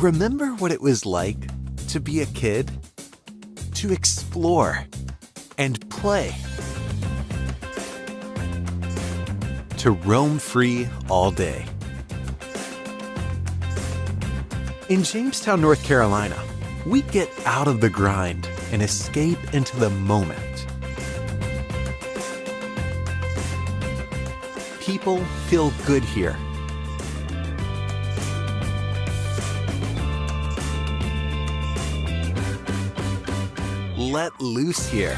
Remember what it was like to be a kid? To explore and play. To roam free all day. In Jamestown, North Carolina, we get out of the grind and escape into the moment. People feel good here. Let loose here.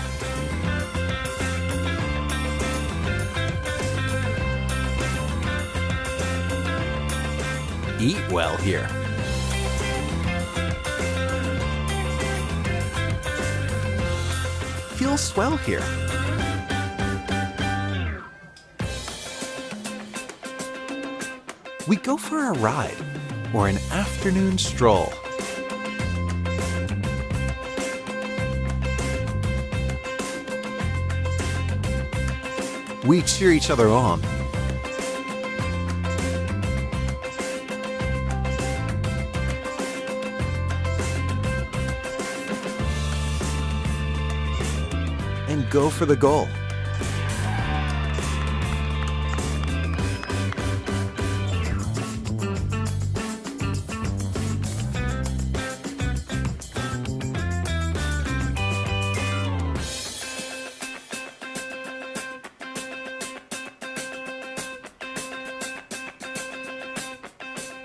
Eat well here. Feel swell here. We go for a ride or an afternoon stroll. We cheer each other on. And go for the goal.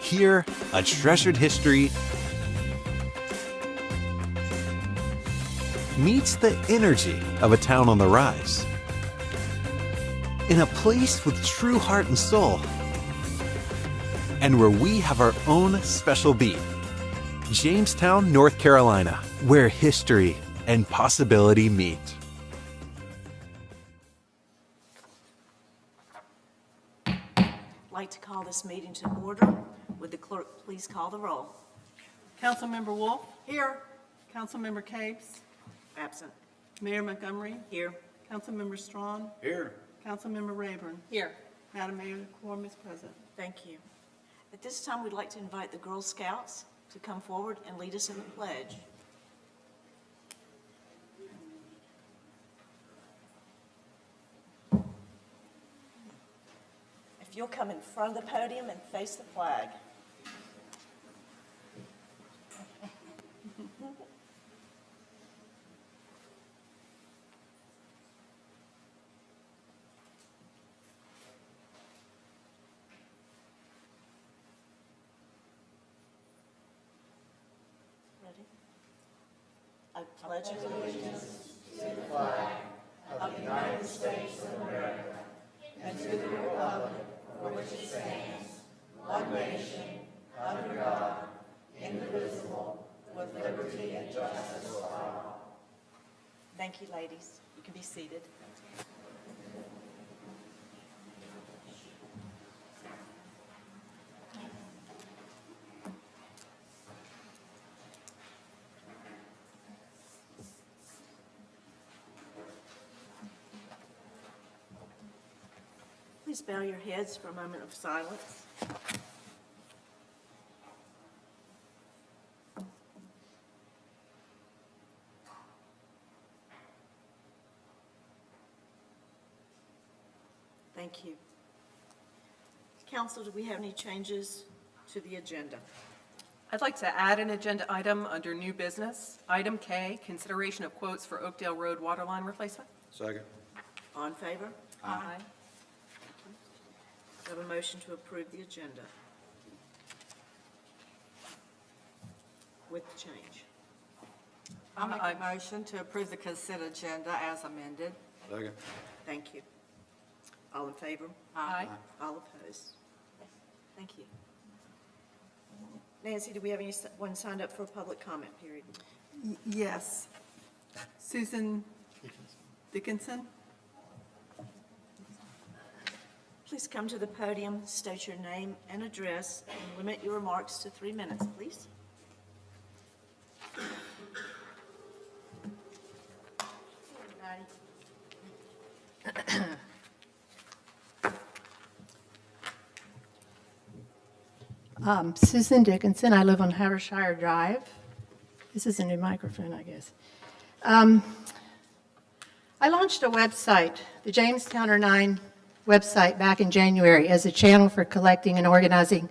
Here, a treasured history meets the energy of a town on the rise. In a place with true heart and soul, and where we have our own special beat. Jamestown, North Carolina, where history and possibility meet. I'd like to call this meeting to order. Would the clerk please call the roll? Councilmember Wolf, Here. Councilmember Capes, Absent. Mayor Montgomery, Here. Councilmember Strawn, Here. Councilmember Rayburn. Here. Madam Mayor, the quorum is present. Thank you. At this time, we'd like to invite the Girl Scouts to come forward and lead us in the pledge. If you'll come in front of the podium and face the flag. Ready? I pledge allegiance Thank you, ladies. You can be seated. Please bow your heads for a moment of silence. Thank you. Council, do we have any changes to the agenda? I'd like to add an agenda item under new business. Item K, consideration of quotes for Oakdale Road waterline replacement. Second. All in favor? Aye. Do I have a motion to approve the agenda with change? I'll make Aye. a motion to approve the consent agenda as amended. Second. Thank you. All in favor? Aye. All opposed? Thank you. Nancy, do we have anyone signed up for a public comment period? Yes. Susan Dickinson? Please come to the podium, state your name and address, and limit your remarks to 3 minutes, please. Susan Dickinson. I live on Havershire Drive. This is a new microphone, I guess. I launched a website, the Jamestown or 9 website, back in January as a channel for collecting and organizing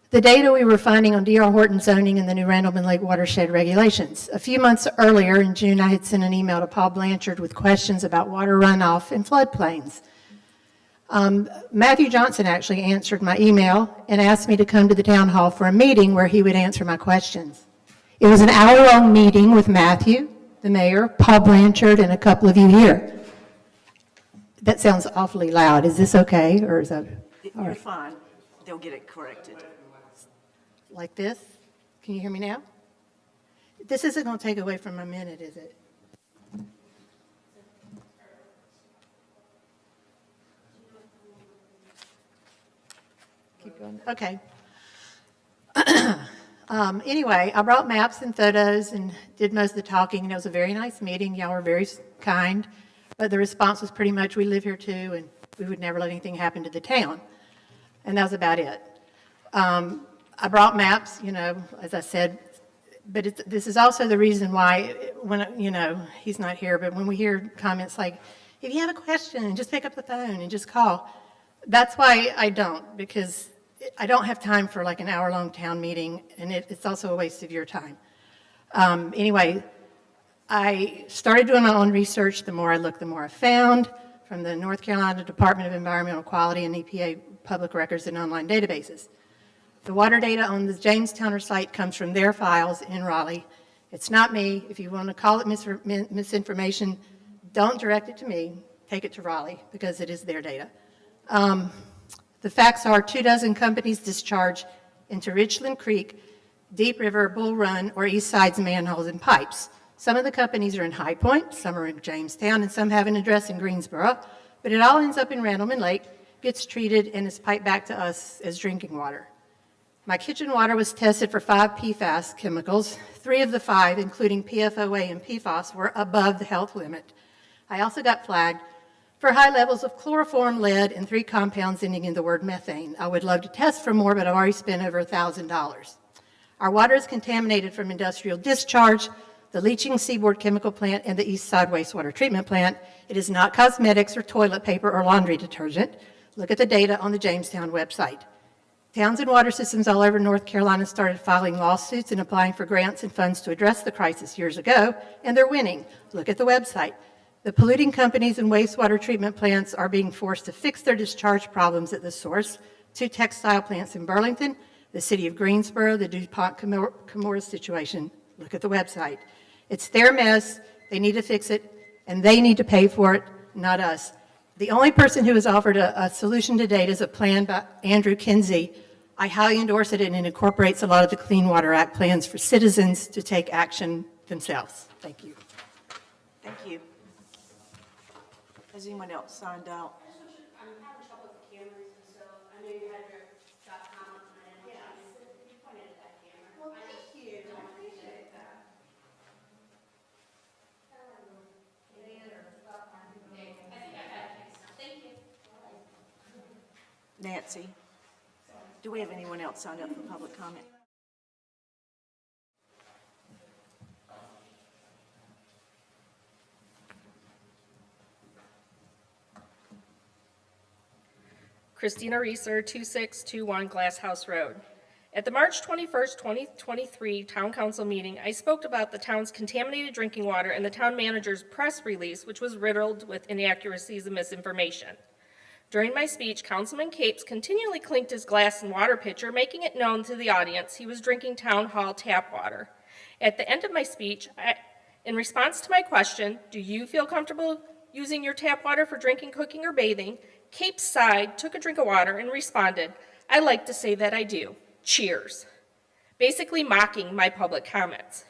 the data we were finding on D.R. Horton zoning and the new Randleman Lake watershed regulations. A few months earlier, in June, I had sent an email to Paul Blanchard with questions about water runoff in floodplains. Matthew Johnson actually answered my email and asked me to come to the town hall for a meeting where he would answer my questions. It was an hour-long meeting with Matthew, the mayor, Paul Blanchard, and a couple of you here. That sounds awfully loud. Is this okay, or is that all You're right? fine. They'll get it corrected. Like this? Can you hear me now? This isn't going to take away from a minute, is it? Keep going. Okay. Anyway, I brought maps and photos and did most of the talking, and it was a very nice meeting. Y'all were very kind, but the response was pretty much, we live here too, and we would never let anything happen to the town. And that was about it. I brought maps, as I said, but this is also the reason why, when, he's not here, but when we hear comments like, if you have a question, just pick up the phone and just call. That's why I don't, because I don't have time for like an hour-long town meeting, and it's also a waste of your time. Anyway, I started doing my own research. The more I looked, the more I found from the North Carolina Department of Environmental Quality and EPA public records and online databases. The water data on the Jamestown site comes from their files in Raleigh. It's not me. If you want to call it misinformation, don't direct it to me. Take it to Raleigh, because it is their data. The facts are 24 companies discharge into Richland Creek, Deep River, Bull Run, or East Side's manholes and pipes. Some of the companies are in High Point, some are in Jamestown, and some have an address in Greensboro, but it all ends up in Randleman Lake, gets treated, and is piped back to us as drinking water. My kitchen water was tested for 5 PFAS chemicals. 3 of the 5, including PFOA and PFOS, were above the health limit. I also got flagged for high levels of chloroform, lead, and 3 compounds ending in the word methane. I would love to test for more, but I've already spent over $1,000. Our water is contaminated from industrial discharge, the leaching Seaboard Chemical Plant, and the East Side Wastewater Treatment Plant. It is not cosmetics or toilet paper or laundry detergent. Look at the data on the Jamestown website. Towns and water systems all over North Carolina started filing lawsuits and applying for grants and funds to address the crisis years ago, and they're winning. Look at the website. The polluting companies and wastewater treatment plants are being forced to fix their discharge problems at the source. 2 textile plants in Burlington, the city of Greensboro, the DuPont Camorra situation. Look at the website. It's their mess. They need to fix it, and they need to pay for it, not us. The only person who has offered a solution to date is a plan by Andrew Kinsey. I highly endorse it, and it incorporates a lot of the Clean Water Act plans for citizens to take action themselves. Thank you. Thank you. Has anyone else signed out? I'm having trouble with the cameras and stuff. I know you had your .com and you pointed at that camera. Well, thank you. I appreciate that. Nancy, do we have anyone else signed up for public comment? Christina Reeser, 2621 Glass House Road. At the March 21st, 2023 Town Council meeting, I spoke about the town's contaminated drinking water and the town manager's press release, which was riddled with inaccuracies and misinformation. During my speech, Councilman Capes continually clinked his glass and water pitcher, making it known to the audience he was drinking town hall tap water. At the end of my speech, in response to my question, do you feel comfortable using your tap water for drinking, cooking, or bathing, Capes sighed, took a drink of water, and responded, I like to say that I do. Cheers. Basically mocking my public comments.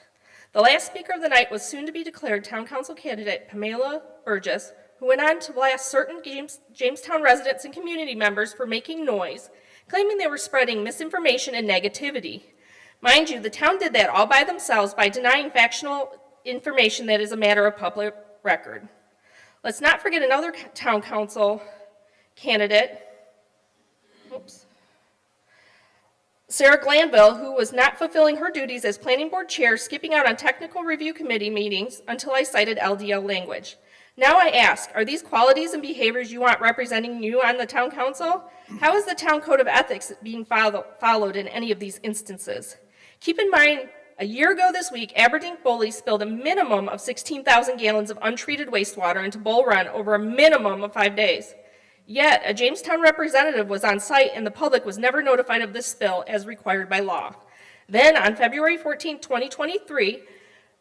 The last speaker of the night was soon to be declared town council candidate Pamela Burgess, who went on to blast certain Jamestown residents and community members for making noise, claiming they were spreading misinformation and negativity. Mind you, the town did that all by themselves by denying factual information that is a matter of public record. Let's not forget another town council candidate, Sarah Glanville, who was not fulfilling her duties as planning board chair, skipping out on technical review committee meetings until I cited LDL language. Now I ask, are these qualities and behaviors you want representing you on the town council? How is the town code of ethics being followed in any of these instances? Keep in mind, a year ago this week, Aberdeen Bully spilled a minimum of 16,000 gallons of untreated wastewater into Bull Run over a minimum of 5 days. Yet, a Jamestown representative was on site and the public was never notified of this spill as required by law. Then, on February 14, 2023,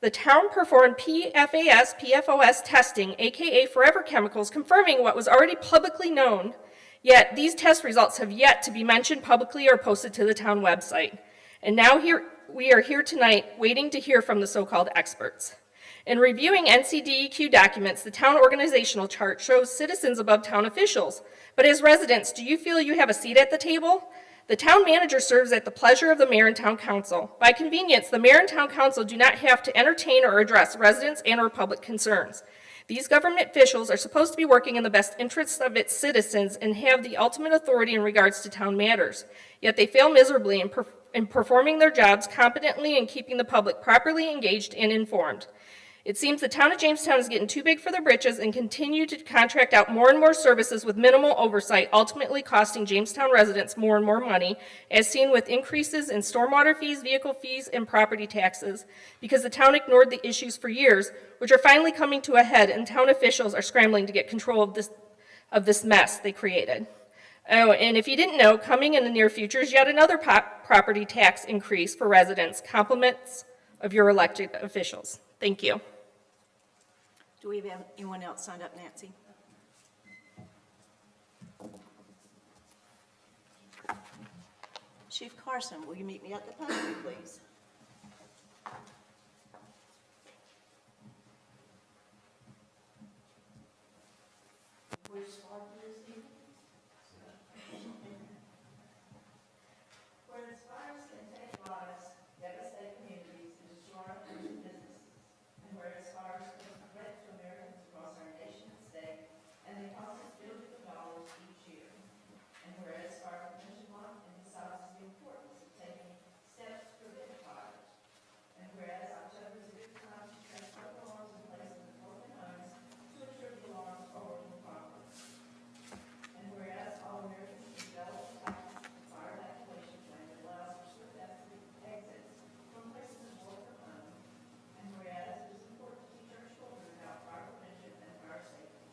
the town performed PFAS/PFOS testing, aka forever chemicals, confirming what was already publicly known, yet these test results have yet to be mentioned publicly or posted to the town website. And now we are here tonight waiting to hear from the so-called experts. In reviewing NCDEQ documents, the town organizational chart shows citizens above town officials. But as residents, do you feel you have a seat at the table? The town manager serves at the pleasure of the mayor and town council. By convenience, the mayor and town council do not have to entertain or address residents and/or public concerns. These government officials are supposed to be working in the best interests of its citizens and have the ultimate authority in regards to town matters. Yet they fail miserably in performing their jobs competently and keeping the public properly engaged and informed. It seems the town of Jamestown is getting too big for their britches and continue to contract out more and more services with minimal oversight, ultimately costing Jamestown residents more and more money, as seen with increases in stormwater fees, vehicle fees, and property taxes, because the town ignored the issues for years, which are finally coming to a head, and town officials are scrambling to get control of this mess they created. Oh, and if you didn't know, coming in the near future is yet another property tax increase for residents, compliments of your elected officials. Thank you. Do we have anyone else signed up, Nancy? Chief Carson, will you meet me at the podium, please? Where its fires can take lives, devastate communities, and destroy businesses, and where its fires pose a threat to Americans across our nation and state, and they cost us billions of dollars each year. And whereas Fire Prevention Month emphasizes the importance of taking steps to prevent fires. And whereas October is a good time to transfer alarms in place of broken homes to ensure the alarms are working properly. And whereas all Americans should develop a practice of fire evacuation plan that allows for swift exits from places of work or home. And whereas it is important to teach our children about fire prevention and fire safety.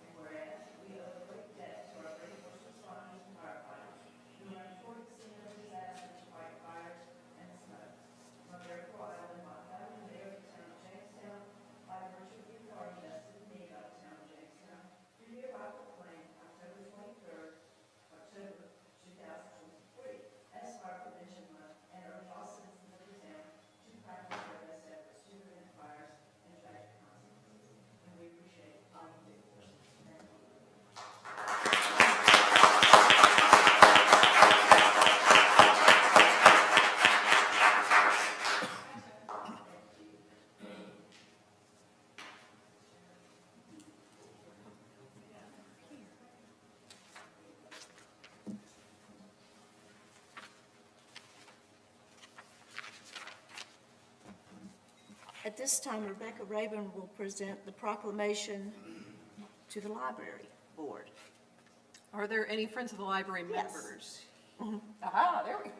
And whereas we owe a great debt to our brave first responders and firefighters who run toward the scene of a disaster to fight fires and smoke. Now therefore, I lend my family and mayor of the town of Jamestown, by virtue of the authority vested in me by the town of Jamestown, do hereby proclaim October 23rd, October 2023, as Fire Prevention Month, and urge all citizens of the town to practice their best efforts to prevent fires and tragic consequences. And we appreciate all you do for us. Thank you. At this time, Rebecca Rayburn will present the proclamation to the library board. Are there any Friends of the Library Yes. members? Aha, there we go.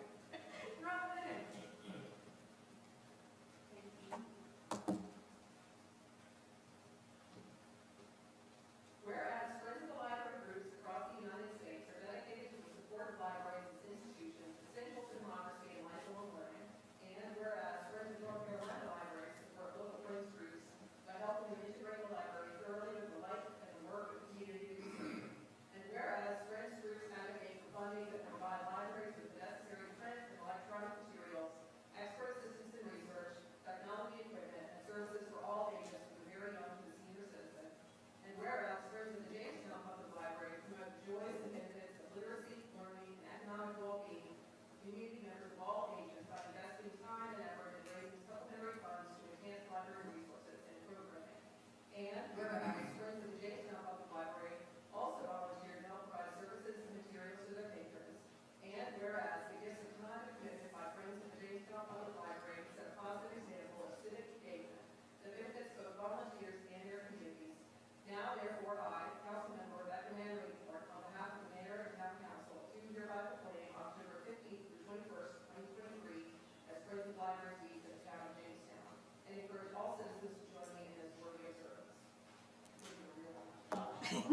Whereas Friends of the Library groups across the United States are dedicated to the support of libraries as institutions essential to democracy and lifelong learning, and whereas Friends of North Carolina libraries support local Friends groups by helping them integrate the library thoroughly with the life and the work of the community they serve, and whereas Friends groups advocate for funding that provide libraries with the necessary Can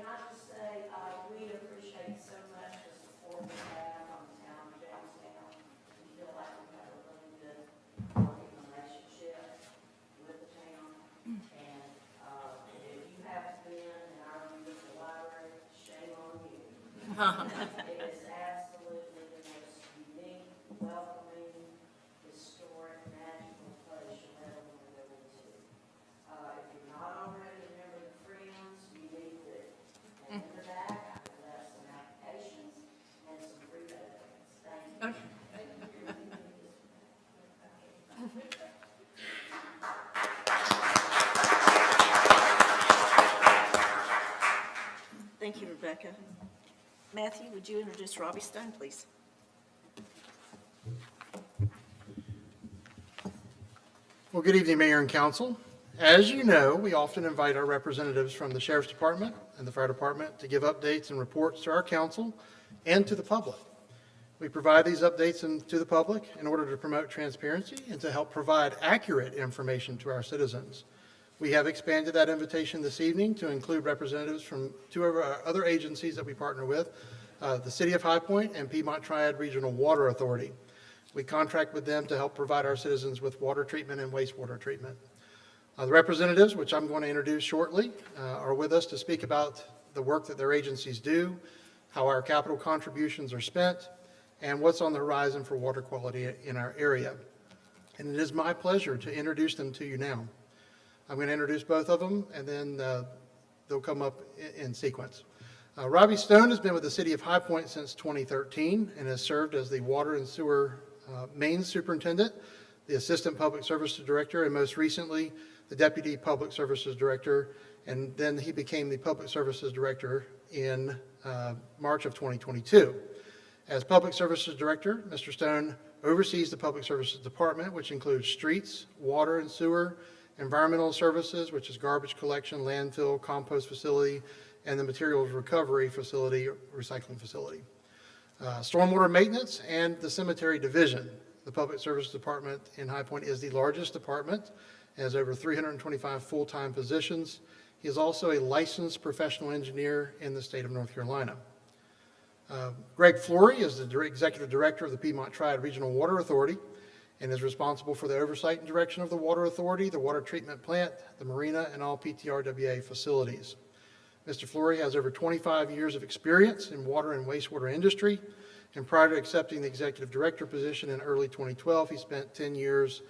I just say, we appreciate so much the support we have on the town of Jamestown. We feel like we have a really good working relationship with the town. And, if you haven't been in our beautiful library, shame on you. It is absolutely the most unique, welcoming, historic, magical place you'll ever want to go into. If you're not already a member of the Friends, you need to. And in the back, I will have some applications and some free benefits. Thank you. Thank you, Rebecca. Matthew, would you introduce Robbie Stone, please? Well, good evening, Mayor and Council. As you know, we often invite our representatives from the Sheriff's Department and the Fire Department to give updates and reports to our council and to the public. We provide these updates to the public in order to promote transparency and to help provide accurate information to our citizens. We have expanded that invitation this evening to include representatives from two of our other agencies that we partner with, the City of High Point and Piedmont Triad Regional Water Authority. We contract with them to help provide our citizens with water treatment and wastewater treatment. The representatives, which I'm going to introduce shortly, are with us to speak about the work that their agencies do, how our capital contributions are spent, and what's on the horizon for water quality in our area. And it is my pleasure to introduce them to you now. I'm going to introduce both of them, and then they'll come up in sequence. Robbie Stone has been with the City of High Point since 2013 and has served as the Water and Sewer Main Superintendent, the Assistant Public Services Director, and most recently, the Deputy Public Services Director, and then he became the Public Services Director in March of 2022. As Public Services Director, Mr. Stone oversees the Public Services Department, which includes streets, water and sewer, environmental services, which is garbage collection, landfill, compost facility, and the materials recovery facility, recycling facility. Stormwater maintenance and the cemetery division. The Public Service Department in High Point is the largest department, has over 325 full-time positions. He is also a licensed professional engineer in the state of North Carolina. Greg Flory is the Executive Director of the Piedmont Triad Regional Water Authority and is responsible for the oversight and direction of the Water Authority, the water treatment plant, the marina, and all PTRWA facilities. Mr. Flory has over 25 years of experience in water and wastewater industry, and prior to accepting the Executive Director position in early 2012, he spent 10 years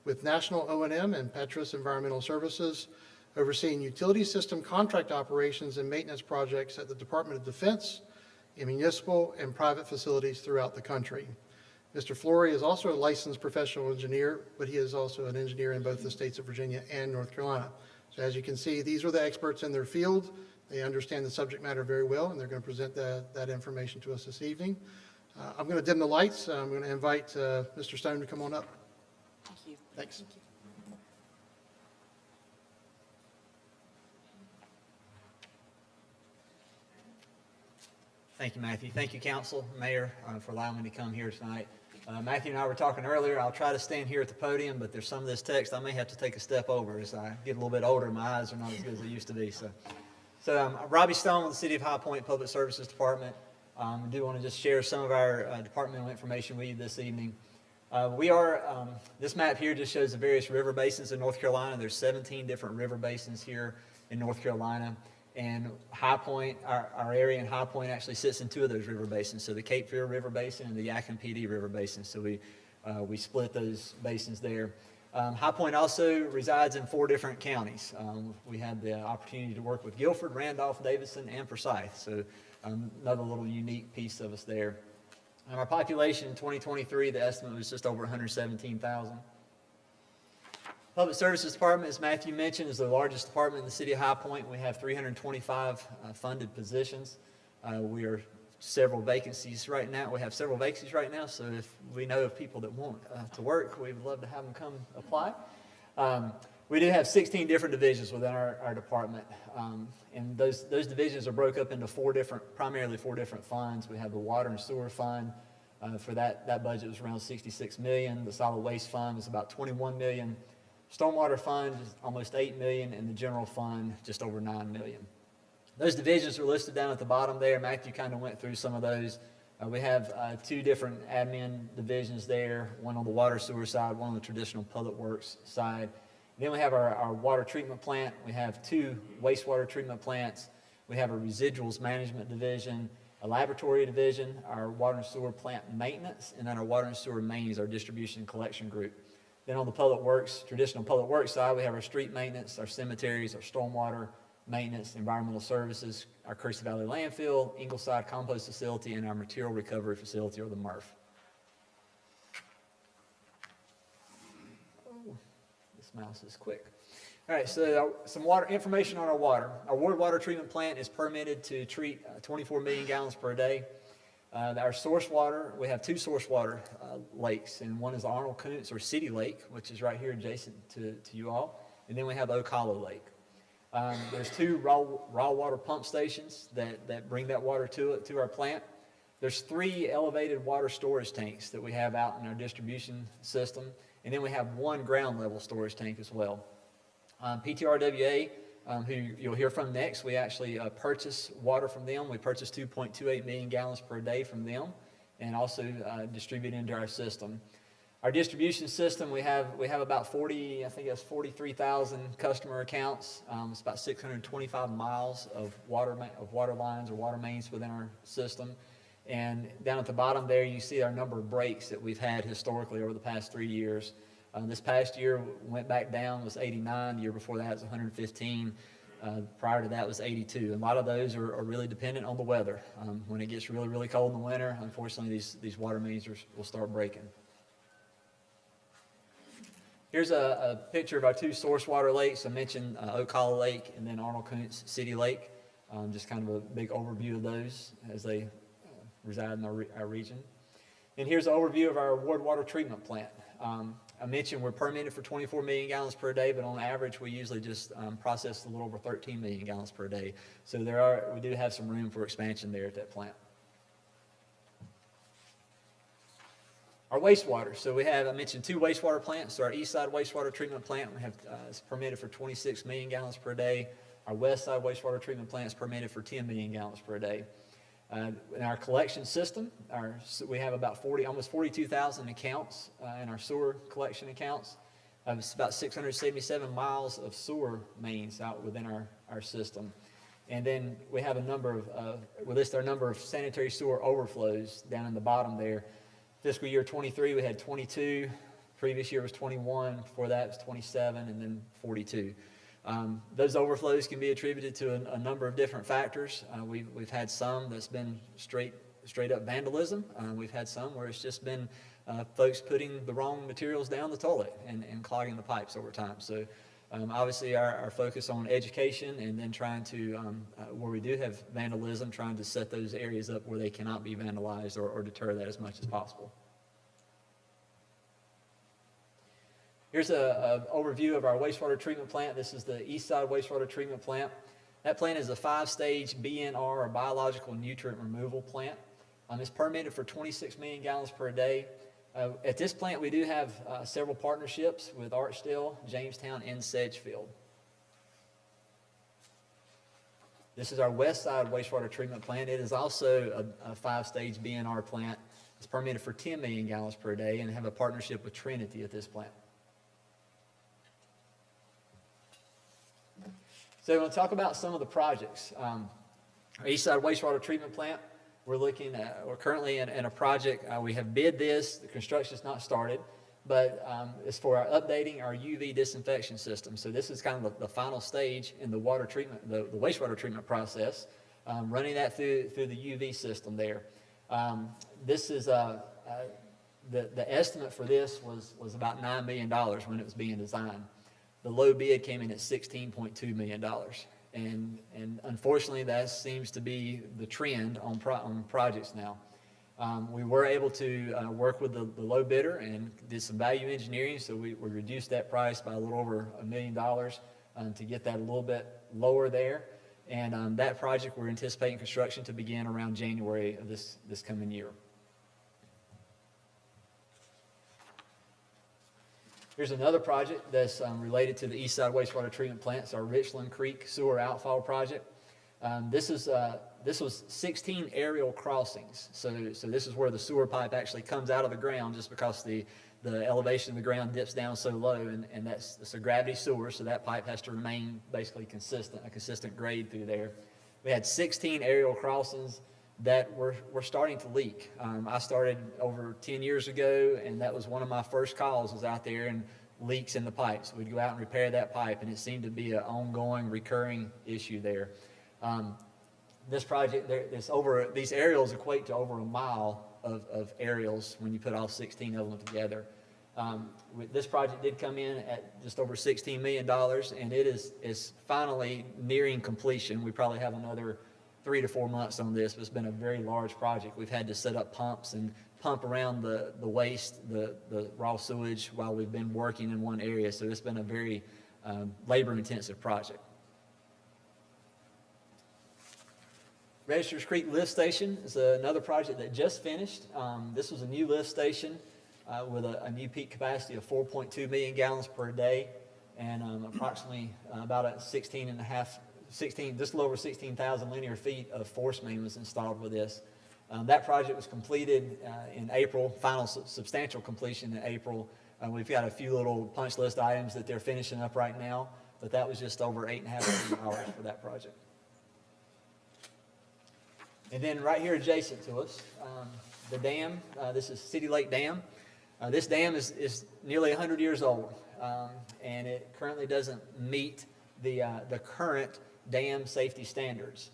with National O&M and Petrus Environmental Services, overseeing utility system contract operations and maintenance projects at the Department of Defense, in municipal and private facilities throughout the country. Mr. Flory is also a licensed professional engineer, but he is also an engineer in both the states of Virginia and North Carolina. So as you can see, these are the experts in their field. They understand the subject matter very well, and they're going to present that information to us this evening. I'm going to dim the lights. I'm going to invite Mr. Stone to come on up. Thank you. Thanks. Thank you. Thank you, Matthew. Thank you, Council, Mayor, for allowing me to come here tonight. Matthew and I were talking earlier. I'll try to stand here at the podium, but there's some of this text I may have to take a step over as I get a little bit older. My eyes are not as good as they used to be. So Robbie Stone with the City of High Point Public Services Department. I do want to just share some of our departmental information with you this evening. This map here just shows the various river basins in North Carolina. There's 17 different river basins here in North Carolina. And High Point, our area in High Point actually sits in two of those river basins. So the Cape Fear River Basin and the Yadkin PD River Basin. So we split those basins there. High Point also resides in 4 different counties. We had the opportunity to work with Guilford, Randolph, Davidson, and Forsyth. So another little unique piece of us there. And our population in 2023, the estimate was just over 117,000. Public Services Department, as Matthew mentioned, is the largest department in the city of High Point. We have 325 funded positions. We have several vacancies right now. So if we know of people that want to work, we would love to have them come apply. We do have 16 different divisions within our department, and those divisions are broke up into primarily four different funds. We have the water and sewer fund. For that budget was around $66 million. The solid waste fund is about $21 million. Stormwater fund is almost $8 million, and the general fund just over $9 million. Those divisions are listed down at the bottom there. Matthew kind of went through some of those. We have two different admin divisions there, one on the water sewer side, one on the traditional public works side. Then we have our water treatment plant. We have two wastewater treatment plants. We have a residuals management division, a laboratory division, our water and sewer plant maintenance, and then our water and sewer mains, our distribution and collection group. Then on the traditional public works side, we have our street maintenance, our cemeteries, our stormwater maintenance, environmental services, our Kersey Valley landfill, Ingleside compost facility, and our material recovery facility, or the MRF. Oh, this mouse is quick. All right, so some water information on our water. Our Ward water treatment plant is permitted to treat 24 million gallons per day. Our source water, we have two source water lakes, and one is Arnold Kuntz, or City Lake, which is right here adjacent to you all, and then we have Oak Hollow Lake. There's two raw water pump stations that bring that water to our plant. There's 3 elevated water storage tanks that we have out in our distribution system, and then we have 1 ground level storage tank as well. PTRWA, who you'll hear from next, we actually purchase water from them. We purchase 2.28 million gallons per day from them, and also distribute into our system. Our distribution system, we have about 43,000 customer accounts. It's about 625 miles of water lines or water mains within our system. And down at the bottom there, you see our number of breaks that we've had historically over the past 3 years. This past year went back down, was 89. The year before that was 115. Prior to that was 82. And a lot of those are really dependent on the weather. When it gets really, really cold in the winter, unfortunately, these water mains will start breaking. Here's a picture of our 2 source water lakes. I mentioned Oak Hollow Lake and then Arnold Kuntz City Lake. Just kind of a big overview of those as they reside in our region. And here's an overview of our Ward water treatment plant. I mentioned we're permitted for 24 million gallons per day, but on average we usually just process a little over 13 million gallons per day. So we do have some room for expansion there at that plant. Our wastewater. So I mentioned 2 wastewater plants. So our east side wastewater treatment plant is permitted for 26 million gallons per day. Our west side wastewater treatment plant is permitted for 10 million gallons per day. In our collection system, we have about almost 42,000 accounts in our sewer collection accounts. It's about 677 miles of sewer mains out within our system. And then we have we list our number of sanitary sewer overflows down in the bottom there. Fiscal year 23, we had 22. Previous year was 21. Before that was 27, and then 42. Those overflows can be attributed to a number of different factors. We've had some that's been straight up vandalism. We've had some where it's just been folks putting the wrong materials down the toilet and clogging the pipes over time. So obviously our focus on education, and then trying to, where we do have vandalism, trying to set those areas up where they cannot be vandalized or deter that as much as possible. Here's an overview of our wastewater treatment plant. This is the east side wastewater treatment plant. That plant is a 5-stage BNR, or biological nutrient removal plant. It's permitted for 26 million gallons per day. At this plant, we do have several partnerships with Archdale, Jamestown, and Sedgefield. This is our west side wastewater treatment plant. It is also a 5-stage BNR plant. It's permitted for 10 million gallons per day, and have a partnership with Trinity at this plant. So we're going to talk about some of the projects. Our east side wastewater treatment plant, we're currently in a project. We have bid this. The construction's not started, but it's for updating our UV disinfection system. So this is kind of the final stage in the water treatment, the wastewater treatment process, running that through the UV system there. This is the estimate for this was about $9 million when it was being designed. The low bid came in at $16.2 million. And unfortunately, that seems to be the trend on projects now. We were able to work with the low bidder and did some value engineering, so we reduced that price by a little over $1 million to get that a little bit lower there. And that project, we're anticipating construction to begin around January of this coming year. Here's another project that's related to the East Side Wastewater Treatment Plant. It's our Richland Creek Sewer Outfall Project. This was 16 aerial crossings. So this is where the sewer pipe actually comes out of the ground, just because the elevation of the ground dips down so low, and it's a gravity sewer, so that pipe has to remain basically consistent, a consistent grade through there. We had 16 aerial crossings that were starting to leak. I started over 10 years ago, and that was one of my first calls, was out there and leaks in the pipes. We'd go out and repair that pipe, and it seemed to be an ongoing, recurring issue there. This project, these aerials equate to over a mile of aerials when you put all 16 of them together. This project did come in at just over $16 million, and it is finally nearing completion. We probably have another 3 to 4 months on this, but it's been a very large project. We've had to set up pumps and pump around the waste, the raw sewage, while we've been working in one area, so it's been a very labor-intensive project. Registers Creek Lift Station is another project that just finished. This was a new lift station with a new peak capacity of 4.2 million gallons per day, and approximately about just a little over 16,000 linear feet of force main was installed with this. That project was completed in April, final substantial completion in April. We've got a few little punch list items that they're finishing up right now, but that was just over $8.5 million for that project. And then right here adjacent to us, the dam, this is City Lake Dam. This dam is nearly 100 years old, and it currently doesn't meet the current dam safety standards.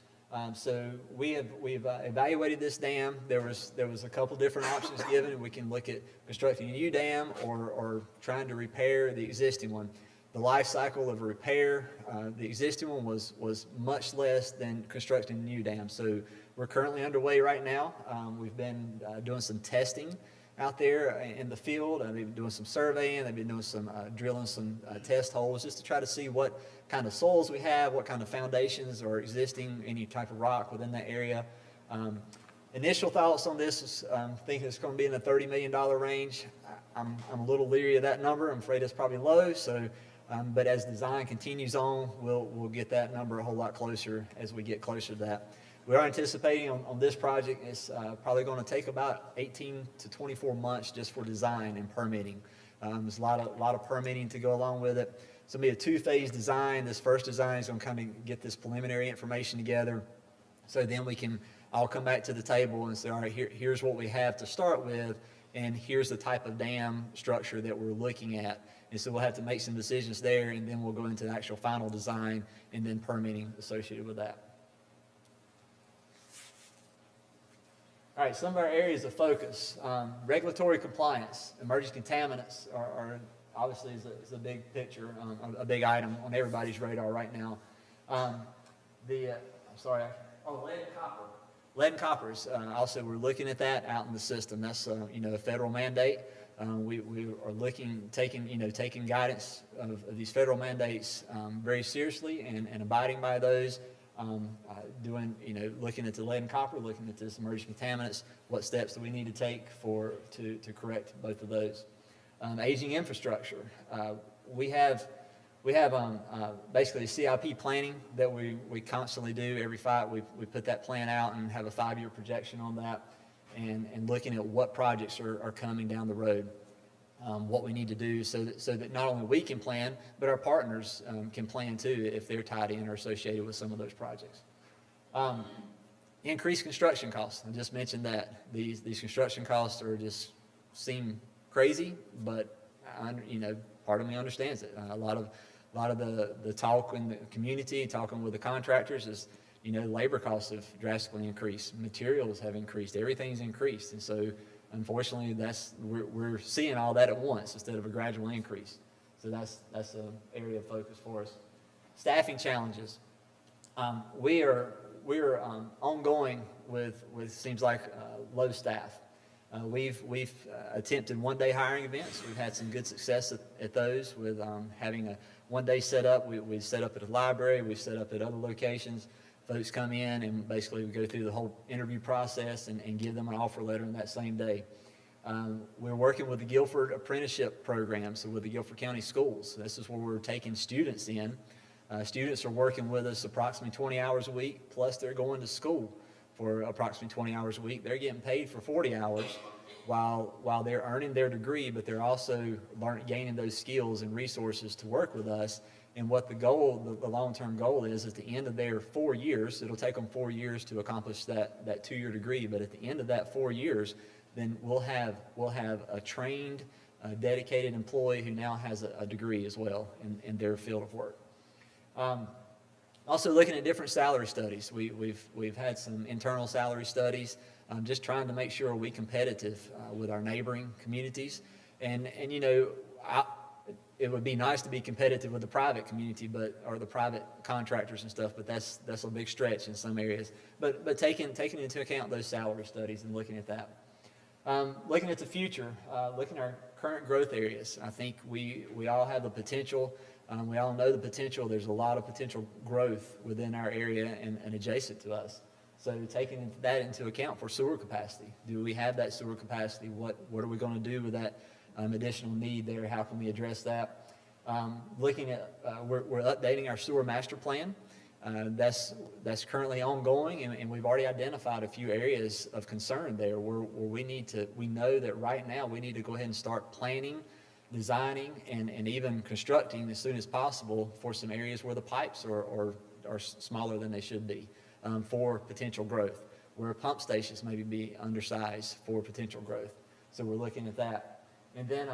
So we've evaluated this dam. There was a couple different options given. We can look at constructing a new dam or trying to repair the existing one. The life cycle of a repair, the existing one was much less than constructing a new dam. So we're currently underway right now. We've been doing some testing out there in the field. They've been doing some surveying. They've been doing some drilling some test holes just to try to see what kind of soils we have, what kind of foundations are existing, any type of rock within that area. Initial thoughts on this is thinking it's going to be in the $30 million range. I'm a little leery of that number. I'm afraid it's probably low. So, but as design continues on, we'll get that number a whole lot closer as we get closer to that. We are anticipating on this project, it's probably going to take about 18 to 24 months just for design and permitting. There's a lot of permitting to go along with it. It's going to be a two-phase design. This first design is going to kind of get this preliminary information together, so then we can all come back to the table and say, all right, here's what we have to start with, and here's the type of dam structure that we're looking at. And so we'll have to make some decisions there, and then we'll go into the actual final design and then permitting associated with that. All right, some of our areas of focus. Regulatory compliance, emerging contaminants are obviously is a big picture, a big item on everybody's radar right now. Lead and copper. Lead and copper is also, we're looking at that out in the system. That's a federal mandate. We are taking guidance of these federal mandates very seriously and abiding by those. Looking at the lead and copper, looking at this emerging contaminants, what steps do we need to take to correct both of those? Aging infrastructure. We have basically CIP planning that we constantly do every five. We put that plan out and have a 5-year projection on that, and looking at what projects are coming down the road. What we need to do so that not only we can plan, but our partners can plan too if they're tied in or associated with some of those projects. Increased construction costs. I just mentioned that. These construction costs seem crazy, but part of me understands it. A lot of the talk in the community, talking with the contractors is, labor costs have drastically increased. Materials have increased. Everything's increased. And so unfortunately, we're seeing all that at once instead of a gradual increase. So that's an area of focus for us. Staffing challenges. We are we're ongoing with seems like low staff. We've attempted one-day hiring events. We've had some good success at those with having a one-day set up. We set up at a library. We've set up at other locations. Folks come in and basically we go through the whole interview process and give them an offer letter in that same day. We're working with the Guilford Apprenticeship Program, so with the Guilford County Schools. This is where we're taking students in. Students are working with us approximately 20 hours a week, plus they're going to school for approximately 20 hours a week. They're getting paid for 40 hours while they're earning their degree, but they're also gaining those skills and resources to work with us. And what the goal, the long-term goal is at the end of their 4 years, it'll take them 4 years to accomplish that 2-year degree, but at the end of that 4 years, then we'll have a trained, dedicated employee who now has a degree as well in their field of work. Also looking at different salary studies. We've had some internal salary studies, just trying to make sure we're competitive with our neighboring communities. And you know, it would be nice to be competitive with the private community, or the private contractors and stuff, but that's a big stretch in some areas. But taking into account those salary studies and looking at that. Looking at the future, looking at our current growth areas, I think we all have the potential. We all know the potential. There's a lot of potential growth within our area and adjacent to us. So taking that into account for sewer capacity. Do we have that sewer capacity? What are we going to do with that additional need there? How can we address that? Looking at, we're updating our sewer master plan. That's currently ongoing, and we've already identified a few areas of concern there where we know that right now we need to go ahead and start planning, designing, and even constructing as soon as possible for some areas where the pipes are smaller than they should be for potential growth, where pump stations maybe be undersized for potential growth. So we're looking at that. And then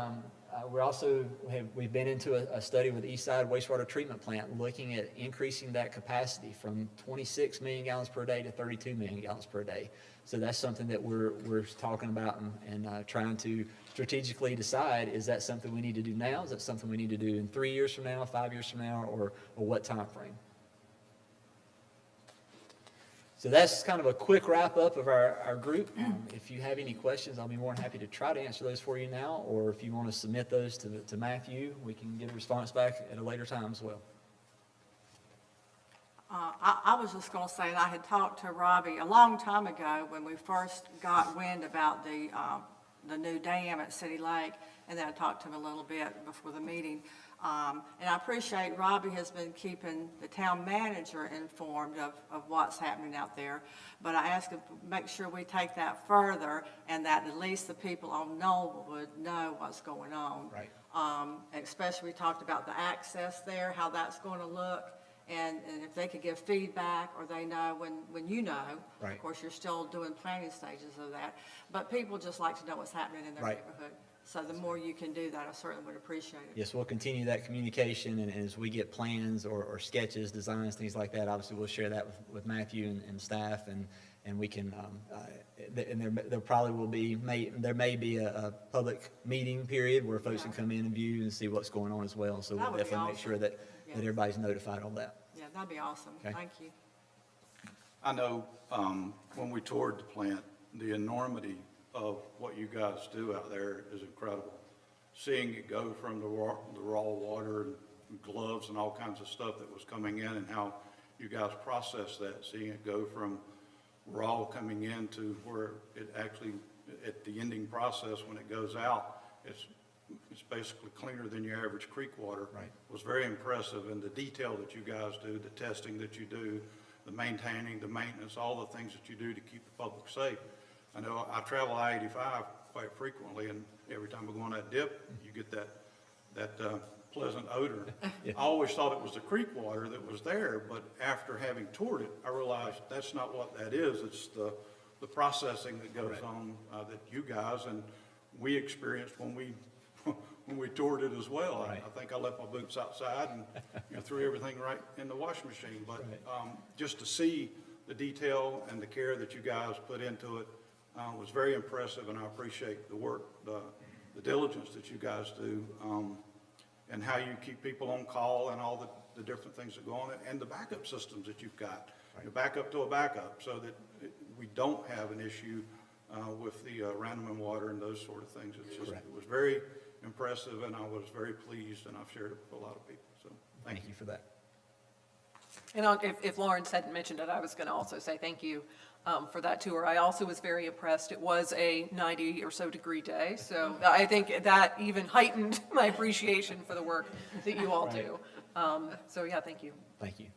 we've been into a study with Eastside Wastewater Treatment Plant looking at increasing that capacity from 26 million gallons per day to 32 million gallons per day. So that's something that we're talking about and trying to strategically decide, is that something we need to do now? Is that something we need to do in 3 years from now, 5 years from now, or what time frame? So that's kind of a quick wrap up of our group. If you have any questions, I'll be more than happy to try to answer those for you now, or if you want to submit those to Matthew, we can get a response back at a later time as well. I was just going to say, and I had talked to Robbie a long time ago when we first got wind about the new dam at City Lake, and then I talked to him a little bit before the meeting. And I appreciate Robbie has been keeping the town manager informed of what's happening out there. But I asked him to make sure we take that further, and that at least the people on Knoll would know what's going on. Right. Especially we talked about the access there, how that's going to look. And if they could give feedback, or they know when you know. Right. Of course, you're still doing planning stages of that. But people just like to know what's happening in their Right. neighborhood. So the more you can do that, I certainly would appreciate it. Yes, we'll continue that communication, and as we get plans or sketches, designs, things like that, obviously we'll share that with Matthew and staff, and we can, and there probably will be, there may be a public meeting period where folks can come in and view and see what's going on as well. So That we'll would be definitely make awesome. sure that Yes. everybody's notified on that. Yeah, that'd be awesome. Okay. Thank you. I know when we toured the plant, the enormity of what you guys do out there is incredible. Seeing it go from the raw water and gloves and all kinds of stuff that was coming in, and how you guys process that, seeing it go from raw coming in to where it actually, at the ending process when it goes out, it's basically cleaner than your average creek water. Right. Was very impressive, and the detail that you guys do, the testing that you do, the maintaining, the maintenance, all the things that you do to keep the public safe. I know I travel I-85 quite frequently, and every time I go on that dip, you get that pleasant odor. Yeah. I always thought it was the creek water that was there, but after having toured it, I realized that's not what that is. It's the processing that goes on that you guys and we experienced when we toured it as well. Right. I think I left my boots outside and threw everything right in the washing machine. But just to see the detail and the care that you guys put into it was very impressive, and I appreciate the work, the diligence that you guys do, and how you keep people on call and all the different things that go on, and the backup systems that you've got. you back up to a backup so that we don't have an issue with the Randoman water and those sort of things. It's just, it was very impressive, and I was very pleased, and I've shared it with a lot of people, so thank you. Thank you for that. And if Lawrence hadn't mentioned it, I was going to also say thank you for that tour. I also was very impressed. It was a 90 or so degree day, so I think that even heightened my appreciation for the work that you all do. So yeah, thank you. Thank you.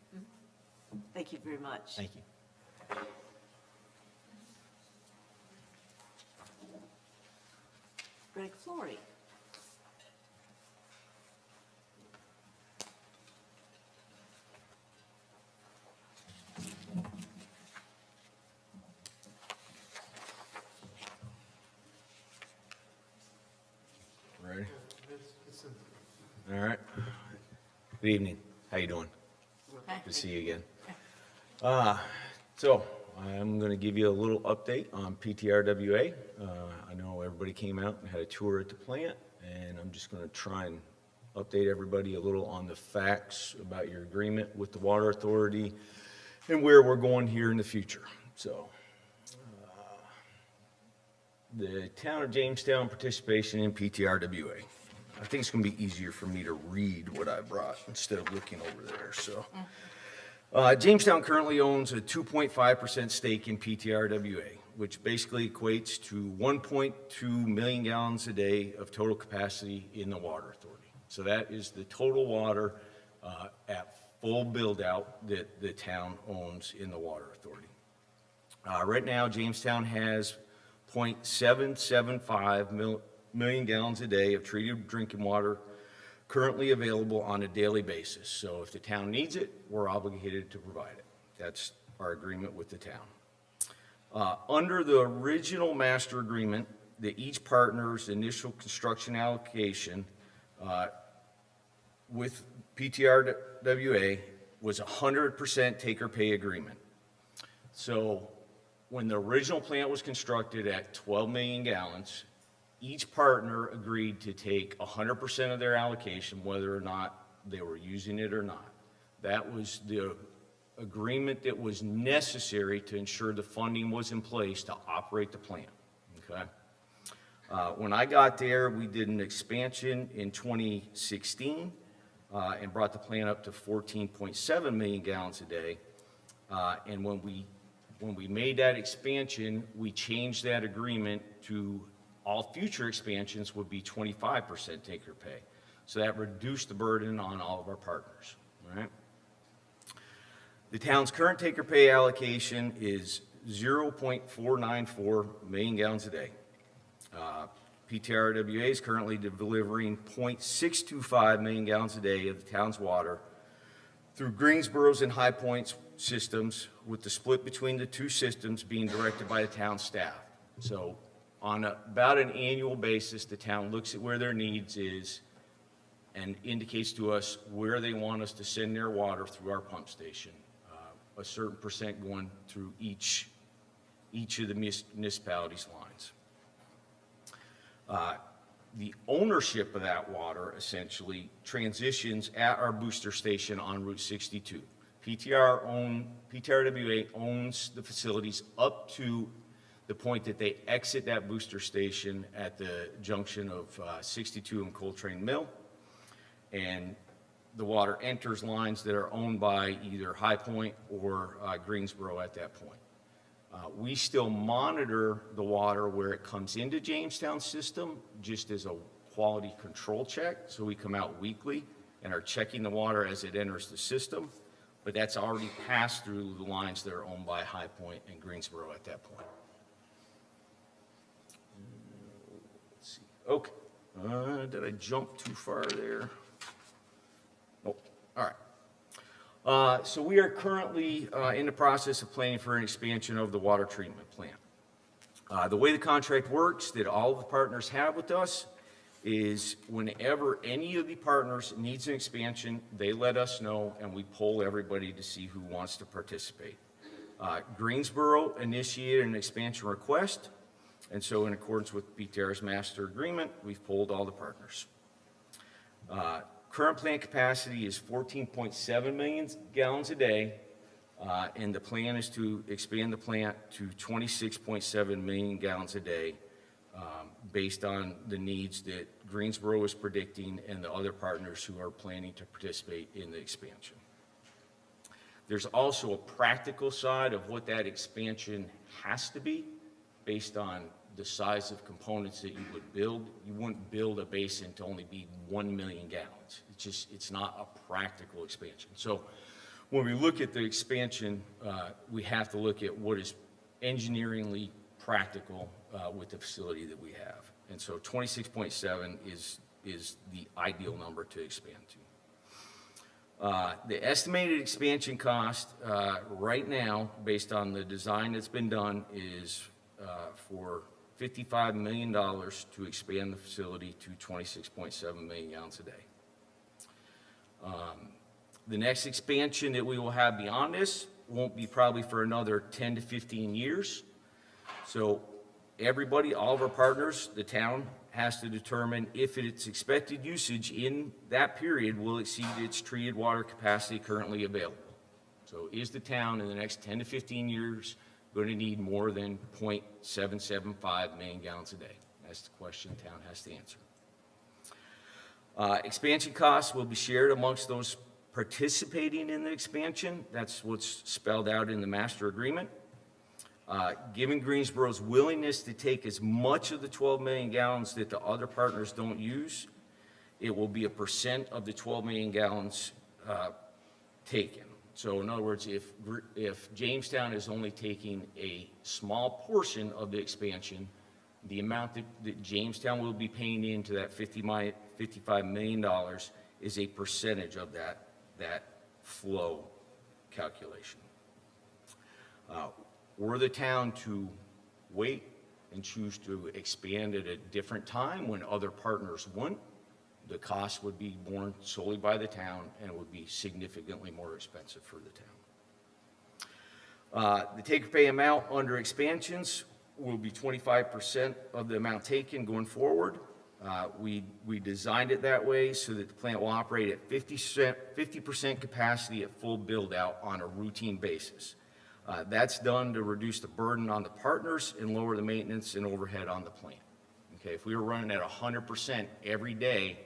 Thank you very much. Thank you. Greg Flory. Ready? All right. Good evening. How you doing? Good to see you again. So I'm going to give you a little update on PTRWA. I know everybody came out and had a tour at the plant, and I'm just going to try and update everybody a little on the facts about your agreement with the Water Authority and where we're going here in the future. So the town of Jamestown participation in PTRWA. I think it's going to be easier for me to read what I brought instead of looking over there. So, Jamestown currently owns a 2.5% stake in PTRWA, which basically equates to 1.2 million gallons a day of total capacity in the Water Authority. So that is the total water at full build-out that the town owns in the Water Authority. Right now, Jamestown has 0.775 million gallons a day of treated drinking water currently available on a daily basis. So if the town needs it, we're obligated to provide it. That's our agreement with the town. Under the original master agreement, each partner's initial construction allocation with PTRWA was 100% take-or-pay agreement. So when the original plant was constructed at 12 million gallons, each partner agreed to take 100% of their allocation, whether or not they were using it or not. That was the agreement that was necessary to ensure the funding was in place to operate the plant, okay? When I got there, we did an expansion in 2016 and brought the plant up to 14.7 million gallons a day. And when we made that expansion, we changed that agreement to all future expansions would be 25% take-or-pay. So that reduced the burden on all of our partners, all right? The town's current take-or-pay allocation is 0.494 million gallons a day. PTRWA is currently delivering 0.625 million gallons a day of the town's water through Greensboro's and High Point's systems, with the split between the two systems being directed by the town staff. So on about an annual basis, the town looks at where their needs is and indicates to us where they want us to send their water through our pump station. A certain percent going through each of the municipalities' lines. The ownership of that water essentially transitions at our booster station on Route 62. PTRWA owns the facilities up to the point that they exit that booster station at the junction of 62 and Coltrane Mill, and the water enters lines that are owned by either High Point or Greensboro at that point. We still monitor the water where it comes into Jamestown system just as a quality control check. So we come out weekly and are checking the water as it enters the system, but that's already passed through the lines that are owned by High Point and Greensboro at that point. Let's see. Okay. Did I jump too far there? Oh, all right. So we are currently in the process of planning for an expansion of the water treatment plant. The way the contract works that all of the partners have with us is whenever any of the partners needs an expansion, they let us know and we poll everybody to see who wants to participate. Greensboro initiated an expansion request, and so in accordance with BTR's master agreement, we've polled all the partners. Current plant capacity is 14.7 million gallons a day And the plan is to expand the plant to 26.7 million gallons a day, based on the needs that Greensboro is predicting and the other partners who are planning to participate in the expansion. There's also a practical side of what that expansion has to be based on the size of components that you would build. You wouldn't build a basin to only be 1 million gallons. It's not a practical expansion. So when we look at the expansion, we have to look at what is engineeringly practical with the facility that we have. And so 26.7 is the ideal number to expand to. The estimated expansion cost right now, based on the design that's been done, is for $55 million to expand the facility to 26.7 million gallons a day. The next expansion that we will have beyond this won't be probably for another 10 to 15 years. So everybody, all of our partners, the town has to determine if its expected usage in that period will exceed its treated water capacity currently available. So is the town in the next 10 to 15 years going to need more than 0.775 million gallons a day? That's the question the town has to answer. Expansion costs will be shared amongst those participating in the expansion. That's what's spelled out in the master agreement. Given Greensboro's willingness to take as much of the 12 million gallons that the other partners don't use, it will be a % of the 12 million gallons taken. So in other words, if Jamestown is only taking a small portion of the expansion, the amount that Jamestown will be paying into that $55 million is a percentage of that flow calculation. Were the town to wait and choose to expand at a different time when other partners wouldn't, the cost would be borne solely by the town and would be significantly more expensive for the town. The take-or-pay amount under expansions will be 25% of the amount taken going forward. We designed it that way so that the plant will operate at 50% capacity at full build-out on a routine basis. That's done to reduce the burden on the partners and lower the maintenance and overhead on the plant. Okay, if we were running at 100% every day,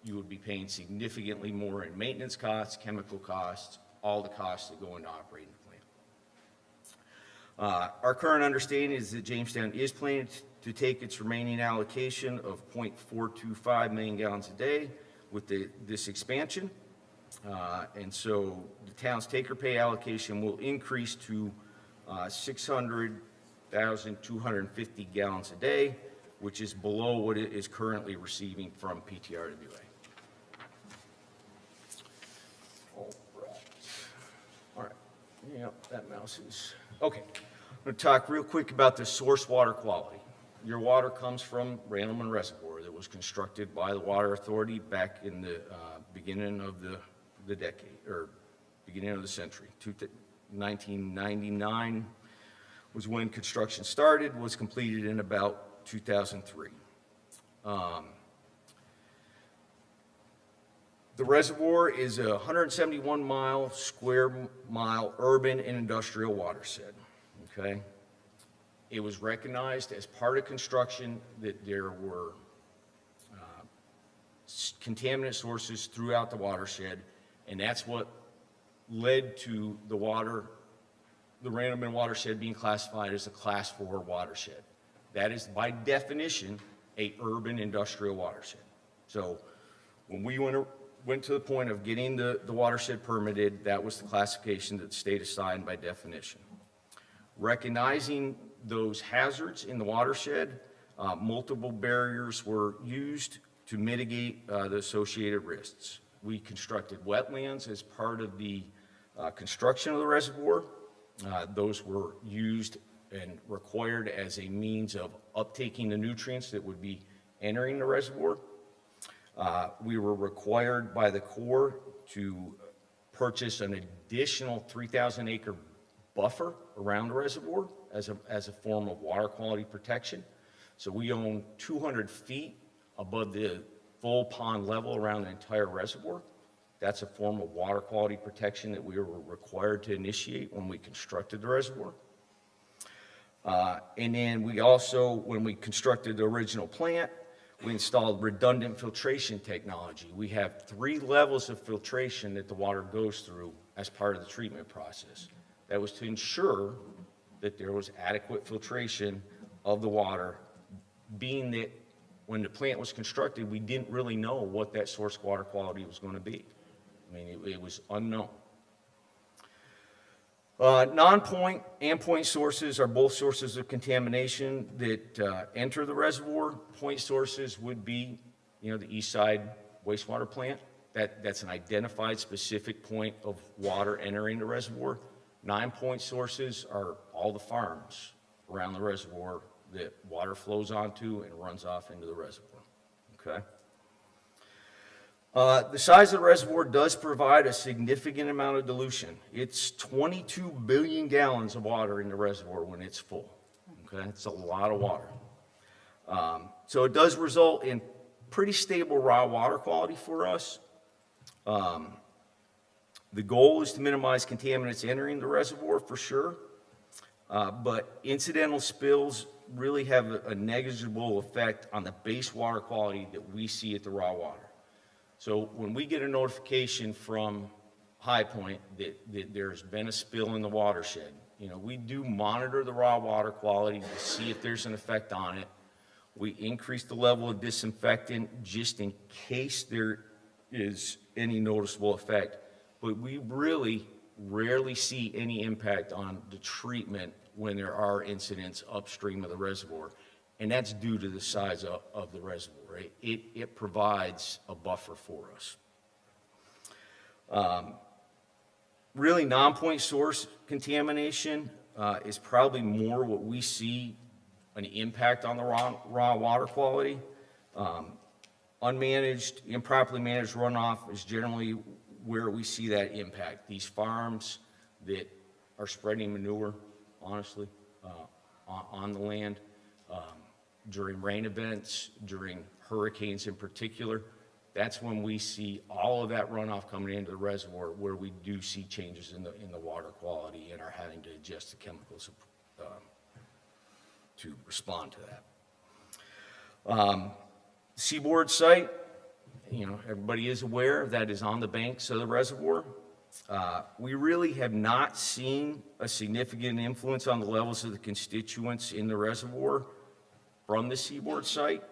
you would be paying significantly more in maintenance costs, chemical costs, all the costs that go into operating the plant. Our current understanding is that Jamestown is planning to take its remaining allocation of 0.425 million gallons a day with this expansion. And so the town's take-or-pay allocation will increase to 600,250 gallons a day, which is below what it is currently receiving from PTRWA. All right. Yeah, that mouse is, okay. I'm going to talk real quick about the source water quality. Your water comes from Randleman Reservoir that was constructed by the Water Authority back in the beginning of the decade, or beginning of the century. 1999 was when construction started, was completed in about 2003. The reservoir is a 171 square mile urban and industrial watershed, okay? It was recognized as part of construction that there were contaminant sources throughout the watershed, and that's what led to the Randleman watershed being classified as a Class 4 watershed. That is, by definition, a urban industrial watershed. So when we went to the point of getting the watershed permitted, that was the classification that the state assigned by definition. Recognizing those hazards in the watershed, multiple barriers were used to mitigate the associated risks. We constructed wetlands as part of the construction of the reservoir. Those were used and required as a means of uptaking the nutrients that would be entering the reservoir. We were required by the Corps to purchase an additional 3,000 acre buffer around the reservoir as a form of water quality protection. So we own 200 feet above the full pond level around the entire reservoir. That's a form of water quality protection that we were required to initiate when we constructed the reservoir. And then we also, when we constructed the original plant, we installed redundant filtration technology. We have 3 levels of filtration that the water goes through as part of the treatment process. That was to ensure that there was adequate filtration of the water, being that when the plant was constructed, we didn't really know what that source water quality was going to be. I mean, it was unknown. Non-point and point sources are both sources of contamination that enter the reservoir. Point sources would be, the east side wastewater plant. That's an identified specific point of water entering the reservoir. 9-point sources are all the farms around the reservoir that water flows onto and runs off into the reservoir, okay? The size of the reservoir does provide a significant amount of dilution. It's 22 billion gallons of water in the reservoir when it's full, okay? It's a lot of water. So it does result in pretty stable raw water quality for us. The goal is to minimize contaminants entering the reservoir for sure, but incidental spills really have a negligible effect on the base water quality that we see at the raw water. So when we get a notification from High Point that there's been a spill in the watershed, we do monitor the raw water quality to see if there's an effect on it. We increase the level of disinfectant just in case there is any noticeable effect, but we really rarely see any impact on the treatment when there are incidents upstream of the reservoir, and that's due to the size of the reservoir. It provides a buffer for us. Really, non-point source contamination is probably more what we see an impact on the raw water quality. Unmanaged, improperly managed runoff is generally where we see that impact. These farms that are spreading manure, honestly, on the land during rain events, during hurricanes in particular, that's when we see all of that runoff coming into the reservoir, where we do see changes in the water quality and are having to adjust the chemicals to respond to that. Seaboard site, everybody is aware that is on the banks of the reservoir. We really have not seen a significant influence on the levels of the constituents in the reservoir from the seaboard site.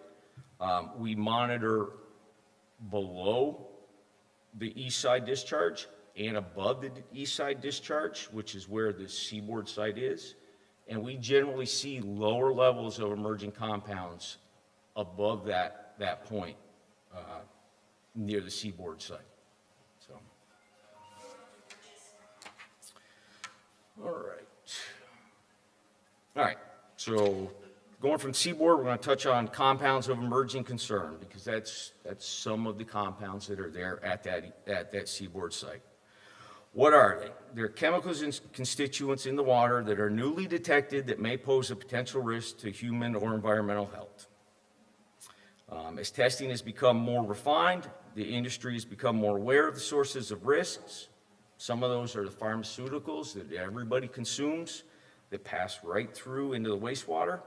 We monitor below the east side discharge and above the east side discharge, which is where the seaboard site is. And we generally see lower levels of emerging compounds above that point near the seaboard site. So, all right. So going from seaboard, we're going to touch on compounds of emerging concern, because that's some of the compounds that are there at that seaboard site. What are they? They're chemicals and constituents in the water that are newly detected that may pose a potential risk to human or environmental health. As testing has become more refined, the industry has become more aware of the sources of risks. Some of those are the pharmaceuticals that everybody consumes that pass right through into the wastewater,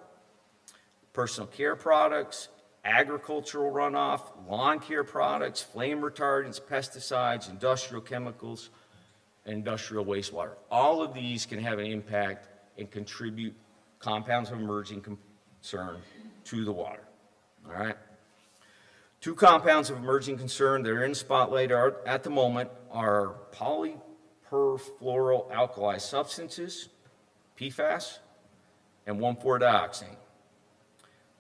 personal care products, agricultural runoff, lawn care products, flame retardants, pesticides, industrial chemicals, and industrial wastewater. All of these can have an impact and contribute compounds of emerging concern to the water. All right? 2 compounds of emerging concern that are in the spotlight at the moment are polyperfluoroalkyl substances, PFAS, and 1,4-dioxane.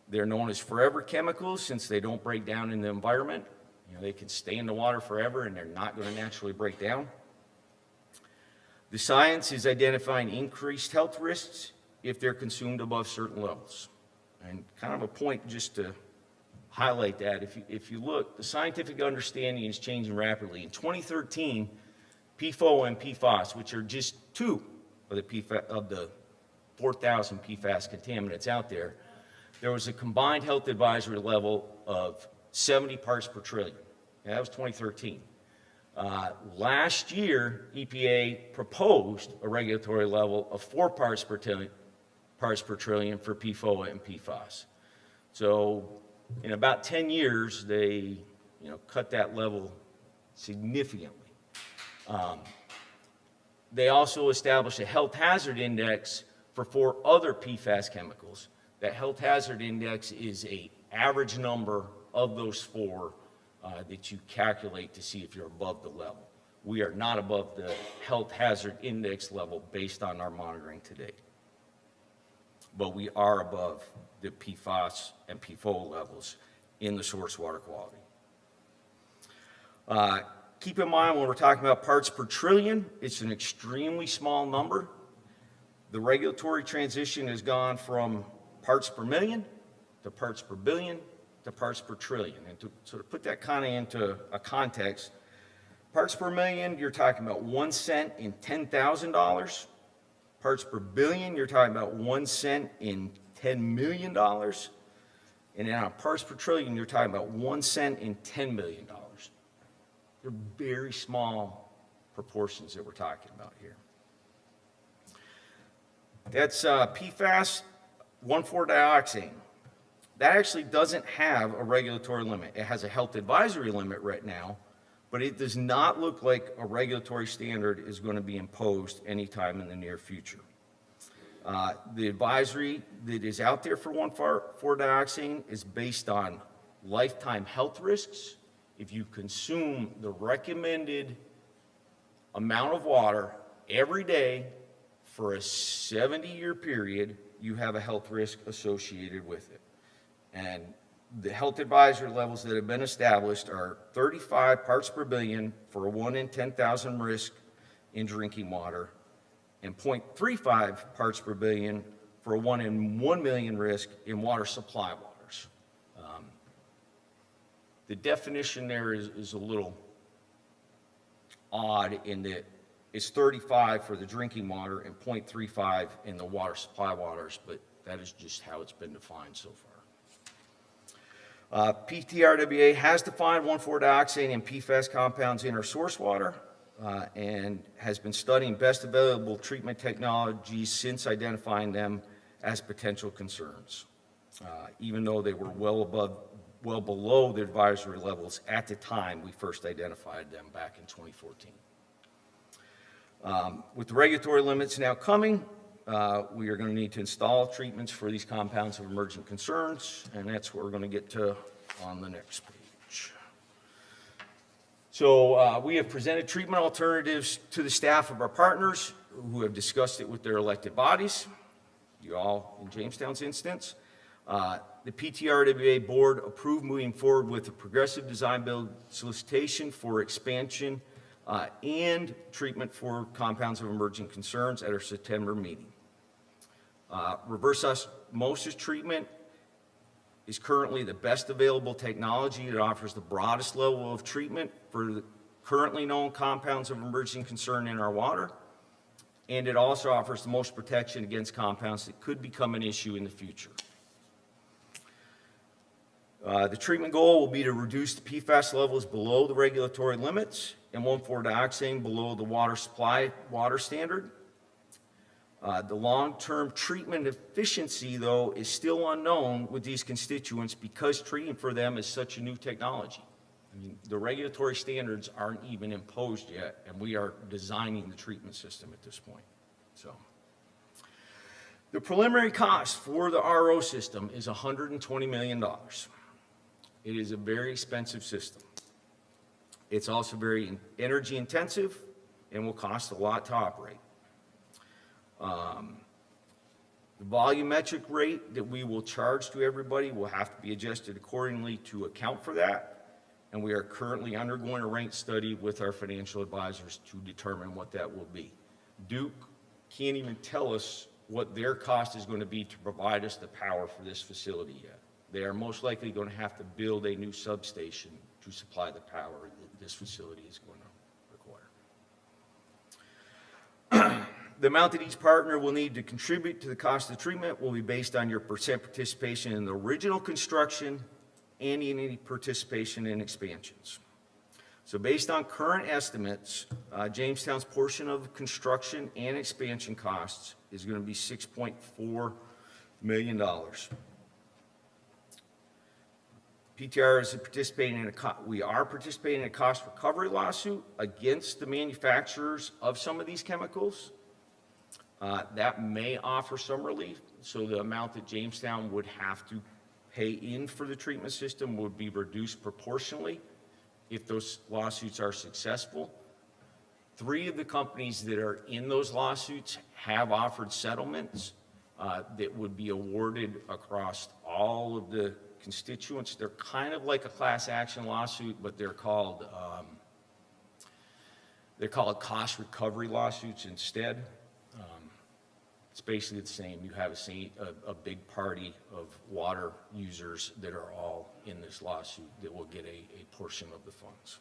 They're known as forever chemicals since they don't break down in the environment. They can stay in the water forever and they're not going to naturally break down. The science is identifying increased health risks if they're consumed above certain levels. And kind of a point just to highlight that, if you look, the scientific understanding is changing rapidly. In 2013, PFOA and PFAS, which are just 2 of the 4,000 PFAS contaminants out there, there was a combined health advisory level of 70 parts per trillion. That was 2013. Last year, EPA proposed a regulatory level of 4 parts per trillion for PFOA and PFAS. So in about 10 years, they, cut that level significantly. They also established a health hazard index for 4 other PFAS chemicals. That health hazard index is an average number of those 4 that you calculate to see if you're above the level. We are not above the health hazard index level based on our monitoring today. But we are above the PFAS and PFOA levels in the source water quality. Keep in mind when we're talking about parts per trillion, it's an extremely small number. The regulatory transition has gone from parts per million to parts per billion to parts per trillion. And to sort of put that kind of into a context, parts per million, you're talking about 1 cent in $10,000. Parts per billion, you're talking about 1 cent in $10 million. And then on parts per trillion, you're talking about 1 cent in $10 million. They're very small proportions that we're talking about here. That's PFAS 1,4-dioxane. That actually doesn't have a regulatory limit. It has a health advisory limit right now, but it does not look like a regulatory standard is going to be imposed anytime in the near future. The advisory that is out there for 1,4-dioxane is based on lifetime health risks. If you consume the recommended amount of water every day for a 70-year period, you have a health risk associated with it. And the health advisory levels that have been established are 35 parts per billion for a 1 in 10,000 risk in drinking water, and 0.35 parts per billion for a 1 in 1 million risk in water supply waters. The definition there is a little odd in that it's 35 for the drinking water and 0.35 in the water supply waters, but that is just how it's been defined so far. PTRWA has defined 1,4-dioxane and PFAS compounds in our source water and has been studying best available treatment technologies since identifying them as potential concerns, even though they were well below the advisory levels at the time we first identified them back in 2014. With the regulatory limits now coming, we are going to need to install treatments for these compounds of emerging concerns, and that's what we're going to get to on the next page. So we have presented treatment alternatives to the staff of our partners who have discussed it with their elected bodies, you all in Jamestown's instance. The PTRWA board approved moving forward with a progressive design build solicitation for expansion and treatment for compounds of emerging concerns at our September meeting. Reverse osmosis treatment is currently the best available technology. It offers the broadest level of treatment for the currently known compounds of emerging concern in our water, and it also offers the most protection against compounds that could become an issue in the future. The treatment goal will be to reduce the PFAS levels below the regulatory limits and 1,4-dioxane below the water supply water standard. The long-term treatment efficiency, though, is still unknown with these constituents because treating for them is such a new technology. I mean, the regulatory standards aren't even imposed yet, and we are designing the treatment system at this point. So, the preliminary cost for the RO system is $120 million. It is a very expensive system. It's also very energy intensive and will cost a lot to operate. The volumetric rate that we will charge to everybody will have to be adjusted accordingly to account for that, and we are currently undergoing a rate study with our financial advisors to determine what that will be. Duke can't even tell us what their cost is going to be to provide us the power for this facility yet. They are most likely going to have to build a new substation to supply the power that this facility is going to require. The amount that each partner will need to contribute to the cost of the treatment will be based on your percent participation in the original construction and any participation in expansions. So based on current estimates, Jamestown's portion of construction and expansion costs is going to be $6.4 million. PTR is participating in we are participating in a cost recovery lawsuit against the manufacturers of some of these chemicals. That may offer some relief, so the amount that Jamestown would have to pay in for the treatment system would be reduced proportionally if those lawsuits are successful. 3 of the companies that are in those lawsuits have offered settlements that would be awarded across all of the constituents. They're kind of like a class action lawsuit, but they're called cost recovery lawsuits instead. It's basically the same. You have a big party of water users that are all in this lawsuit that will get a portion of the funds.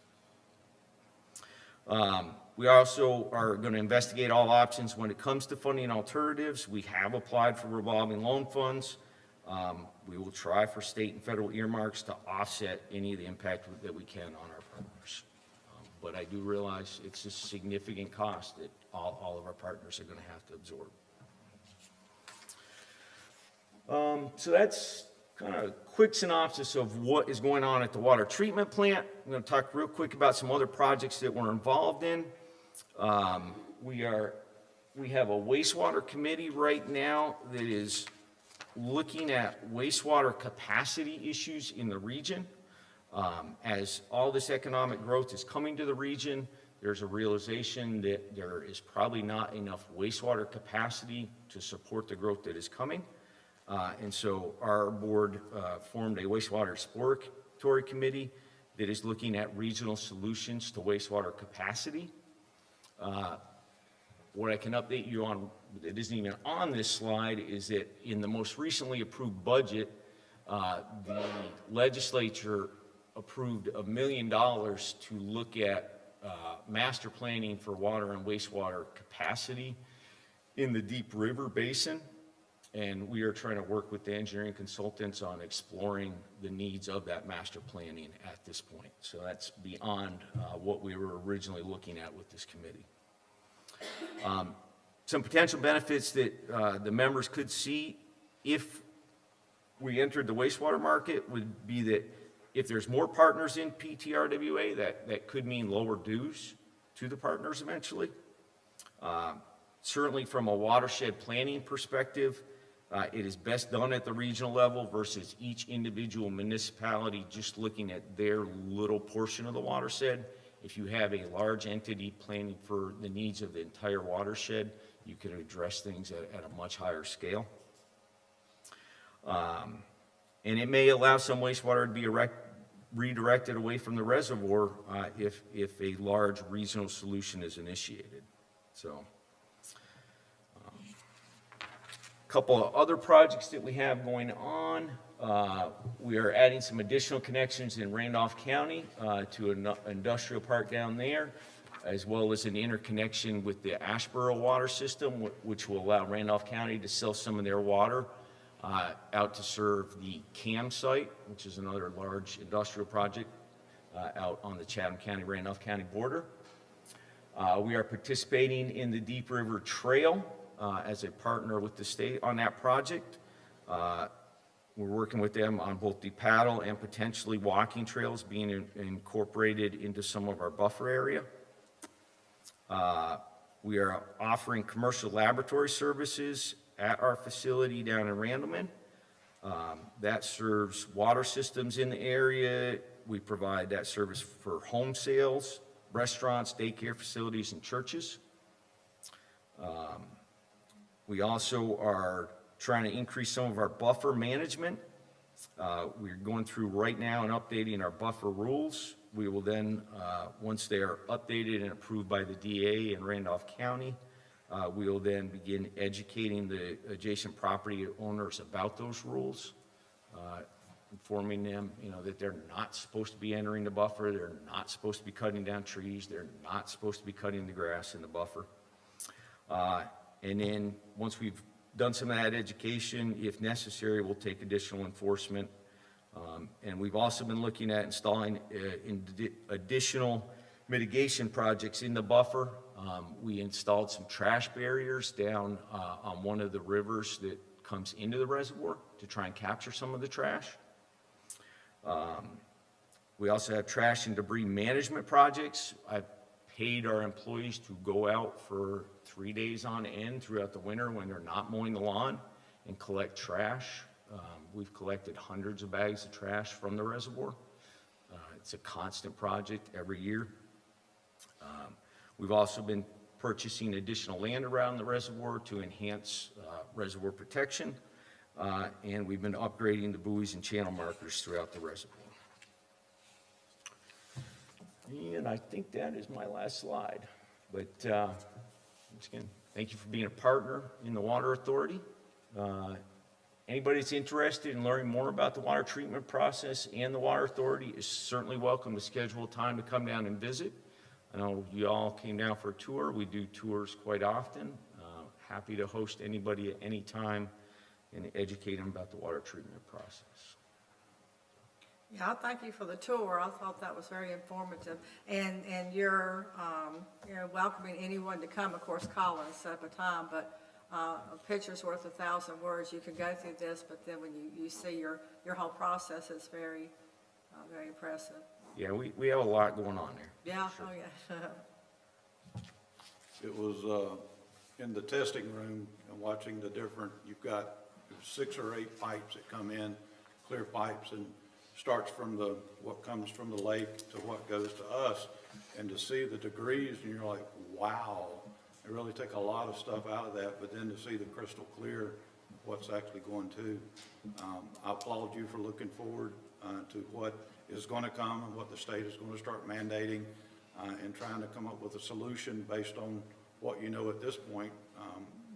We also are going to investigate all options when it comes to funding alternatives. We have applied for revolving loan funds. We will try for state and federal earmarks to offset any of the impact that we can on our partners. But I do realize it's a significant cost that all of our partners are going to have to absorb. So that's kind of a quick synopsis of what is going on at the water treatment plant. I'm going to talk real quick about some other projects that we're involved in. We have a wastewater committee right now that is looking at wastewater capacity issues in the region. As all this economic growth is coming to the region, there's a realization that there is probably not enough wastewater capacity to support the growth that is coming. And so our board formed a wastewater exploratory committee that is looking at regional solutions to wastewater capacity. What I can update you on that isn't even on this slide is that in the most recently approved budget, the legislature approved $1 million to look at master planning for water and wastewater capacity in the Deep River Basin. And we are trying to work with the engineering consultants on exploring the needs of that master planning at this point. So that's beyond what we were originally looking at with this committee. Some potential benefits that the members could see if we entered the wastewater market would be that if there's more partners in PTRWA, that could mean lower dues to the partners eventually. Certainly from a watershed planning perspective, it is best done at the regional level versus each individual municipality just looking at their little portion of the watershed. If you have a large entity planning for the needs of the entire watershed, you can address things at a much higher scale. And it may allow some wastewater to be redirected away from the reservoir if a large regional solution is initiated. So. Couple of other projects that we have going on. We are adding some additional connections in Randolph County to an industrial park down there, as well as an interconnection with the Asheboro water system, which will allow Randolph County to sell some of their water out to serve the CAM site, which is another large industrial project out on the Chatham County, Randolph County border. We are participating in the Deep River Trail as a partner with the state on that project. We're working with them on both the paddle and potentially walking trails being incorporated into some of our buffer area. We are offering commercial laboratory services at our facility down in Randleman. That serves water systems in the area. We provide that service for home sales, restaurants, daycare facilities, and churches. We also are trying to increase some of our buffer management. We're going through right now and updating our buffer rules. We will then, once they are updated and approved by the DA in Randolph County, we will then begin educating the adjacent property owners about those rules, informing them, that they're not supposed to be entering the buffer, they're not supposed to be cutting down trees, they're not supposed to be cutting the grass in the buffer. And then once we've done some of that education, if necessary, we'll take additional enforcement. And we've also been looking at installing additional mitigation projects in the buffer. We installed some trash barriers down on one of the rivers that comes into the reservoir to try and capture some of the trash. We also have trash and debris management projects. I've paid our employees to go out for 3 days on end throughout the winter when they're not mowing the lawn and collect trash. We've collected hundreds of bags of trash from the reservoir. It's a constant project every year. We've also been purchasing additional land around the reservoir to enhance reservoir protection, and we've been upgrading the buoys and channel markers throughout the reservoir. And I think that is my last slide. But once again, thank you for being a partner in the Water Authority. Anybody that's interested in learning more about the water treatment process and the Water Authority is certainly welcome to schedule a time to come down and visit. I know you all came down for a tour. We do tours quite often. Happy to host anybody at any time and educate them about the water treatment process. Yeah, thank you for the tour. I thought that was very informative. And you're welcoming anyone to come. Of course, Collins set up a time, but a picture's worth 1,000 words. You can go through this, but then when you see your whole process, it's very, very impressive. Yeah, we have a lot going on there. Yeah, Sure. oh yeah. It was in the testing room and watching the different, you've got 6 or 8 pipes that come in, clear pipes, and starts from what comes from the lake to what goes to us, and to see the degrees, and you're like, wow, they really take a lot of stuff out of that, but then to see the crystal clear what's actually going to. I applaud you for looking forward to what is going to come and what the state is going to start mandating, and trying to come up with a solution based on what you know at this point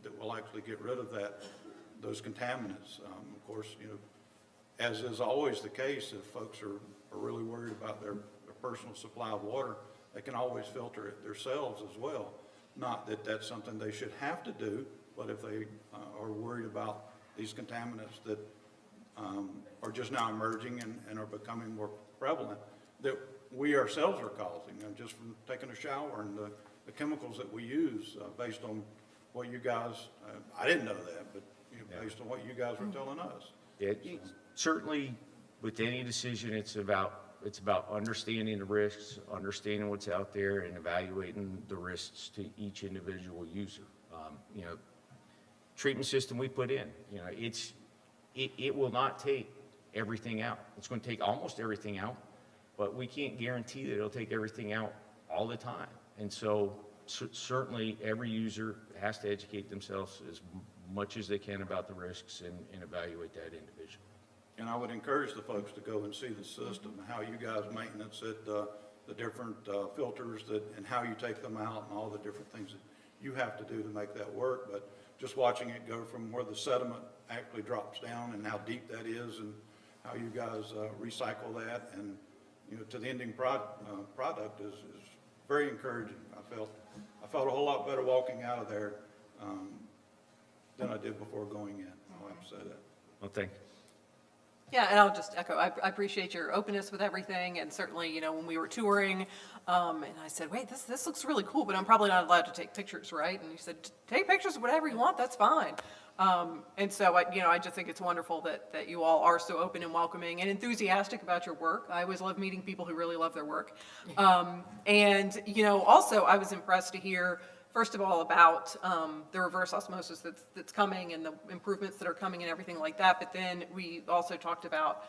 that will actually get rid of those contaminants. Of course, as is always the case, if folks are really worried about their personal supply of water, they can always filter it themselves as well. Not that that's something they should have to do, but if they are worried about these contaminants that are just now emerging and are becoming more prevalent, that we ourselves are causing, just from taking a shower and the chemicals that we use based on what you guys, I didn't know that, but based on what you guys were telling us. Certainly, with any decision, it's about understanding the risks, understanding what's out there, and evaluating the risks to each individual user. Treatment system we put in, it will not take everything out. It's going to take almost everything out, but we can't guarantee that it'll take everything out all the time. And so certainly every user has to educate themselves as much as they can about the risks and evaluate that individually. And I would encourage the folks to go and see the system, and how you guys maintenance it, the different filters and how you take them out, and all the different things that you have to do to make that work. But just watching it go from where the sediment actually drops down and how deep that is, and how you guys recycle that, and to the ending product is very encouraging. I felt a whole lot better walking out of there than I did before going in. I'll have to say that. Well, thank you. Yeah, and I'll just echo, I appreciate your openness with everything, and certainly, when we were touring, and I said, wait, this looks really cool, but I'm probably not allowed to take pictures, right? And you said, take pictures of whatever you want, that's fine. And so, I just think it's wonderful that you all are so open and welcoming and enthusiastic about your work. I always love meeting people who really love their work. And, also, I was impressed to hear, first of all, about the reverse osmosis that's coming and the improvements that are coming and everything like that. But then we also talked about,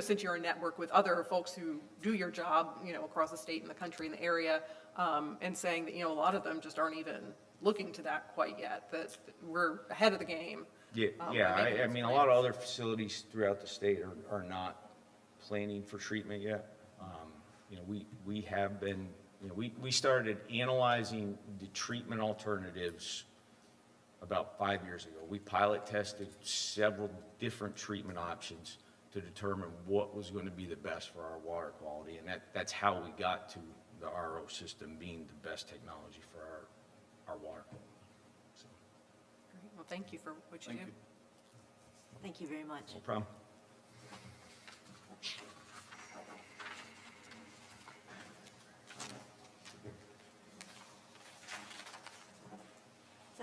since you're a network with other folks who do your job, across the state and the country and the area, and saying that, a lot of them just aren't even looking to that quite yet, that we're ahead of the game. I mean, a lot of other facilities throughout the state are not planning for treatment yet. We have been, we started analyzing the treatment alternatives about 5 years ago. We pilot tested several different treatment options to determine what was going to be the best for our water quality, and that's how we got to the RO system being the best technology for our water quality. So, Great. Well, thank you for what you do. Thank you very much. no problem.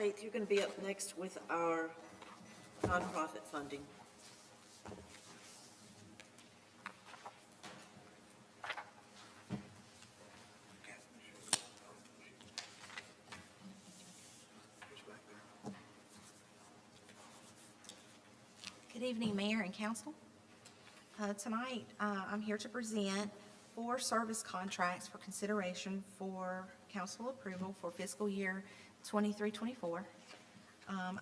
Faith, you're going to be up next with our nonprofit funding. Good evening, Mayor and Council. Tonight, I'm here to present 4 service contracts for consideration for council approval for fiscal year 23-24.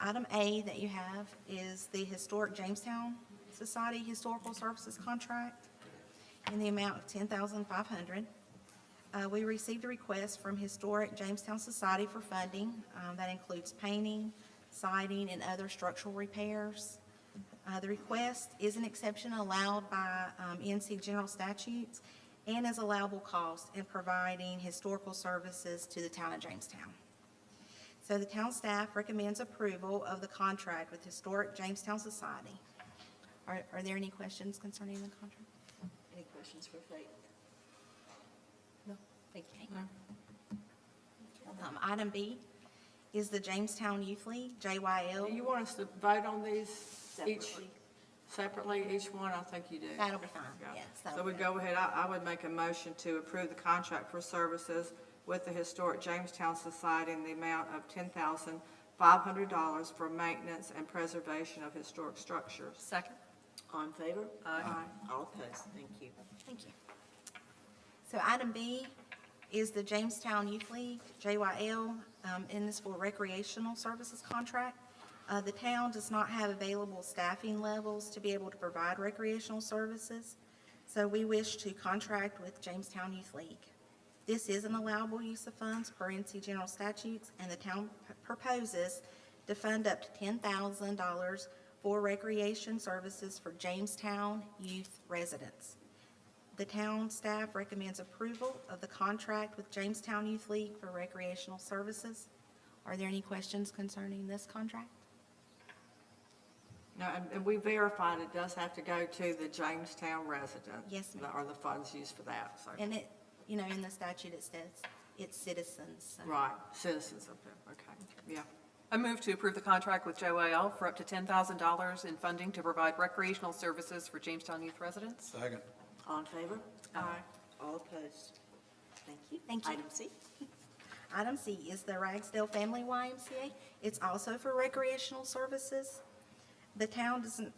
Item A that you have is the Historic Jamestown Society Historical Services Contract in the amount of $10,500. We received a request from Historic Jamestown Society for funding. That includes painting, siding, and other structural repairs. The request is an exception allowed by NC General Statutes and is allowable cost in providing historical services to the town of Jamestown. So the town staff recommends approval of the contract with Historic Jamestown Society. Are there any questions concerning the contract? Any questions for Faith? No, thank you. Item B is the Jamestown Youth League, Do JYL. you want us to vote on these each, Separately. separately, each one? I think you do. That'll be fine, Yeah. yes. So that'll we be go ahead, I would make a motion to approve the contract for services with the Historic Jamestown Society in the amount of $10,500 for maintenance and preservation of historic structures. Second. All in favor? Aye. All opposed? Thank you. Thank you. So item B is the Jamestown Youth League, JYL, and this for recreational services contract. The town does not have available staffing levels to be able to provide recreational services, so we wish to contract with Jamestown Youth League. This is an allowable use of funds per NC General Statutes, and the town proposes to fund up to $10,000 for recreation services for Jamestown youth residents. The town staff recommends approval of the contract with Jamestown Youth League for recreational services. Are there any questions concerning this contract? No, and we verified it does have to go to the Jamestown residents. Yes, ma'am. Or the funds used for that, so. And it, in the statute, it says it's citizens. So. Right, citizens of it, okay, yeah. I move to approve the contract with JYL for up to $10,000 in funding to provide recreational services for Jamestown youth residents. Second. All in favor? Aye. All opposed? Thank you. Thank you. Item C. Item C is the Ragsdale Family YMCA. It's also for recreational services. The town doesn't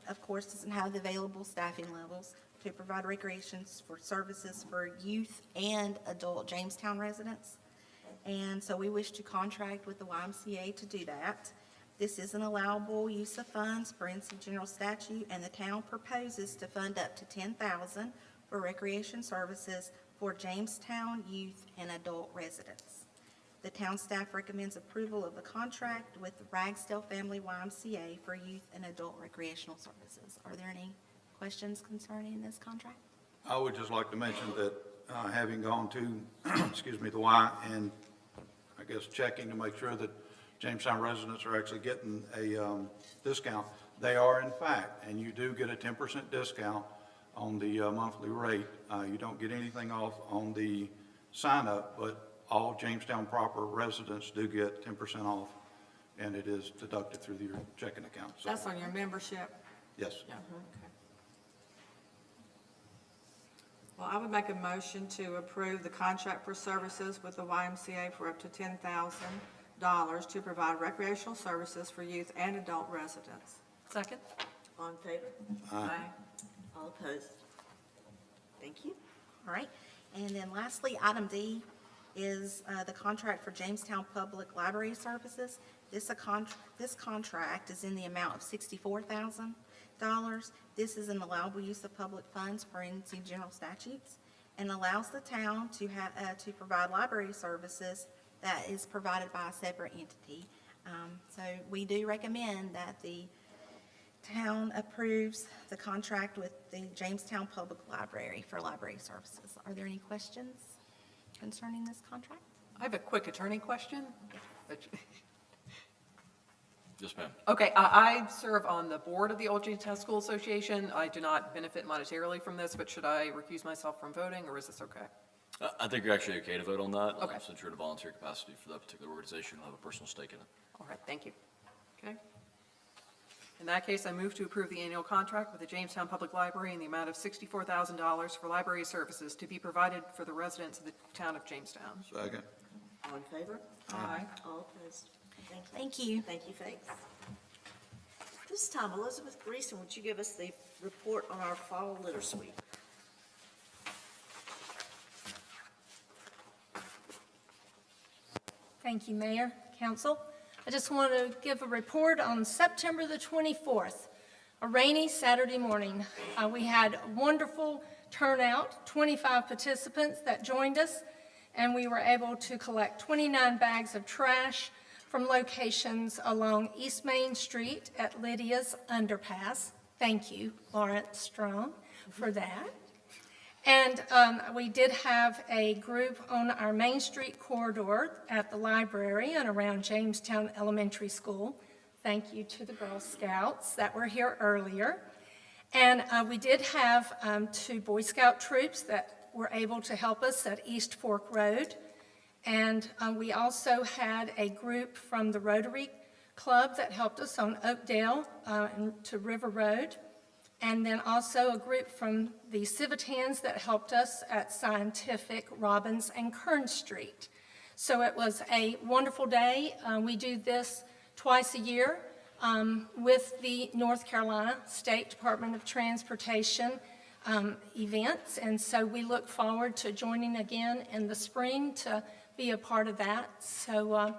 have the available staffing levels to provide recreations for services for youth and adult Jamestown residents. And so we wish to contract with the YMCA to do that. This is an allowable use of funds per NC General Statute, and the town proposes to fund up to $10,000 for recreation services for Jamestown youth and adult residents. The town staff recommends approval of the contract with the Ragsdale Family YMCA for youth and adult recreational services. Are there any questions concerning this contract? I would just like to mention that, having gone to, the Y, and I guess checking to make sure that Jamestown residents are actually getting a discount, they are in fact, and you do get a 10% discount on the monthly rate. You don't get anything off on the sign-up, but all Jamestown proper residents do get 10% off, and it is deducted through your checking account. So, That's on your membership? yes. Yeah, okay. Well, I would make a motion to approve the contract for services with the YMCA for up to $10,000 to provide recreational services for youth and adult residents. Second. All in favor? Aye. All opposed? Thank you. All right, and then lastly, item D is the contract for Jamestown Public Library Services. This contract is in the amount of $64,000. This is an allowable use of public funds per NC General Statutes and allows the town to provide library services that is provided by a separate entity. So we do recommend that the town approves the contract with the Jamestown Public Library for library services. Are there any questions concerning this contract? I have a quick attorney question. Yes, ma'am. Okay, I serve on the board of the Old Jamestown School Association. I do not benefit monetarily from this, but should I recuse myself from voting, or is this okay? I think you're actually okay to vote on that. Okay. Since you're in a volunteer capacity for that particular organization, you'll have a personal stake in it. All right, thank you. Okay. In that case, I move to approve the annual contract with the Jamestown Public Library in the amount of $64,000 for library services to be provided for the residents of the town of Jamestown. Second. All in favor? Aye. All opposed? Thank you. Thank you. Thank you, thanks. This time, Elizabeth Greason, would you give us the report on our fall litter sweep? Thank you, Mayor, Council. I just want to give a report on September the 24th, a rainy Saturday morning. We had a wonderful turnout, 25 participants that joined us, and we were able to collect 29 bags of trash from locations along East Main Street at Lydia's Underpass. Thank you, Lawrence Strong, for that. And we did have a group on our Main Street corridor at the library and around Jamestown Elementary School. Thank you to the Girl Scouts that were here earlier. And we did have 2 Boy Scout troops that were able to help us at East Fork Road. And we also had a group from the Rotary Club that helped us on Oakdale to River Road. And then also a group from the Civitans that helped us at Scientific, Robbins, and Kern Street. So it was a wonderful day. We do this twice a year with the North Carolina State Department of Transportation events. And so we look forward to joining again in the spring to be a part of that. So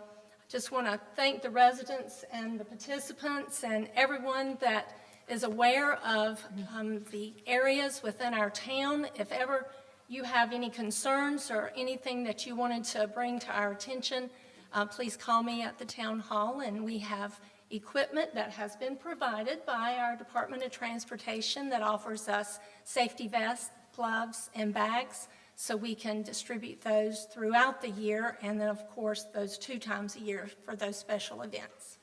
just want to thank the residents and the participants and everyone that is aware of the areas within our town. If ever you have any concerns or anything that you wanted to bring to our attention, please call me at the town hall, and we have equipment that has been provided by our Department of Transportation that offers us safety vests, gloves, and bags, so we can distribute those throughout the year, and then, of course, those 2 times a year for those special events.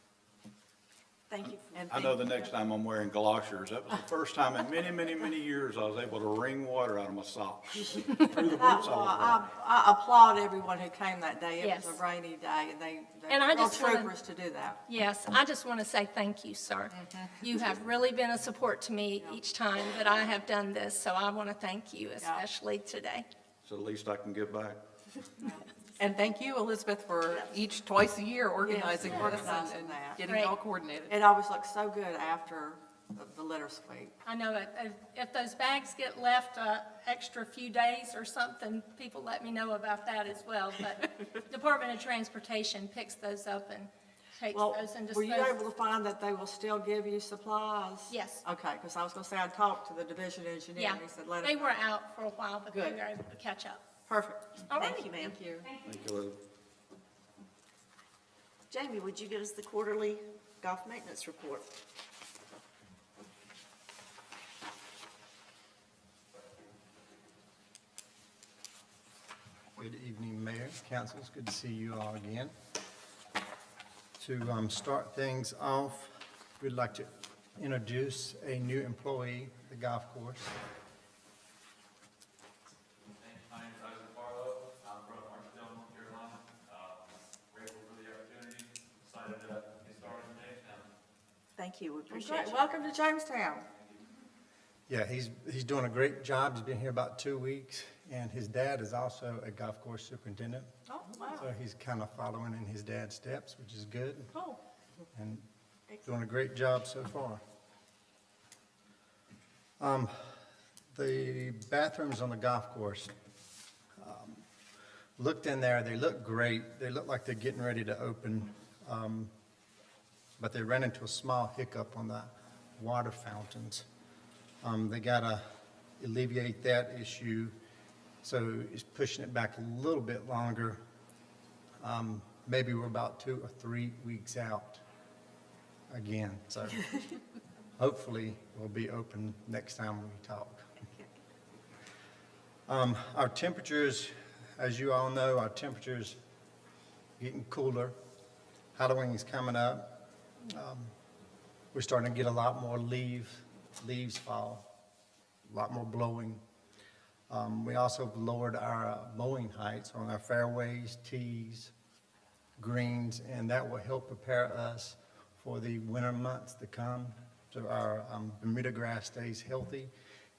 Thank you. I know the next time I'm wearing galoshes. That was the first time in many, many, many years I was able to wring water out of my socks through the boots I was wearing. I applaud everyone who came that day. It Yes. was a rainy day, and they And I were just wanna- troopers to do that. Yes, I just want to say thank you, sir. You have really been a support to me each time that I have done this, so I want to thank you, especially today. It's the least I can give back. And thank you, Elizabeth, for each twice a year organizing Yes, this organizing and that. getting it all coordinated. It always looks so good after the litter sweep. I know it. If those bags get left extra few days or something, people let me know about that as well. But Department of Transportation picks those up and takes Well, those and were you disposes. able to find that they will still give you supplies? Yes. Okay, because I was going to say, I talked to the division engineer, Yeah, and he said, let us they know. were out for a while, but they Good. were able to catch up. Perfect. All Thank right. you, ma'am. Thank you. Thank you, Liz. Jamie, would you give us the quarterly golf maintenance report? Good evening, Mayor, Council. It's good to see you all again. To start things off, we'd like to introduce a new employee at the golf course. My name is Isaac Barlow. I'm from Marshalltown, North Carolina. Grateful for the opportunity. Excited to get started in Jamestown. Thank you, we Well, appreciate great. you. Welcome to Jamestown. Yeah, he's doing a great job. He's been here about 2 weeks, and his dad is also a golf course superintendent. Oh, wow. So he's kind of following in his dad's steps, which is good, Cool. and doing a great job so far. The bathrooms on the golf course, looked in there, they look great. They look like they're getting ready to open, but they ran into a small hiccup on the water fountains. They gotta alleviate that issue, so it's pushing it back a little bit longer. Maybe we're about 2 or 3 weeks out again, so hopefully we'll be open next time we talk. Our temperatures, as you all know, our temperatures getting cooler. Halloween's coming up. We're starting to get a lot more leaves fall, a lot more blowing. We also have lowered our mowing heights on our fairways, tees, greens, and that will help prepare us for the winter months to come, so our Bermuda grass stays healthy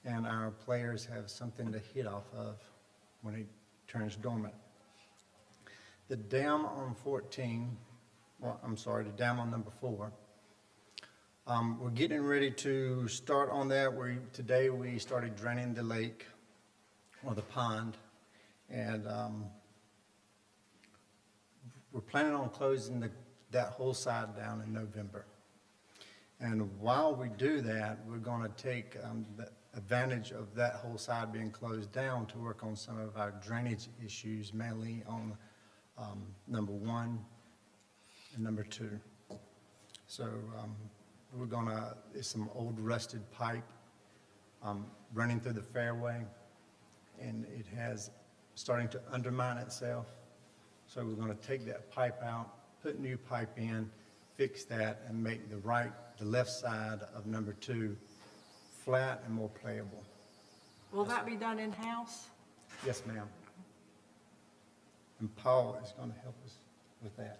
and our players have something to hit off of when it turns dormant. The dam on 14, well, I'm sorry, the dam on number 4, we're getting ready to start on that. Today we started draining the lake or the pond, and we're planning on closing that whole side down in November. And while we do that, we're going to take the advantage of that whole side being closed down to work on some of our drainage issues, mainly on number 1 and number 2. So we're going to, it's some old rusted pipe running through the fairway, and it has starting to undermine itself. So we're going to take that pipe out, put new pipe in, fix that, and make the left side of number 2 flat and more playable. Will that be done in-house? Yes, ma'am. And Paul is going to help us with that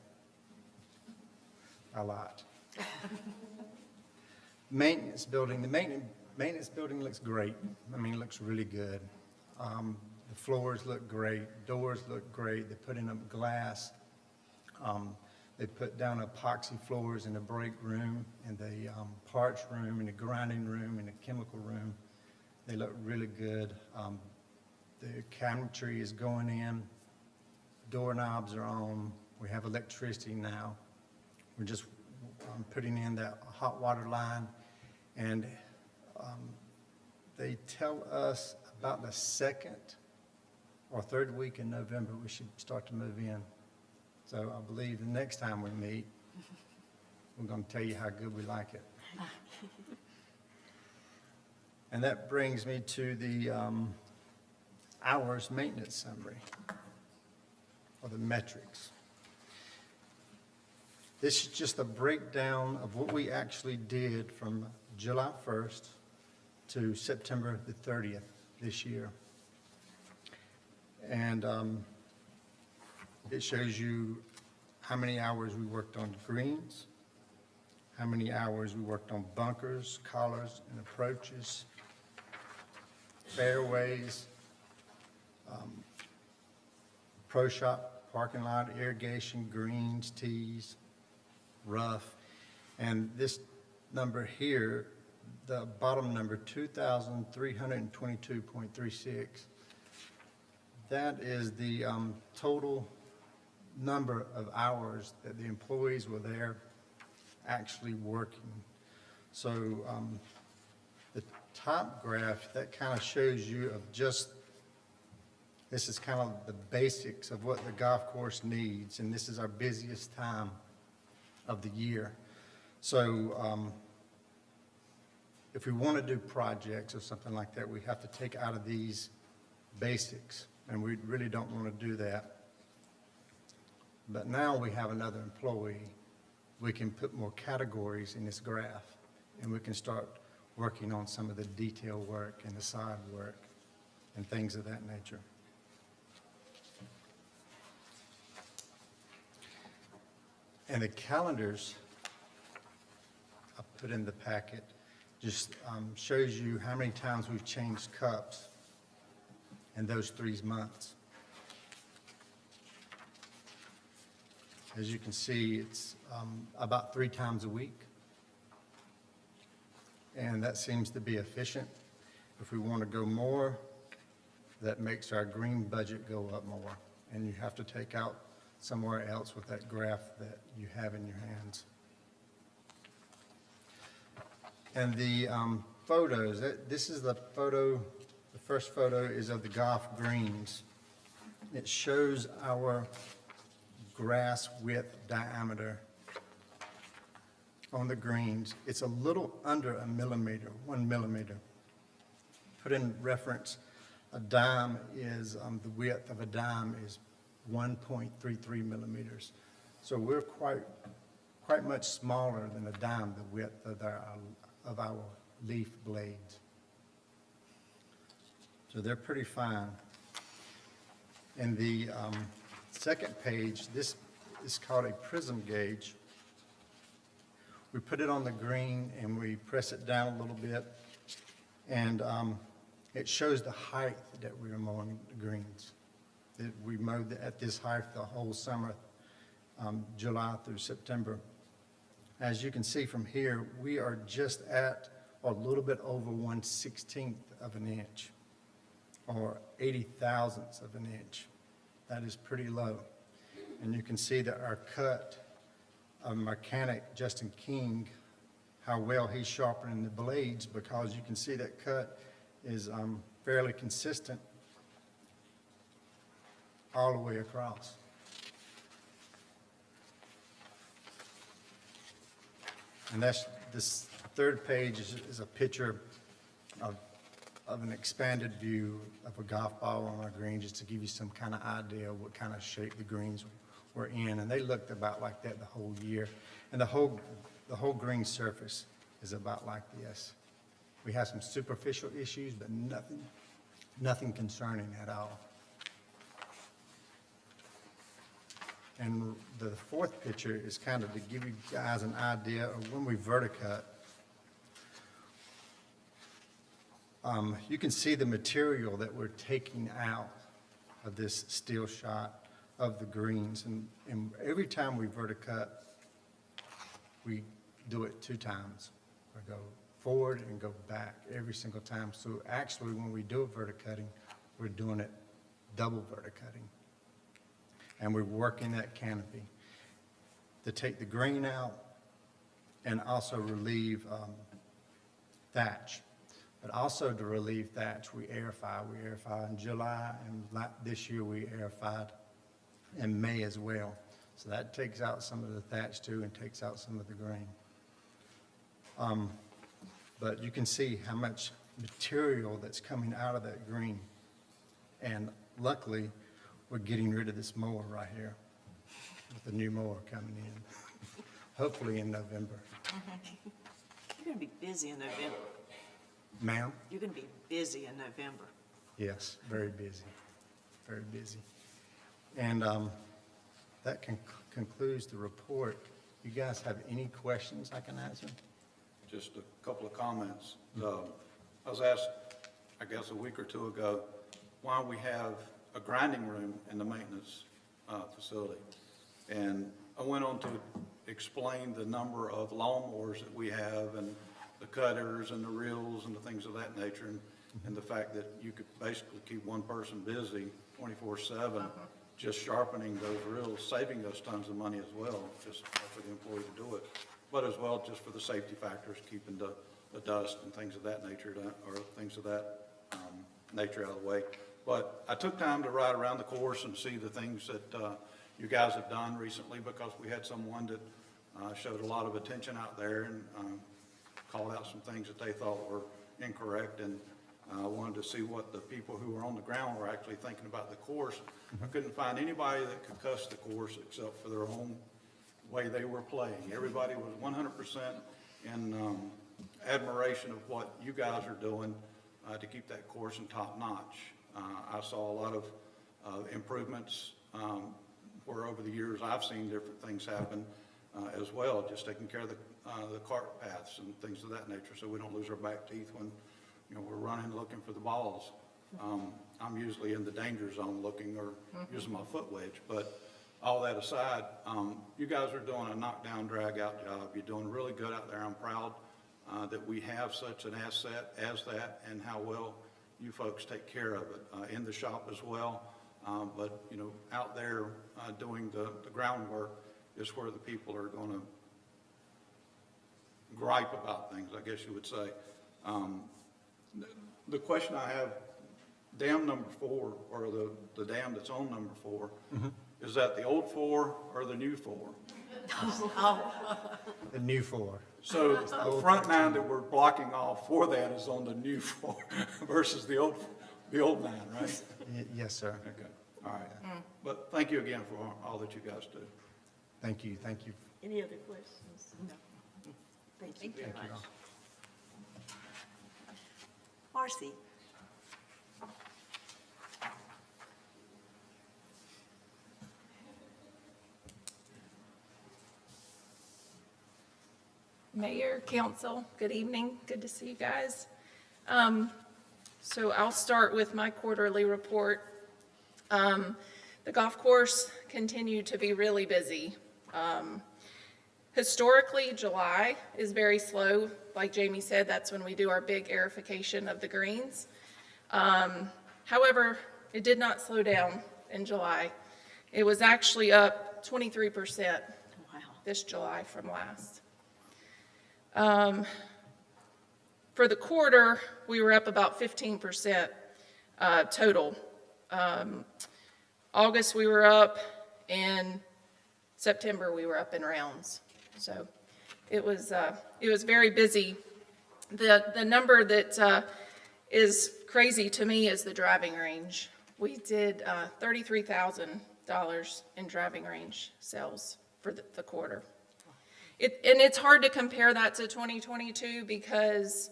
a lot. Maintenance building. The maintenance building looks great. I mean, it looks really good. The floors look great. Doors look great. They're putting up glass. They put down epoxy floors in the break room, and the parch room, and the grinding room, and the chemical room. They look really good. The cabinetry is going in. Doorknobs are on. We have electricity now. We're just putting in that hot water line, and they tell us about the second or third week in November we should start to move in. So I believe the next time we meet, we're going to tell you how good we like it. And that brings me to the hours maintenance summary, or the metrics. This is just a breakdown of what we actually did from July 1st to September the 30th this year. And it shows you how many hours we worked on greens, how many hours we worked on bunkers, collars, and approaches, fairways, pro shop, parking lot, irrigation, greens, tees, rough. And this number here, the bottom number, 2,322.36, that is the total number of hours that the employees were there actually working. So the top graph, that kind of shows you of just, this is kind of the basics of what the golf course needs, and this is our busiest time of the year. So if we want to do projects or something like that, we have to take out of these basics, and we really don't want to do that. But now we have another employee, we can put more categories in this graph, and we can start working on some of the detail work and the side work and things of that nature. And the calendars I put in the packet just shows you how many times we've changed cups in those 3 months. As you can see, it's about 3 times a week. And that seems to be efficient. If we want to go more, that makes our green budget go up more. And you have to take out somewhere else with that graph that you have in your hands. And the photos, this is the photo, the first photo is of the golf greens. It shows our grass width diameter on the greens. It's a little under a millimeter, 1 millimeter. Put in reference, a dime is, the width of a dime is 1.33 millimeters. So we're quite much smaller than a dime, the width of our leaf blades. So they're pretty fine. And the second page, this is called a prism gauge. We put it on the green and we press it down a little bit, and it shows the height that we are mowing the greens. We mowed at this height the whole summer, July through September. As you can see from here, we are just at a little bit over 1/16 of an inch, or 80 thousandths of an inch. That is pretty low. And you can see that our cut, mechanic Justin King, how well he's sharpening the blades, because you can see that cut is fairly consistent all the way across. And this third page is a picture of an expanded view of a golf ball on our green, just to give you some kind of idea of what kind of shape the greens were in. And they looked about like that the whole year. And the whole green surface is about like this. We have some superficial issues, but nothing concerning at all. And the fourth picture is kind of to give you guys an idea of when we verticut. You can see the material that we're taking out of this steel shot of the greens. And every time we verticut, we do it 2 times. We go forward and go back every single time. So actually, when we do a verticutting, we're doing it double verticutting. And we're working that canopy to take the green out and also relieve thatch. But also to relieve thatch, we air fire. We air fire in July, and this year we air fired in May as well. So that takes out some of the thatch too, and takes out some of the grain. But you can see how much material that's coming out of that green. And luckily, we're getting rid of this mower right here, with the new mower coming in, hopefully in November. You're going to be busy in November. Ma'am? You're going to be busy in November. Yes, very busy, very busy. And that concludes the report. You guys have any questions I can answer? Just a couple of comments. I was asked, I guess a week or two ago, why we have a grinding room in the maintenance facility. And I went on to explain the number of lawnmowers that we have, and the cutters and the reels and the things of that nature, and the fact that you could basically keep one person busy 24/7 just sharpening those reels, saving us tons of money as well, just for the employee to do it, but as well just for the safety factors, keeping the dust and things of that nature, or things of that nature out of the way. But I took time to ride around the course and see the things that you guys have done recently, because we had someone that showed a lot of attention out there and called out some things that they thought were incorrect, and wanted to see what the people who were on the ground were actually thinking about the course. I couldn't find anybody that could cuss the course except for their own way they were playing. Everybody was 100% in admiration of what you guys are doing to keep that course in top notch. I saw a lot of improvements where over the years I've seen different things happen as well, just taking care of the cart paths and things of that nature, so we don't lose our back teeth when we're running looking for the balls. I'm usually in the danger zone looking, or using my foot wedge. But all that aside, you guys are doing a knockdown, drag out job. You're doing really good out there. I'm proud that we have such an asset as that, and how well you folks take care of it in the shop as well. But out there doing the groundwork is where the people are going to gripe about things, I guess you would say. The question I have, dam number 4, or the dam that's on number 4, is that the old 4 or the new 4? The new 4. So the front 9 that we're blocking off for that is on the new 4 versus the old 9, right? Yes, sir. Okay, all right. But thank you again for all that you guys do. Thank you, thank you. Any other questions? No. Thank you very much. Marcy? Mayor, council, good evening. Good to see you guys. So I'll start with my quarterly report. The golf course continued to be really busy. Historically, July is very slow. Like Jamie said, that's when we do our big aerification of the greens. However, it did not slow down in July. It was actually up 23% this July from last. For the quarter, we were up about 15% total. August we were up, and September we were up in rounds. So it was very busy. The number that is crazy to me is the driving range. We did $33,000 in driving range sales for the quarter. And it's hard to compare that to 2022 because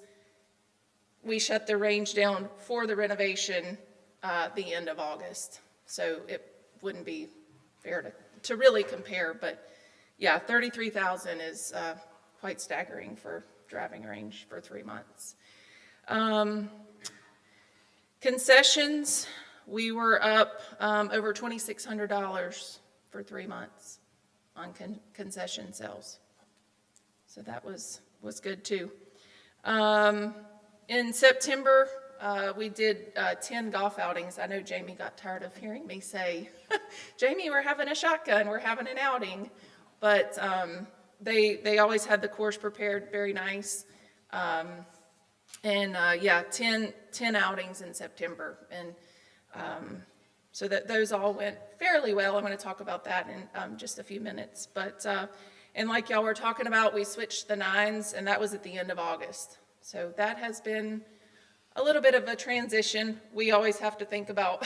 we shut the range down for the renovation the end of August. So it wouldn't be fair to really compare, but yeah, 33,000 is quite staggering for driving range for 3 months. Concessions, we were up over $2,600 for 3 months on concession sales. So that was good too. In September, we did 10 golf outings. I know Jamie got tired of hearing me say, Jamie, we're having a shotgun, we're having an outing. But they always had the course prepared very nice. Yeah, 10 outings in September. And so those all went fairly well. I'm going to talk about that in just a few minutes. But, and like y'all were talking about, we switched the nines, and that was at the end of August. So that has been a little bit of a transition. We always have to think about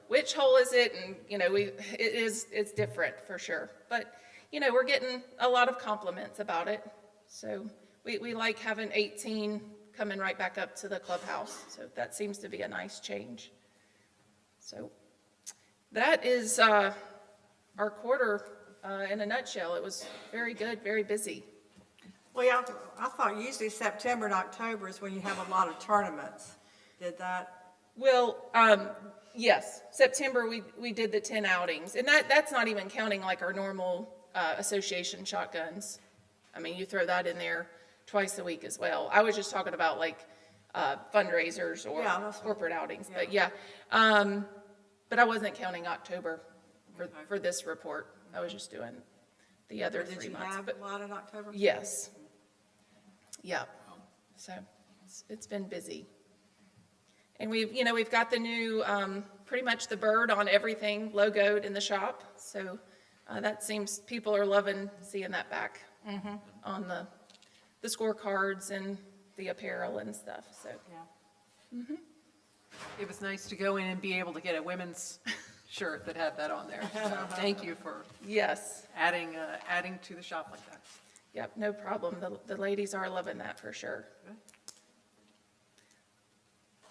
which hole is it, and it's different for sure. But we're getting a lot of compliments about it. So we like having 18 coming right back up to the clubhouse. So that seems to be a nice change. So that is our quarter in a nutshell. It was very good, very busy. Well, yeah, I thought usually September and October is when you have a lot of tournaments. Did that? Well, yes, September we did the 10 outings, and that's not even counting like our normal association shotguns. I mean, you throw that in there twice a week as well. I was just talking about like fundraisers or corporate outings, but yeah. But I wasn't counting October for this report. I was just doing the other 3 months. Did you have a lot in October? Yes. Yeah. So it's been busy. And we've got the new, pretty much the bird on everything logoed in the shop. So that seems people are loving seeing that back on the scorecards and the apparel and stuff. So Yeah. It was nice to go in and be able to get a women's shirt that had that on there. So thank you for adding to the shop like that. Yep, no problem. The ladies are loving that for sure.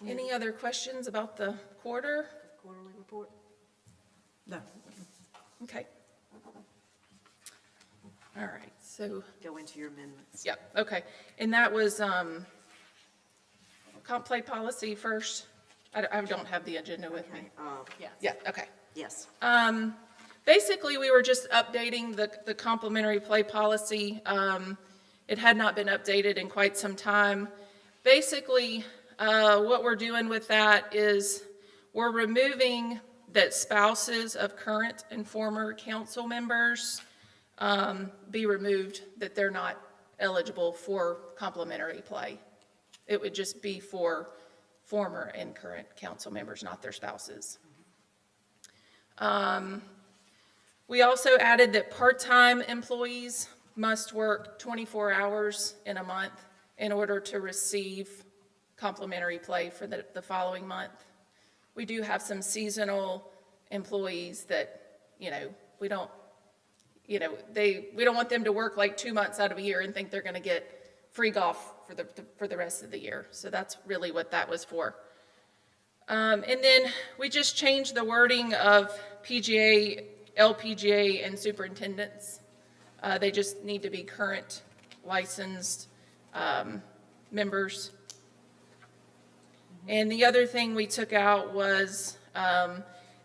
Any other questions about the quarter? Quarterly report? No. Okay. All right, so. Go into your amendments. Yep, okay. And that was comp play policy first. I don't have the agenda with me. Yes. Yeah, okay. Yes. Basically, we were just updating the complimentary play policy. It had not been updated in quite some time. Basically, what we're doing with that is we're removing that spouses of current and former council members be removed, that they're not eligible for complimentary play. It would just be for former and current council members, not their spouses. We also added that part-time employees must work 24 hours in a month in order to receive complimentary play for the following month. We do have some seasonal employees that, we don't want them to work like 2 months out of a year and think they're going to get free golf for the rest of the year. So that's really what that was for. And then we just changed the wording of PGA, LPGA, and superintendents. They just need to be current licensed members. And the other thing we took out was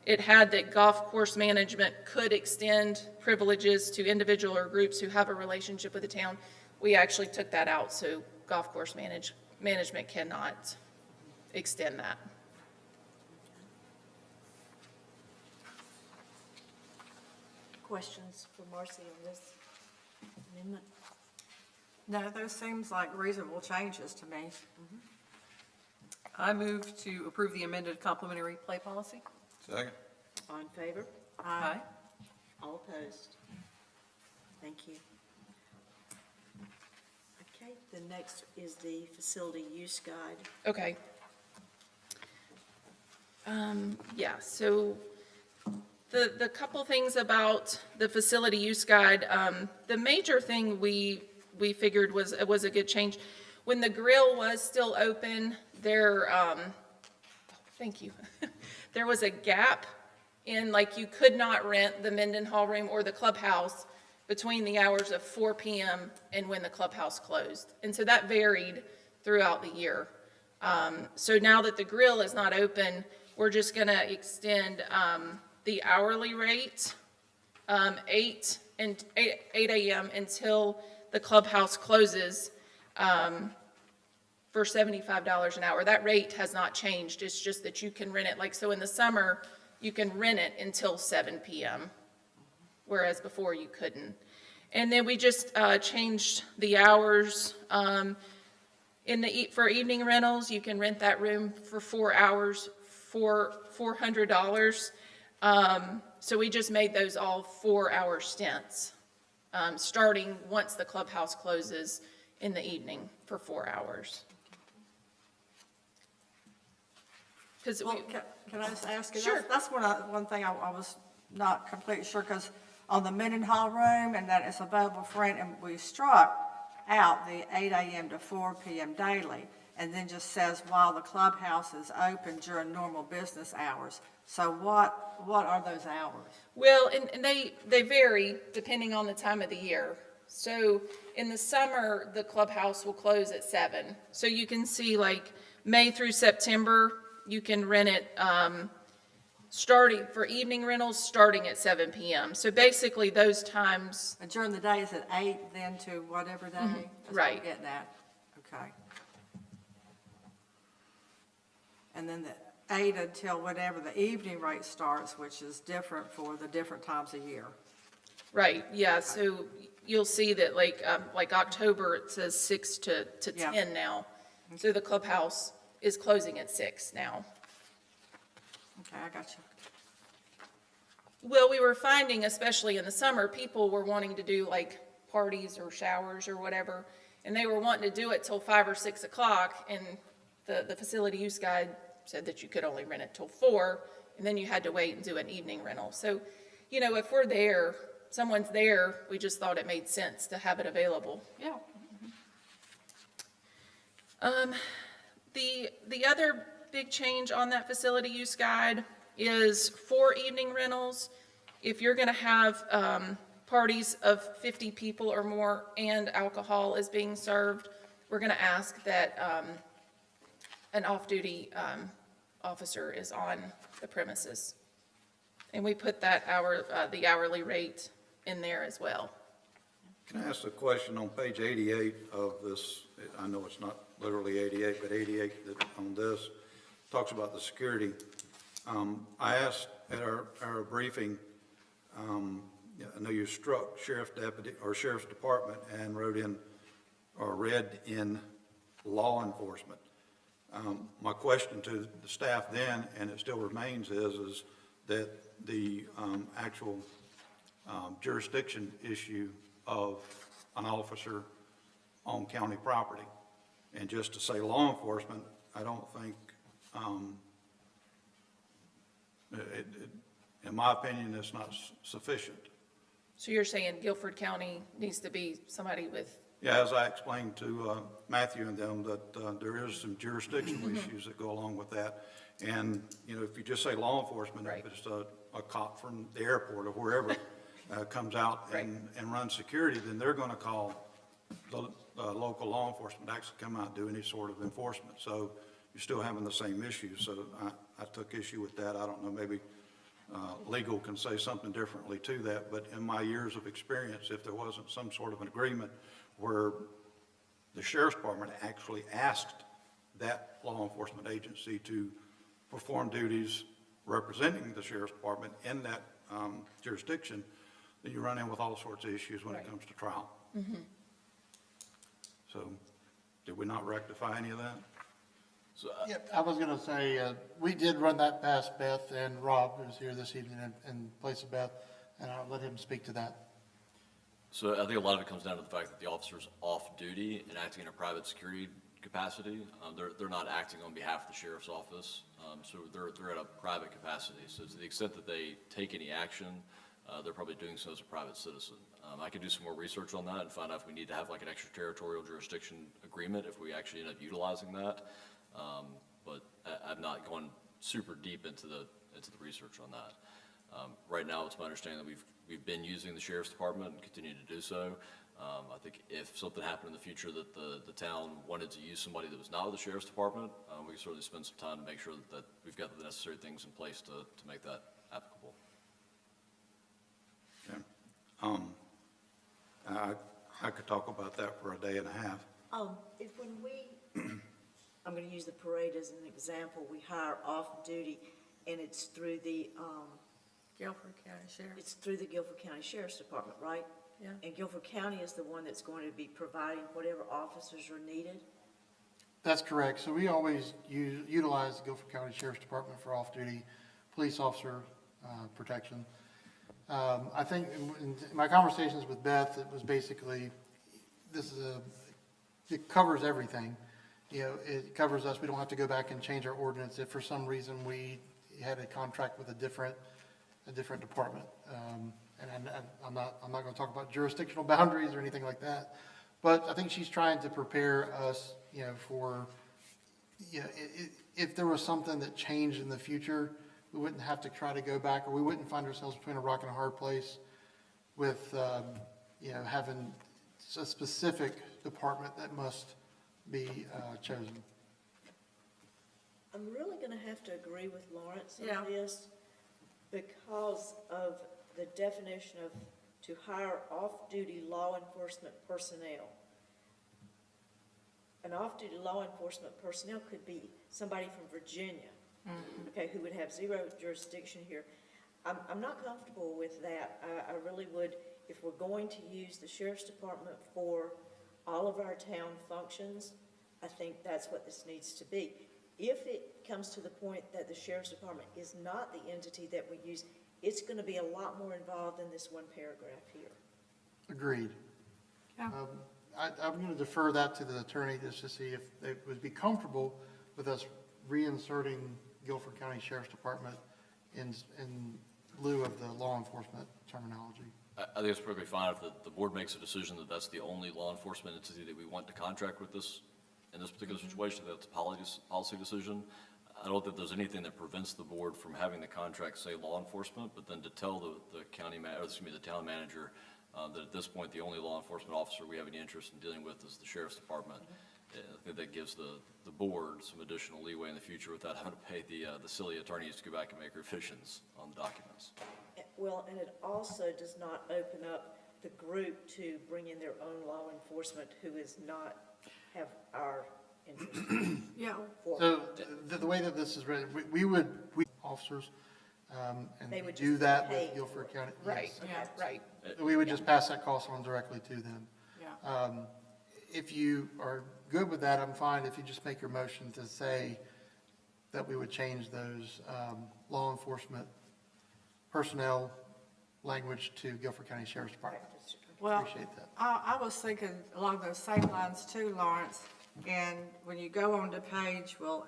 it had that golf course management could extend privileges to individual or groups who have a relationship with the town. We actually took that out, so golf course management cannot extend that. Questions for Marcy on this amendment? No, those seems like reasonable changes to me. I move to approve the amended complimentary play policy. Second. All in favor? Aye. All opposed? Thank you. Okay, the next is the facility use guide. Okay. Yeah, so the couple things about the facility use guide, the major thing we figured was, it was a good change. When the grill was still open, there, thank you. There was a gap in, like, you could not rent the Mendenhall room or the clubhouse between the hours of 4 p.m. and when the clubhouse closed. And so that varied throughout the year. So now that the grill is not open, we're just going to extend the hourly rate 8 a.m. until the clubhouse closes for $75 an hour. That rate has not changed. It's just that you can rent it. Like, so in the summer, you can rent it until 7 p.m., whereas before you couldn't. And then we just changed the hours. For evening rentals, you can rent that room for 4 hours for $400. So we just made those all 4-hour stints, starting once the clubhouse closes in the evening for 4 hours. Well, can I just ask you? Sure. That's one thing I was not completely sure, because on the Mendenhall room, and that it's available for rent, and we struck out the 8 a.m. to 4 p.m. daily, and then just says while the clubhouse is open during normal business hours. So what are those hours? Well, and they vary depending on the time of the year. So in the summer, the clubhouse will close at 7. So you can see, like, May through September, you can rent it starting for evening rentals starting at 7 p.m. So basically those times. And during the day, is it 8 then to whatever day? Mhm, That's right. what I'm getting at. Okay. And then the 8 until whenever the evening rate starts, which is different for the different times of year. Right, yeah, so you'll see that like October, it says 6 to Yeah. 10 now. So the clubhouse is closing at 6 now. Okay, I got you. Well, we were finding, especially in the summer, people were wanting to do like parties or showers or whatever, and they were wanting to do it till 5 or 6 o'clock, and the facility use guide said that you could only rent it till 4, and then you had to wait and do an evening rental. So, you know, if we're there, someone's there, we just thought it made sense to have it available. Yeah. The other big change on that facility use guide is for evening rentals. If you're going to have parties of 50 people or more and alcohol is being served, we're going to ask that an off-duty officer is on the premises. And we put that the hourly rate in there as well. Can I ask a question on page 88 of this? I know it's not literally 88, but 88 that on this talks about the security. I asked at our briefing, I know you struck sheriff's deputy or sheriff's department and wrote in or read in law enforcement. My question to the staff then, and it still remains, is that the actual jurisdiction issue of an officer on county property. And just to say law enforcement, I don't think, in my opinion, it's not sufficient. So you're saying Guilford County needs to be somebody with. Yeah, as I explained to Matthew and them, that there is some jurisdictional issues that go along with that. And, you know, if you just say law enforcement, Right. if it's a cop from the airport or wherever comes out Right. and runs security, then they're going to call the local law enforcement actually come out and do any sort of enforcement. So you're still having the same issue. So I took issue with that. I don't know, maybe legal can say something differently to that, but in my years of experience, if there wasn't some sort of an agreement where the sheriff's department actually asked that law enforcement agency to perform duties representing the sheriff's department in that jurisdiction, then you run in with all sorts of issues when it comes to trial. So did we not rectify any of that? So, Yeah, I was gonna say, we did run that past Beth and Rob, who's here this evening in place of Beth, and I'll let him speak to that. so I think a lot of it comes down to the fact that the officer's off duty and acting in a private security capacity. They're not acting on behalf of the sheriff's office, so they're at a private capacity. So to the extent that they take any action, they're probably doing so as a private citizen. I can do some more research on that and find out if we need to have like an extraterritorial jurisdiction agreement if we actually end up utilizing that. But I've not gone super deep into the research on that. Right now, it's my understanding that we've been using the sheriff's department and continue to do so. I think if something happened in the future that the town wanted to use somebody that was not with the sheriff's department, we can certainly spend some time to make sure that we've got the necessary things in place to make that applicable. Okay. I could talk about that for a day and a half. If when we, I'm gonna use the parade as an example, we hire off-duty, and it's through the, Guilford County Sheriff. it's through the Guilford County Sheriff's Department, right? Yeah. And Guilford County is the one that's going to be providing whatever officers are needed? That's correct. So we always utilize the Guilford County Sheriff's Department for off-duty police officer protection. I think in my conversations with Beth, it was basically, it covers everything. You know, it covers us. We don't have to go back and change our ordinance if for some reason we had a contract with a different department. And I'm not going to talk about jurisdictional boundaries or anything like that. But I think she's trying to prepare us, you know, for, you know, if there was something that changed in the future, we wouldn't have to try to go back, or we wouldn't find ourselves between a rock and a hard place with, you know, having a specific department that must be chosen. I'm really gonna have to agree with Lawrence Yeah. on this because of the definition of to hire off-duty law enforcement personnel. An off-duty law enforcement personnel could be somebody from Virginia, okay, who would have zero jurisdiction here. I'm not comfortable with that. I really would, if we're going to use the sheriff's department for all of our town functions, I think that's what this needs to be. If it comes to the point that the sheriff's department is not the entity that we use, it's gonna be a lot more involved than this one paragraph here. Agreed. Yeah. I'm going to defer that to the attorney just to see if they would be comfortable with us reinserting Guilford County Sheriff's Department in lieu of the law enforcement terminology. I think it's probably fine if the board makes a decision that that's the only law enforcement entity that we want to contract with this, in this particular situation, that's a policy decision. I don't think there's anything that prevents the board from having the contract say law enforcement, but then to tell the town manager that at this point, the only law enforcement officer we have any interest in dealing with is the sheriff's department. I think that gives the board some additional leeway in the future without having to pay the silly attorneys to go back and make revisions on the documents. Well, and it also does not open up the group to bring in their own law enforcement who is not, have our interest. Yeah. So the way that this is written, we officers, They and would do just that pay with Guilford for County. Right, Yes. yeah, right. We would just pass that cost on directly to them. Yeah. If you are good with that, I'm fine if you just make your motion to say that we would change those law enforcement personnel language to Guilford County Sheriff's Department. Well, Appreciate that. I was thinking along those same lines too, Lawrence. And when you go on to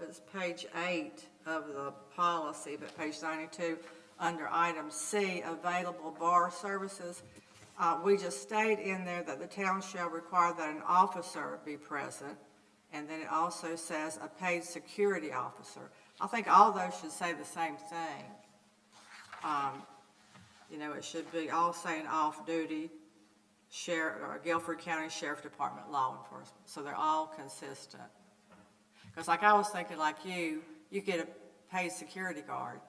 it's page 8 of the policy, but page 92, under item C, available bar services, we just stayed in there that the town shall require that an officer be present. And then it also says a paid security officer. I think all those should say the same thing. You know, it should be all saying off-duty Guilford County Sheriff Department Law Enforcement, so they're all consistent. Because like I was thinking, like you get a paid security guard,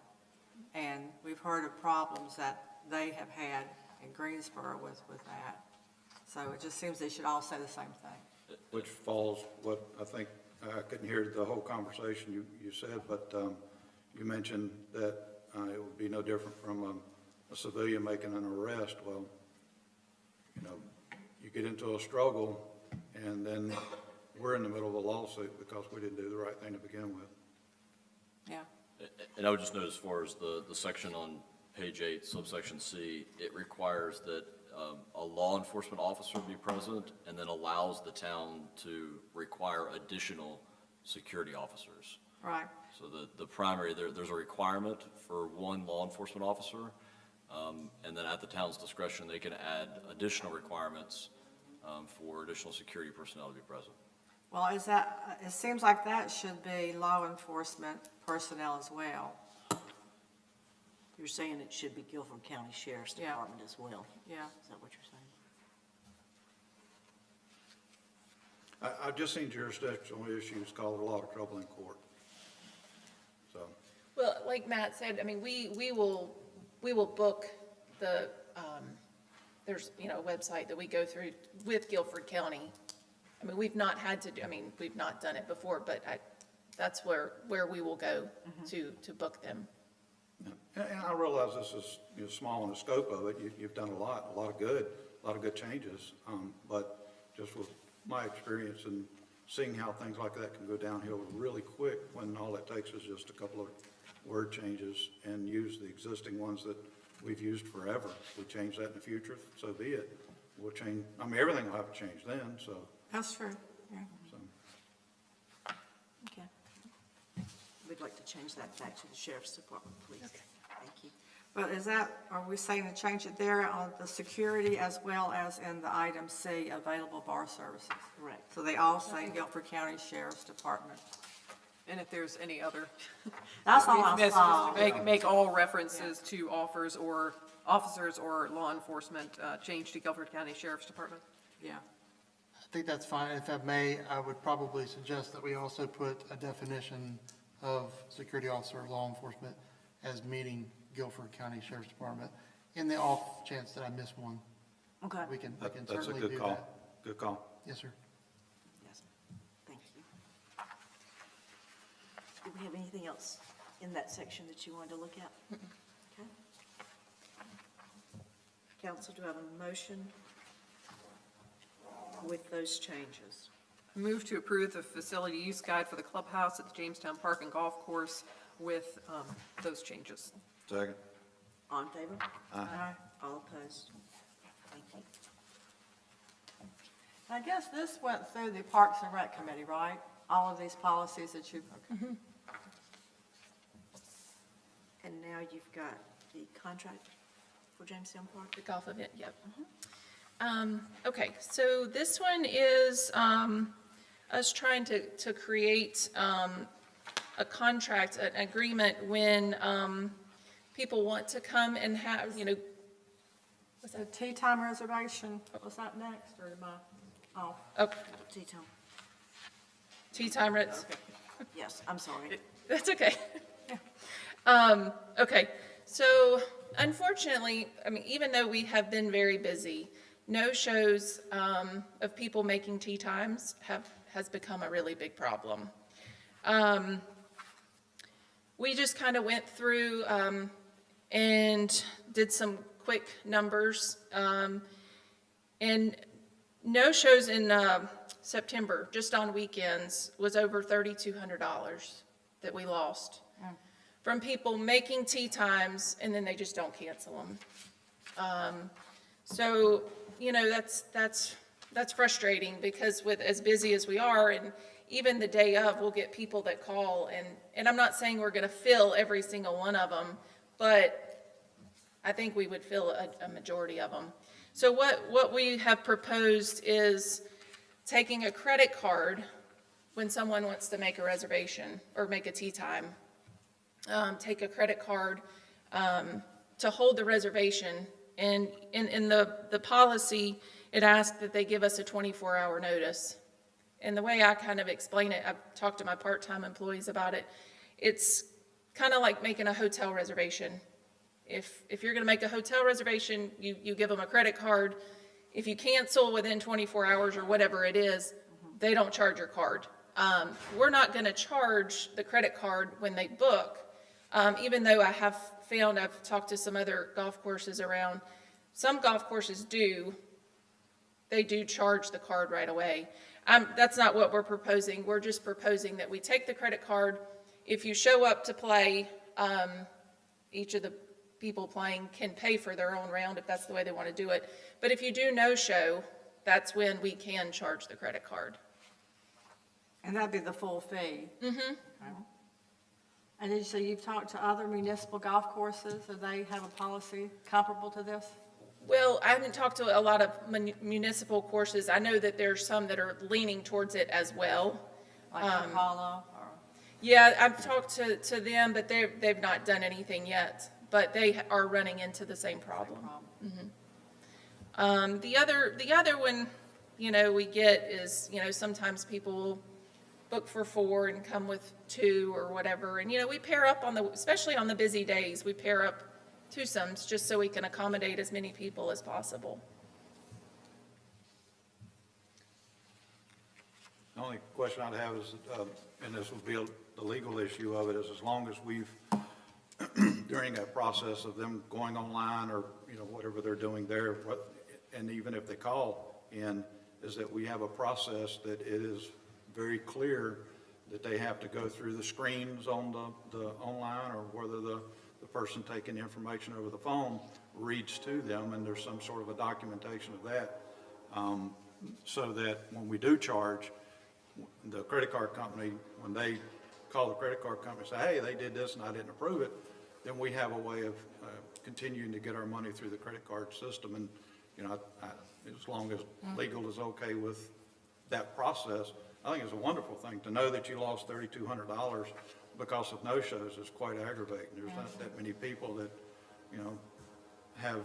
and we've heard of problems that they have had in Greensboro with that. So it just seems they should all say the same thing. Which falls, what I think, I couldn't hear the whole conversation you said, but you mentioned that it would be no different from a civilian making an arrest. Well, you know, you get into a struggle, and then we're in the middle of a lawsuit because we didn't do the right thing to begin with. Yeah. And I would just note, as far as the section on page 8, subsection C, it requires that a law enforcement officer be present, and then allows the town to require additional security officers. Right. So the primary, there's a requirement for one law enforcement officer, and then at the town's discretion, they can add additional requirements for additional security personnel to be present. Well, it seems like that should be law enforcement personnel as well. You're saying it should be Guilford County Sheriff's Yeah. Department as well? Yeah. Is that what you're saying? I've just seen jurisdictional issues cause a lot of trouble in court. So, Well, like Matt said, I mean, we will book the, there's, you know, a website that we go through with Guilford County. I mean, we've not had to do, I mean, we've not done it before, but that's where we will go to book them. and I realize this is, you know, small in the scope of it. You've done a lot of good changes. But just with my experience and seeing how things like that can go downhill really quick when all it takes is just a couple of word changes, and use the existing ones that we've used forever. If we change that in the future, so be it. We'll change, I mean, everything will have to change then, so. That's true, yeah. so. Okay. We'd like to change that back to the Sheriff's Department, please. Okay. Thank you. But are we saying to change it there on the security as well as in the item C, available bar services? Correct. So they all say Guilford County Sheriff's Department. And if there's any other. That's all I messages, saw. make all references to officers or law enforcement change to Guilford County Sheriff's Department. Yeah. I think that's fine. If I may, I would probably suggest that we also put a definition of security officer or law enforcement as meeting Guilford County Sheriff's Department, in the off chance that I miss one. Okay. We can That's a certainly good do call. that. Good call. Yes, sir. Yes, thank you. Do we have anything else in that section that you wanted to look at? Okay. Council, do I have a motion with those changes? Move to approve the facility use guide for the clubhouse at the Jamestown Park and Golf Course with those changes. Second. All in favor? Aye. All opposed? Thank you. I guess this went through the Parks and Rec Committee, right? All of these policies that you, okay. And now you've got the contract for Jamestown Park? The golf event, yep. Okay, so this one is us trying to create a contract, an agreement when people want to come and have, you know. The tea time reservation, was that next, or am I off? Okay, Tea time. tea time, Okay. Yes, I'm sorry. that's okay. Okay, so unfortunately, I mean, even though we have been very busy, no-shows of people making tea times has become a really big problem. We just kind of went through and did some quick numbers, and no-shows in September, just on weekends, was over $3,200 that we lost from people making tea times, and then they just don't cancel them. So, you know, that's frustrating, because with as busy as we are, and even the day of, we'll get people that call, and I'm not saying we're gonna fill every single one of them, but I think we would fill a majority of them. So what we have proposed is taking a credit card when someone wants to make a reservation or make a tea time. Take a credit card to hold the reservation, and in the policy, it asks that they give us a 24-hour notice. And the way I kind of explain it, I've talked to my part-time employees about it, it's kind of like making a hotel reservation. If you're going to make a hotel reservation, you give them a credit card. If you cancel within 24 hours or whatever it is, they don't charge your card. We're not going to charge the credit card when they book, even though I have found, I've talked to some other golf courses around, some golf courses they do charge the card right away. That's not what we're proposing. We're just proposing that we take the credit card. If you show up to play, each of the people playing can pay for their own round if that's the way they want to do it. But if you do no-show, that's when we can charge the credit card. And that'd be the full fee? Mm-hmm. And then, so you've talked to other municipal golf courses, do they have a policy comparable to this? Well, I haven't talked to a lot of municipal courses. I know that there's some that are leaning towards it as well. Like Apollo? Or? Yeah, I've talked to them, but they've not done anything yet. But they are running into the same problem. Mm-hmm. The other one, we get is, sometimes people will book for 4 and come with 2 or whatever. And, we pair up especially on the busy days, we pair up twosomes just so we can accommodate as many people as possible. The only question I'd have is, and this would be the legal issue of it, is as long as we've, during that process of them going online or, whatever they're doing there, and even if they call in, is that we have a process that it is very clear that they have to go through the screens on the online, or whether the person taking information over the phone reads to them, and there's some sort of a documentation of that, so that when we do charge, the credit card company, when they call the credit card company and say, hey, they did this and I didn't approve it, then we have a way of continuing to get our money through the credit card system. And, as long as legal is okay with that process, I think it's a wonderful thing. To know that you lost $3,200 because of no-shows is quite aggravating. There's not that many people that, have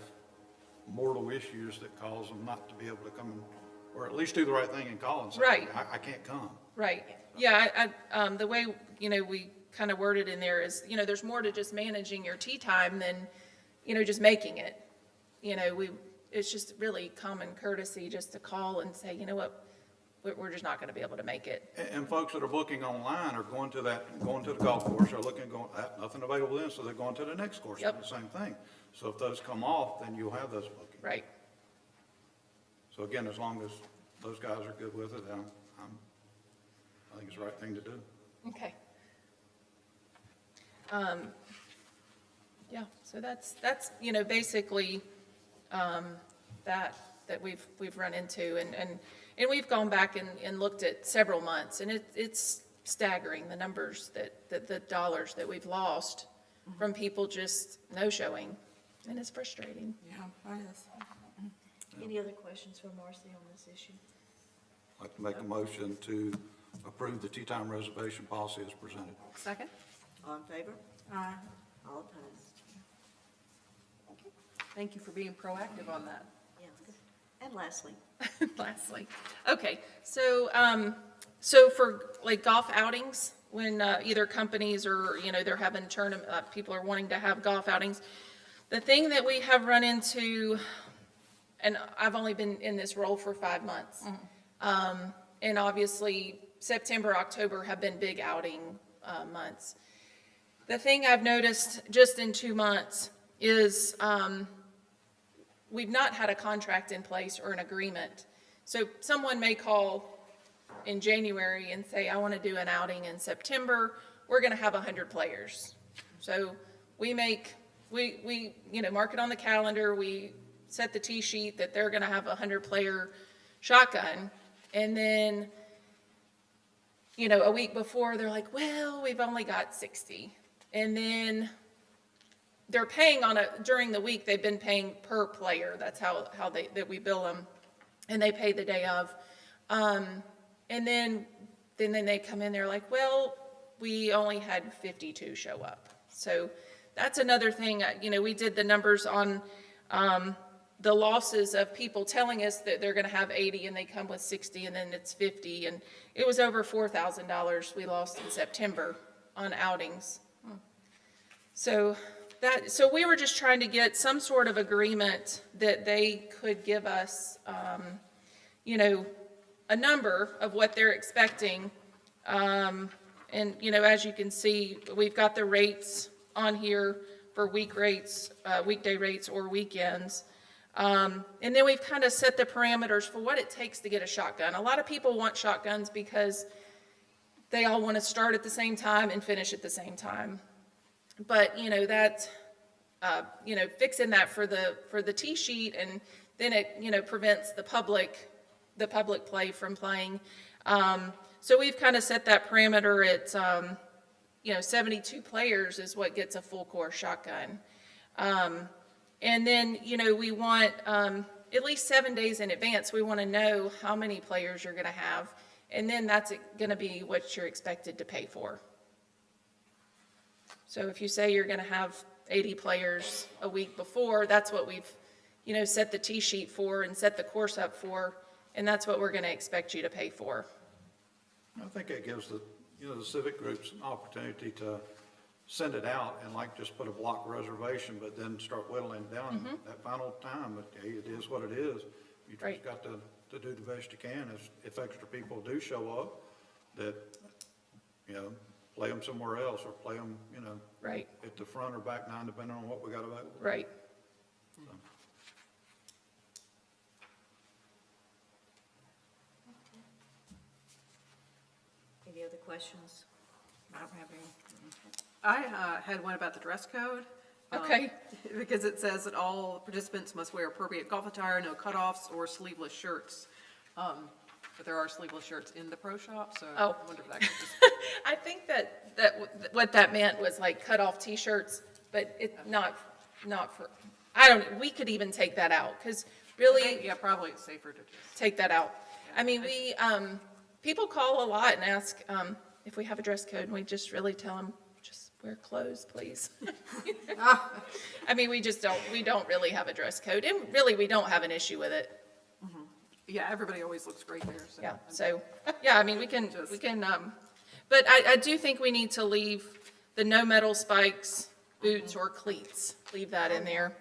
mortal issues that cause them not to be able to come or at least do the right thing and call and say, Right. I can't come. Right. Yeah, the way, we kind of worded in there is, there's more to just managing your tee time than, just making it. It's just really common courtesy just to call and say, you know what, we're just not going to be able to make it. And folks that are booking online are going to the golf course, are looking, nothing available then, so they're going to the next course, Yep. the same thing. So if those come off, then you'll have those bookings. Right. So again, as long as those guys are good with it, I think it's the right thing to do. Okay. Yeah, so that's basically that we've run into, and we've gone back and looked at several months, and it's staggering, the numbers the dollars that we've lost from people just no-showing, and it's frustrating. Yeah, it is. Any other questions for Marcy on this issue? I'd like to make a motion to approve the tee time reservation policy as presented. Second? All in favor? Aye. All opposed? Thank you for being proactive on that. Yes. And lastly, Lastly, okay, so for like golf outings, when either companies or, they're having people are wanting to have golf outings, the thing that we have run into, and I've only been in this role for 5 months, and obviously September, October have been big outing months. The thing I've noticed just in 2 months is we've not had a contract in place or an agreement. So someone may call in January and say, I want to do an outing in September. We're going to have 100 players. So we mark it on the calendar. We set the tee sheet that they're going to have a 100-player shotgun. And then, a week before, they're like, well, we've only got 60. And then they're paying during the week, they've been paying per player. That's how we bill them. And they pay the day of. And then they come in, they're like, well, we only had 52 show up. So that's another thing, we did the numbers on the losses of people telling us that they're going to have 80 and they come with 60 and then it's 50. And it was over $4,000 we lost in September on outings. So we were just trying to get some sort of agreement that they could give us, you know, a number of what they're expecting. And, you know, as you can see, we've got the rates on here for weekday rates or weekends. And then we've kind of set the parameters for what it takes to get a shotgun. A lot of people want shotguns because they all want to start at the same time and finish at the same time. But, you know, that, you know, fixing that for the tee sheet, and then it, you know, prevents the public play from playing. So we've kind of set that parameter at, you know, 72 players is what gets a full course shotgun. And then, you know, we want at least 7 days in advance, we want to know how many players you're going to have. And then that's going to be what you're expected to pay for. So if you say you're going to have 80 players a week before, that's what we've, you know, set the tee sheet for and set the course up for. And that's what we're going to expect you to pay for. I think it gives the, you know, the civic groups an opportunity to send it out and like just put a block reservation, but then start whittling down that final time. But hey, it is what it is. You just got to do the best you can. If extra people do show up, that, you know, play them somewhere else or play them, you know, at the front or back nine, depending on what we got available. Right. So. Any other questions? I don't have any. I had one about the dress code. Okay. Because it says that all participants must wear appropriate golf attire, no cutoffs or sleeveless shirts. But there are sleeveless shirts in the pro shop, so I wonder if that could just... I think that what that meant was like cut off t-shirts, but it's not for, we could even take that out, because really... Yeah, probably it's safer to just... Take that out. I mean, people call a lot and ask if we have a dress code, and we just really tell them, just wear clothes, please. I mean, we don't really have a dress code, and really, we don't have an issue with it. Yeah, everybody always looks great there, so... Yeah, so, yeah, I mean, we can, but I do think we need to leave the no metal spikes, boots, or cleats. Leave that in there.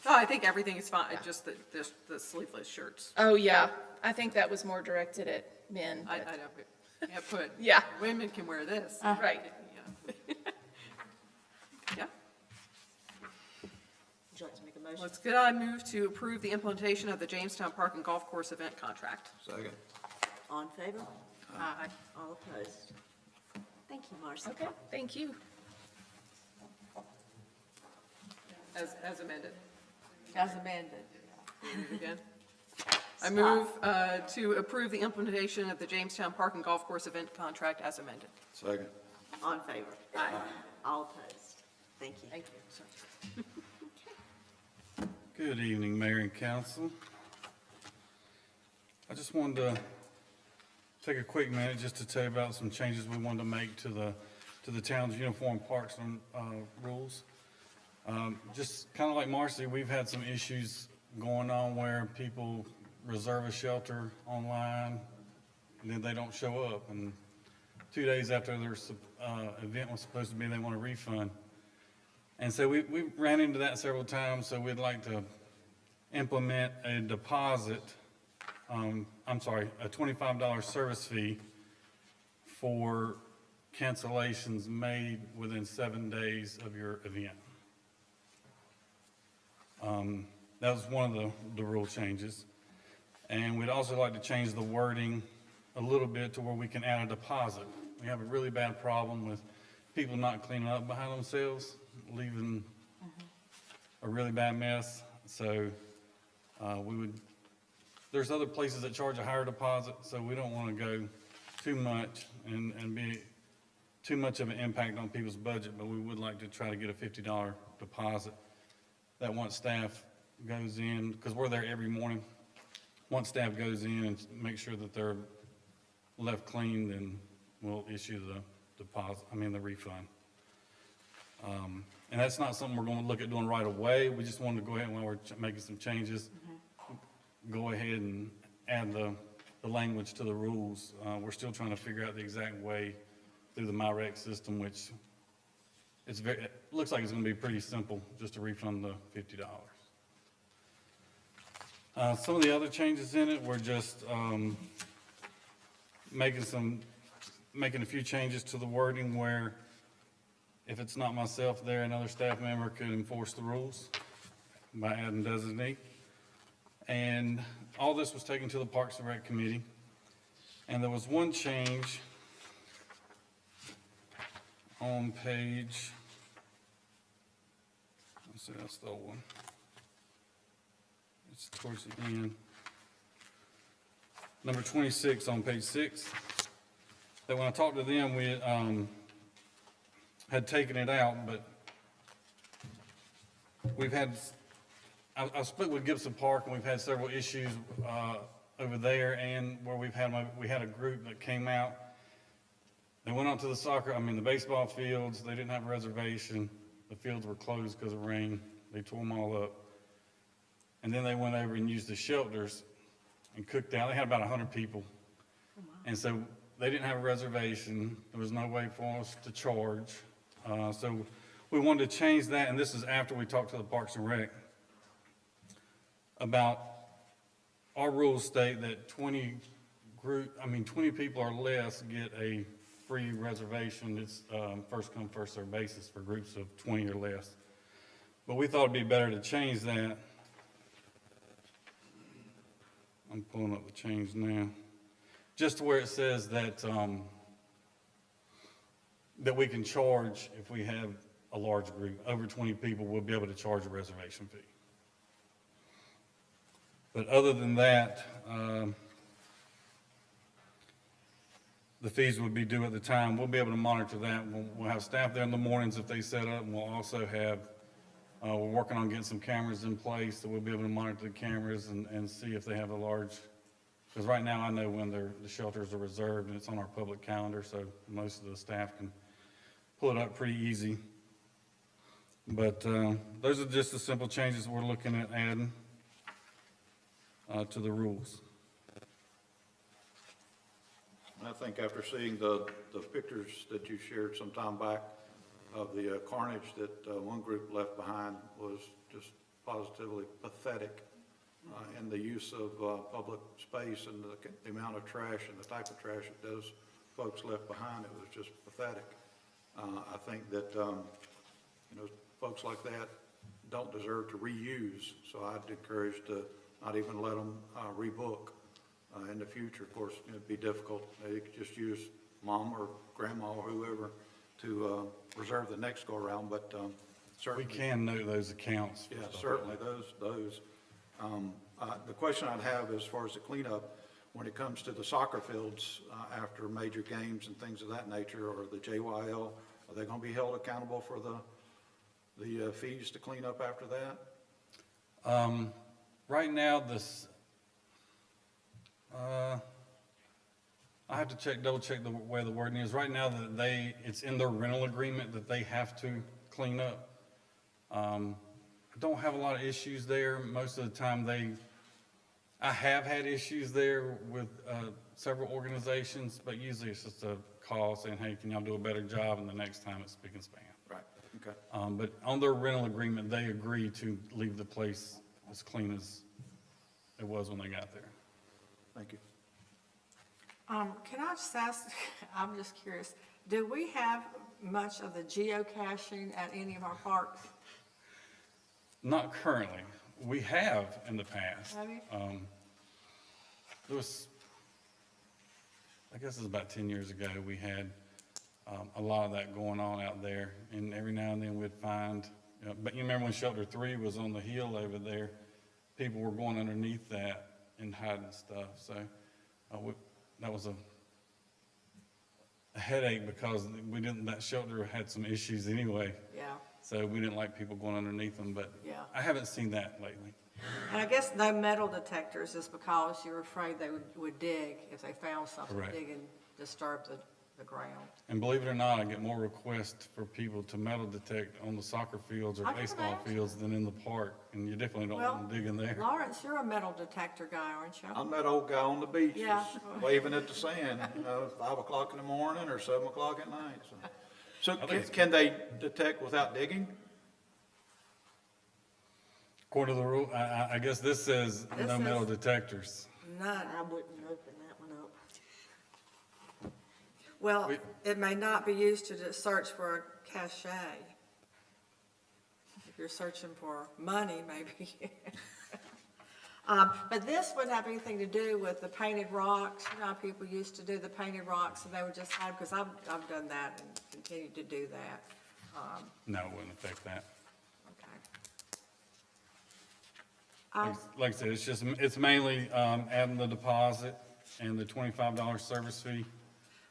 No, I think everything is fine, just the sleeveless shirts. Oh, yeah, I think that was more directed at men. I know, but Yeah. women can wear this. Right. Yeah. Yeah. Would you like to make a motion? Let's get on, move to approve the implementation of the Jamestown Park and Golf Course event contract. Second. All in favor? Aye. All opposed? Thank you, Marcy. Okay, thank you. As amended. As amended. Again. I move to approve the implementation of the Jamestown Park and Golf Course event contract as amended. Second. All in favor? Aye. All opposed? Thank you. Thank you. Good evening, Mayor and Council. I just wanted to take a quick minute just to tell you about some changes we wanted to make to the town's uniform parks and rules. Just kind of like Marcy, we've had some issues going on where people reserve a shelter online and then they don't show up. And 2 days after their event was supposed to be, they want a refund. And so we ran into that several times, so we'd like to implement a deposit, a $25 service fee for cancellations made within 7 days of your event. That was one of the rule changes. And we'd also like to change the wording a little bit to where we can add a deposit. We have a really bad problem with people not cleaning up behind themselves, leaving a really bad mess. So there's other places that charge a higher deposit, so we don't want to go too much and be too much of an impact on people's budget, but we would like to try to get a $50 deposit that once staff goes in, because we're there every morning, once staff goes in and makes sure that they're left clean, then we'll issue the refund. And that's not something we're gonna look at doing right away. We just wanted to go ahead, while we're making some changes, go ahead and add the language to the rules. We're still trying to figure out the exact way through the MyRec system, which it looks like it's gonna be pretty simple, just to refund the $50. Some of the other changes in it were just, making a few changes to the wording where if it's not myself there, another staff member could enforce the rules by adding designee. And all this was taken to the Parks and Rec Committee. And there was one change on page, let's see, that's the old one. It's towards the end. Number 26 on page 6. That when I talked to them, we had taken it out, but we've had, I split with Gibson Park, and we've had several issues over there, and where we had a group that came out. They went out to the baseball fields. They didn't have a reservation. The fields were closed because of rain. They tore them all up. And then they went over and used the shelters and cooked out. They had about 100 people. And so they didn't have a reservation. There was no way for us to charge. So we wanted to change that, and this is after we talked to the Parks and Rec about our rules state that 20 people or less get a free reservation. It's first come, first served basis for groups of 20 or less. But we thought it'd be better to change that. I'm pulling up the change now. Just to where it says that that we can charge if we have a large group. Over 20 people, we'll be able to charge a reservation fee. But other than that, the fees would be due at the time. We'll be able to monitor that. We'll have staff there in the mornings if they set up, and we'll also have, we're working on getting some cameras in place, so we'll be able to monitor the cameras and see if they have a large, because right now I know when the shelters are reserved, and it's on our public calendar, so most of the staff can pull it up pretty easy. But those are just the simple changes we're looking at adding to the rules. I think after seeing the pictures that you shared some time back of the carnage that one group left behind was just positively pathetic in the use of public space and the amount of trash and the type of trash that those folks left behind. It was just pathetic. I think that, folks like that don't deserve to reuse, so I'd encourage to not even let them rebook in the future. Of course, it'd be difficult. They could just use mom or grandma or whoever to reserve the next go around, but certainly. We can note those accounts. Yeah, certainly those. The question I'd have as far as the cleanup, when it comes to the soccer fields after major games and things of that nature, or the JYL, are they going to be held accountable for the fees to clean up after that? Right now, I have to double check the way the wording is. Right now, it's in their rental agreement that they have to clean up. I don't have a lot of issues there. Most of the time, I have had issues there with several organizations, but usually it's just a call saying, hey, can y'all do a better job? And the next time it's spick and span. Right, okay. But on their rental agreement, they agree to leave the place as clean as it was when they got there. Thank you. Can I just ask, I'm just curious, do we have much of the geocaching at any of our parks? Not currently. We have in the past. Have you? There was, I guess it was about 10 years ago, we had a lot of that going on out there. And every now and then we'd find, but you remember when Shelter 3 was on the hill over there, people were going underneath that and hiding stuff. So that was a headache because that shelter had some issues anyway. Yeah. So we didn't like people going underneath them, but Yeah. I haven't seen that lately. And I guess no metal detectors is because you're afraid they would dig if they found something, Correct. dig and disturb the the ground. And believe it or not, I get more requests for people to metal detect on the soccer fields or I can baseball imagine. fields than in the park, and you definitely don't Well, want to dig in there. Lawrence, you're a metal detector guy, aren't you? I'm that old guy on the beach, Yeah. just waving at the sand, 5 o'clock in the morning or 7 o'clock at night, so. So can they detect without digging? According to the rule, I guess this says This no metal says- detectors. None. I wouldn't open that one up. Well, it may not be used to just search for a cachet. If you're searching for money, maybe. But this wouldn't have anything to do with the painted rocks. You know how people used to do the painted rocks and they would just hide, because I've done that and continue to do that. No, it wouldn't affect that. Okay. Like I said, it's mainly adding the deposit and the $25 service fee.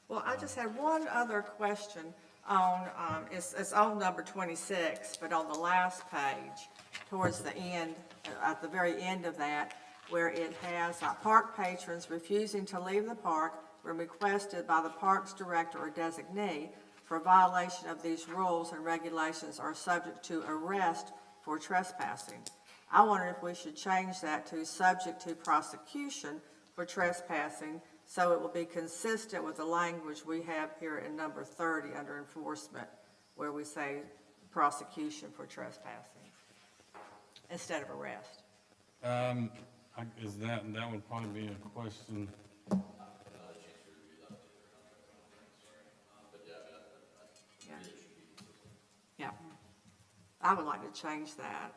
Well, I just had one other question on, it's on number 26, but on the last page, towards the end, at the very end of that, where it has park patrons refusing to leave the park when requested by the parks director or designee for violation of these rules and regulations are subject to arrest for trespassing. I wonder if we should change that to subject to prosecution for trespassing, so it will be consistent with the language we have here in number 30 under enforcement, where we say prosecution for trespassing instead of arrest. That would probably be a question. Yeah. I would like to change that.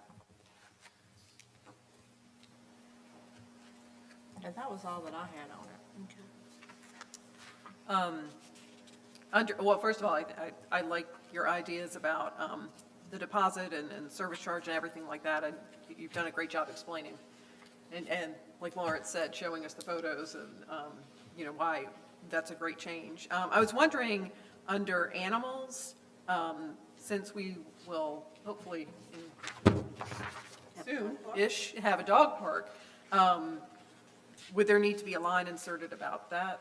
And that was all that I had on it. Well, first of all, I like your ideas about the deposit and service charge and everything like that, and you've done a great job explaining. And like Lawrence said, showing us the photos and, why that's a great change. I was wondering, under animals, since we will hopefully soon-ish have a dog park, would there need to be a line inserted about that?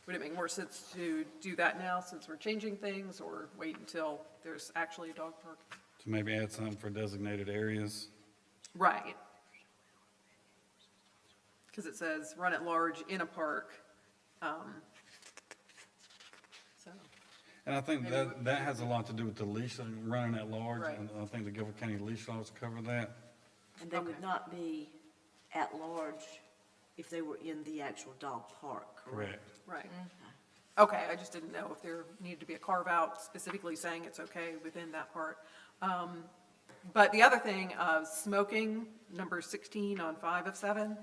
Would it make more sense to do that now since we're changing things, or wait until there's actually a dog park? To maybe add something for designated areas. Right. Because it says run at large in a park. So, And I think that has a lot to do with the leash, running at large. Right. And I think the Guilford County leash laws cover that. And they would not be at large if they were in the actual dog park, correct? Correct. right. Okay, I just didn't know if there needed to be a carve-out specifically saying it's okay within that part. But the other thing, smoking, number 16 on 5 of 7.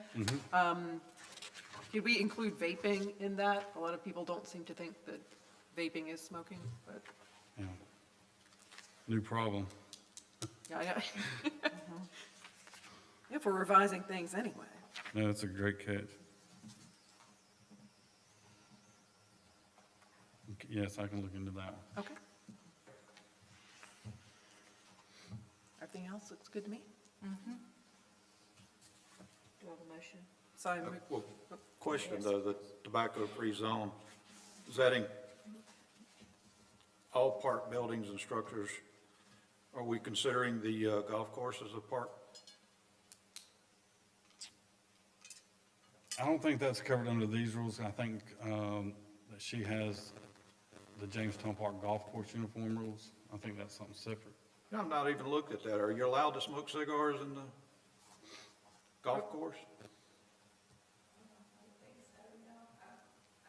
Did we include vaping in that? A lot of people don't seem to think that vaping is smoking, but, Yeah. New problem. yeah, I know. If we're revising things anyway. No, that's a great catch. Yes, I can look into that one. Okay. Everything else looks good to me. Do I have a motion? So I move. Well, question though, the tobacco-free zone, is that in all park buildings and structures? Are we considering the golf course as a park? I don't think that's covered under these rules. I think that she has the Jamestown Park Golf Course uniform rules. I think that's something separate. I've not even looked at that. Are you allowed to smoke cigars in the golf course?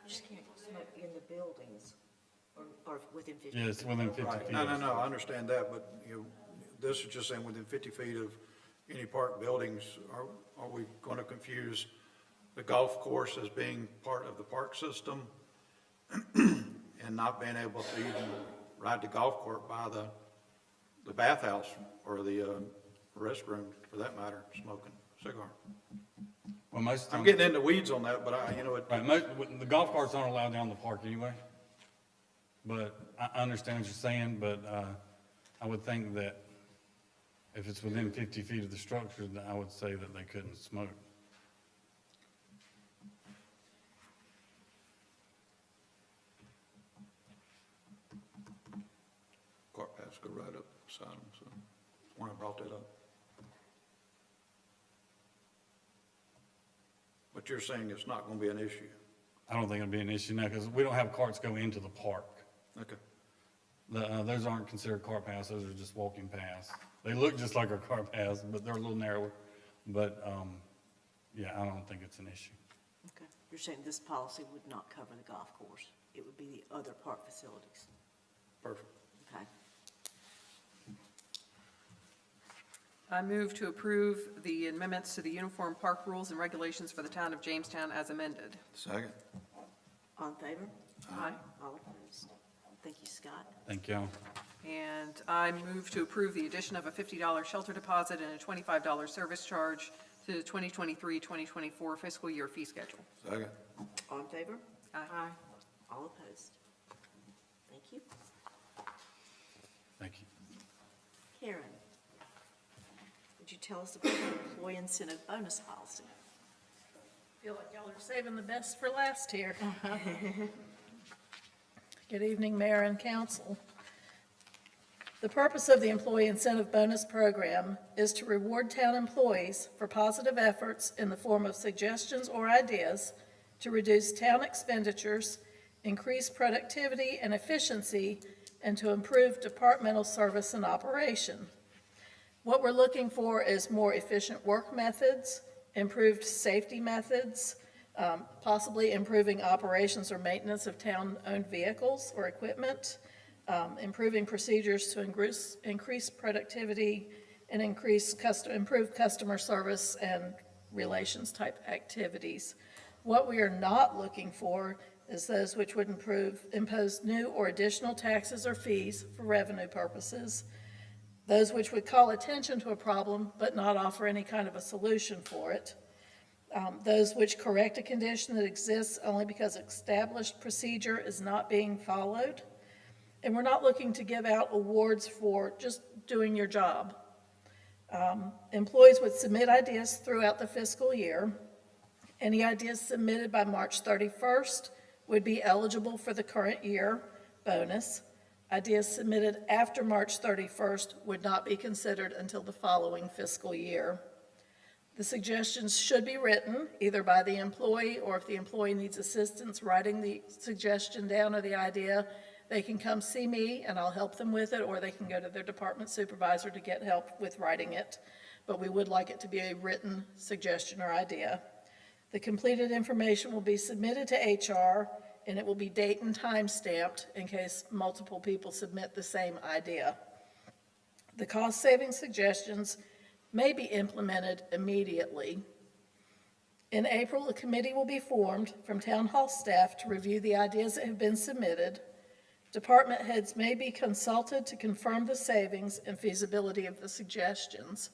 You just can't smoke in the buildings or within 50 Yeah, it's within 50 Right. feet. No, I understand that, but, this is just saying within 50 feet of any park buildings. Are we going to confuse the golf course as being part of the park system and not being able to even ride the golf court by the bathhouse or the restroom, for that matter, smoking a cigar? Well, most of I'm the getting into weeds on that, but right, the golf carts aren't allowed down the park anyway. But I understand what you're saying, but I would think that if it's within 50 feet of the structure, then I would say that they couldn't smoke. go right up beside them, so, when I brought that up. But you're saying it's not gonna be an issue? I don't think it'll be an issue now, because we don't have carts go into the park. Okay. Those aren't considered cart paths, those are just walking paths. They look just like our cart paths, but they're a little narrower. But, yeah, I don't think it's an issue. Okay. You're saying this policy would not cover the golf course? It would be the other park facilities? Perfect. Okay. I move to approve the amendments to the Uniform Park Rules and Regulations for the town of Jamestown as amended. Second. All in favor? Aye. All opposed? Thank you, Scott. Thank y'all. And I move to approve the addition of a $50 shelter deposit and a $25 service charge to the 2023-2024 fiscal year fee schedule. Second. All in favor? Aye. All opposed? Thank you. Thank you. Karen, would you tell us about the employee incentive bonus policy? Feel like y'all are saving the best for last here. Good evening, Mayor and Council. The purpose of the Employee Incentive Bonus Program is to reward town employees for positive efforts in the form of suggestions or ideas to reduce town expenditures, increase productivity and efficiency, and to improve departmental service and operation. What we're looking for is more efficient work methods, improved safety methods, possibly improving operations or maintenance of town-owned vehicles or equipment, improving procedures to increase productivity and improve customer service and relations type activities. What we are not looking for is those which would impose new or additional taxes or fees for revenue purposes, those which would call attention to a problem but not offer any kind of a solution for it, those which correct a condition that exists only because established procedure is not being followed. And we're not looking to give out awards for just doing your job. Employees would submit ideas throughout the fiscal year. Any ideas submitted by March 31st would be eligible for the current year bonus. Ideas submitted after March 31st would not be considered until the following fiscal year. The suggestions should be written either by the employee, or if the employee needs assistance writing the suggestion down or the idea, they can come see me and I'll help them with it, or they can go to their department supervisor to get help with writing it. But we would like it to be a written suggestion or idea. The completed information will be submitted to HR, and it will be date and time stamped in case multiple people submit the same idea. The cost-saving suggestions may be implemented immediately. In April, a committee will be formed from town hall staff to review the ideas that have been submitted. Department heads may be consulted to confirm the savings and feasibility of the suggestions.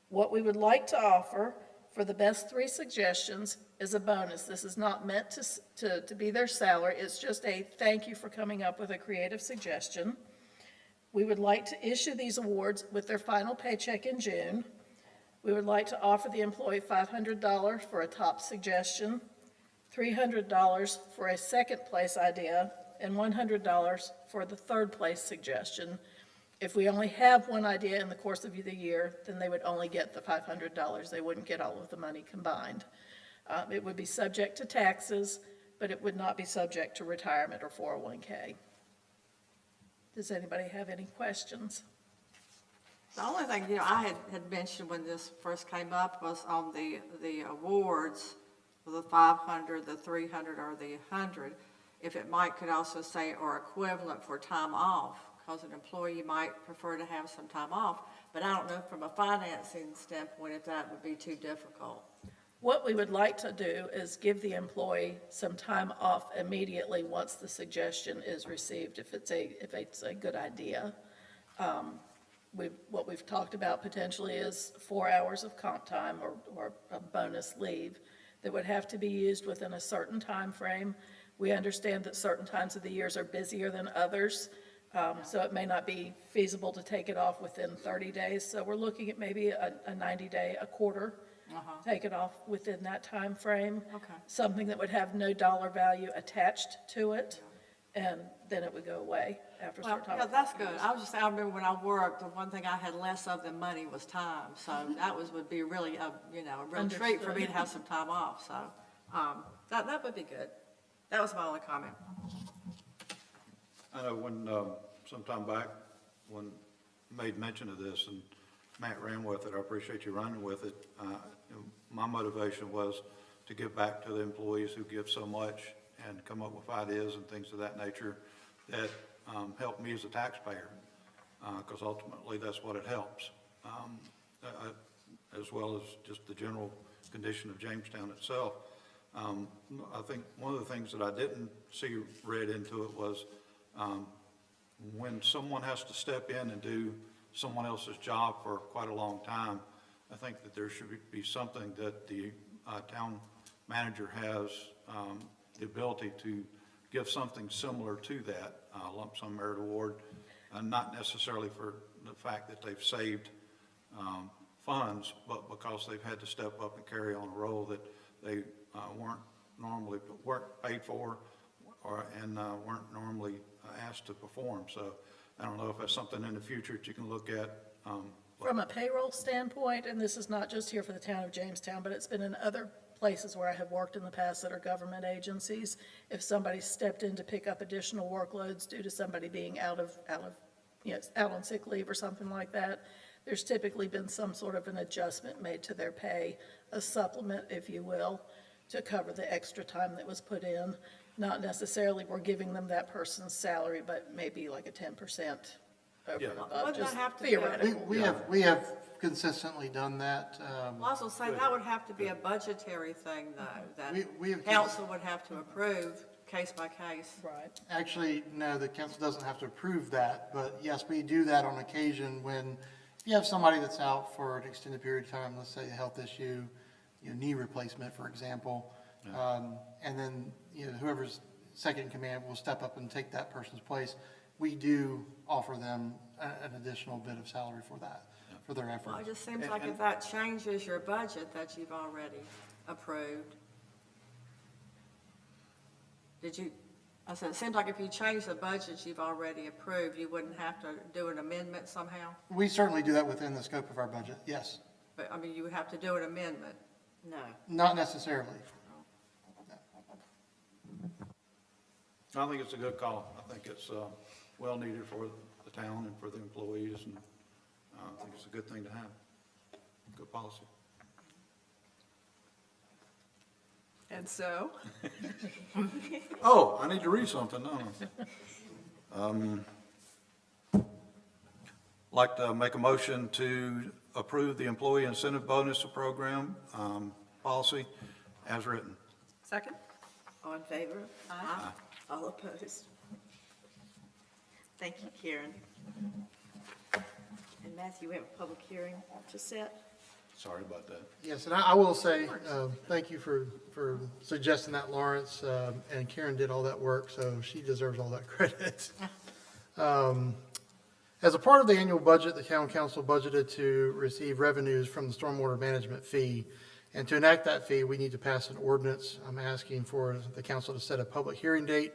What we would like to offer for the best 3 suggestions is a bonus. This is not meant to be their salary. It's just a thank you for coming up with a creative suggestion. We would like to issue these awards with their final paycheck in June. We would like to offer the employee $500 for a top suggestion, $300 for a second place idea, and $100 for the third place suggestion. If we only have one idea in the course of the year, then they would only get the $500. They wouldn't get all of the money combined. It would be subject to taxes, but it would not be subject to retirement or 401k. Does anybody have any questions? The only thing, I had mentioned when this first came up was on the awards for the 500, the 300, or the 100, if it could also say or equivalent for time off, because an employee might prefer to have some time off, but I don't know from a financing standpoint if that would be too difficult. What we would like to do is give the employee some time off immediately once the suggestion is received, if it's a good idea. What we've talked about potentially is 4 hours of comp time or a bonus leave that would have to be used within a certain time frame. We understand that certain times of the years are busier than others, so it may not be feasible to take it off within 30 days. So we're looking at maybe a 90-day, a quarter, take it off within that time frame. Okay. Something that would have no dollar value attached to it, and then it would go away. after Well, start talking. yeah, that's good. I was just saying, I remember when I worked, the one thing I had less of than money was time. So that would be really a real treat for me to have some time off. So, that would be good. That was my only comment. I know when, sometime back, when made mention of this and Matt ran with it, I appreciate you running with it. My motivation was to give back to the employees who give so much and come up with ideas and things of that nature that help me as a taxpayer, because ultimately that's what it helps, as well as just the general condition of Jamestown itself. I think one of the things that I didn't see read into it was when someone has to step in and do someone else's job for quite a long time, I think that there should be something that the town manager has the ability to give something similar to that, lump sum merit award, not necessarily for the fact that they've saved funds, but because they've had to step up and carry on a role that they weren't paid for and weren't normally asked to perform. So I don't know if that's something in the future that you can look at. From a payroll standpoint, and this is not just here for the town of Jamestown, but it's been in other places where I have worked in the past that are government agencies, if somebody stepped in to pick up additional workloads due to somebody being out on sick leave or something like that, there's typically been some sort of an adjustment made to their pay, a supplement, if you will, to cover the extra time that was put in. Not necessarily we're giving them that person's salary, but maybe like a 10% over and above, Wouldn't just that have to be a- theoretically. We have consistently done that. Well, I was gonna say, that would have to be a budgetary thing, though, We have- that council would have to approve case by case. Right. Actually, no, the council doesn't have to approve that, but yes, we do that on occasion when you have somebody that's out for an extended period of time, let's say a health issue, knee replacement, for example. And then, whoever's second in command will step up and take that person's place. We do offer them an additional bit of salary for that, for their efforts. Well, it just seems like if that changes your budget that you've already approved. I said, it seems like if you change the budget you've already approved, you wouldn't have to do an amendment somehow? We certainly do that within the scope of our budget, yes. But, you would have to do an amendment. No. Not necessarily. I think it's a good call. I think it's well needed for the town and for the employees, and I think it's a good thing to have. Good policy. And so, Oh, I need to read something, like to make a motion to approve the employee incentive bonus program policy as written. second? All in favor? Aye. All opposed? Thank you, Karen. And Matthew, we have a public hearing to set. Sorry about that. Yes, and I will say, thank you for suggesting that, Lawrence, and Karen did all that work, so she deserves all that credit. As a part of the annual budget, the town council budgeted to receive revenues from the stormwater management fee. And to enact that fee, we need to pass an ordinance. I'm asking for the council to set a public hearing date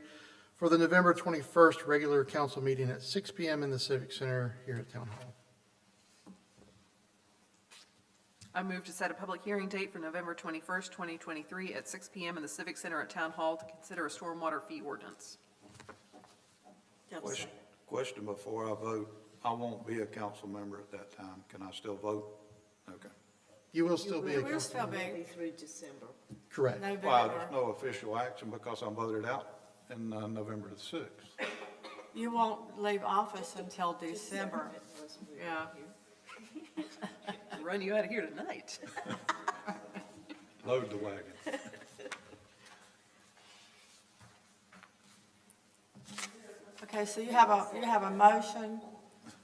for the November 21st regular council meeting at 6 p.m. in the Civic Center here at Town Hall. I move to set a public hearing date for November 21st, 2023 at 6 p.m. in the Civic Center at Town Hall to consider a stormwater fee ordinance. Question before I vote. I won't be a council member at that time. Can I still vote? Okay. You will still be a You will council still member. be. Maybe through December. Correct. Well, November. there's no official action because I'm voted out in November the 6th. You won't leave office until December. Unless we're Yeah. here. Run you out of here tonight. Load the wagon. Okay, so you have a motion.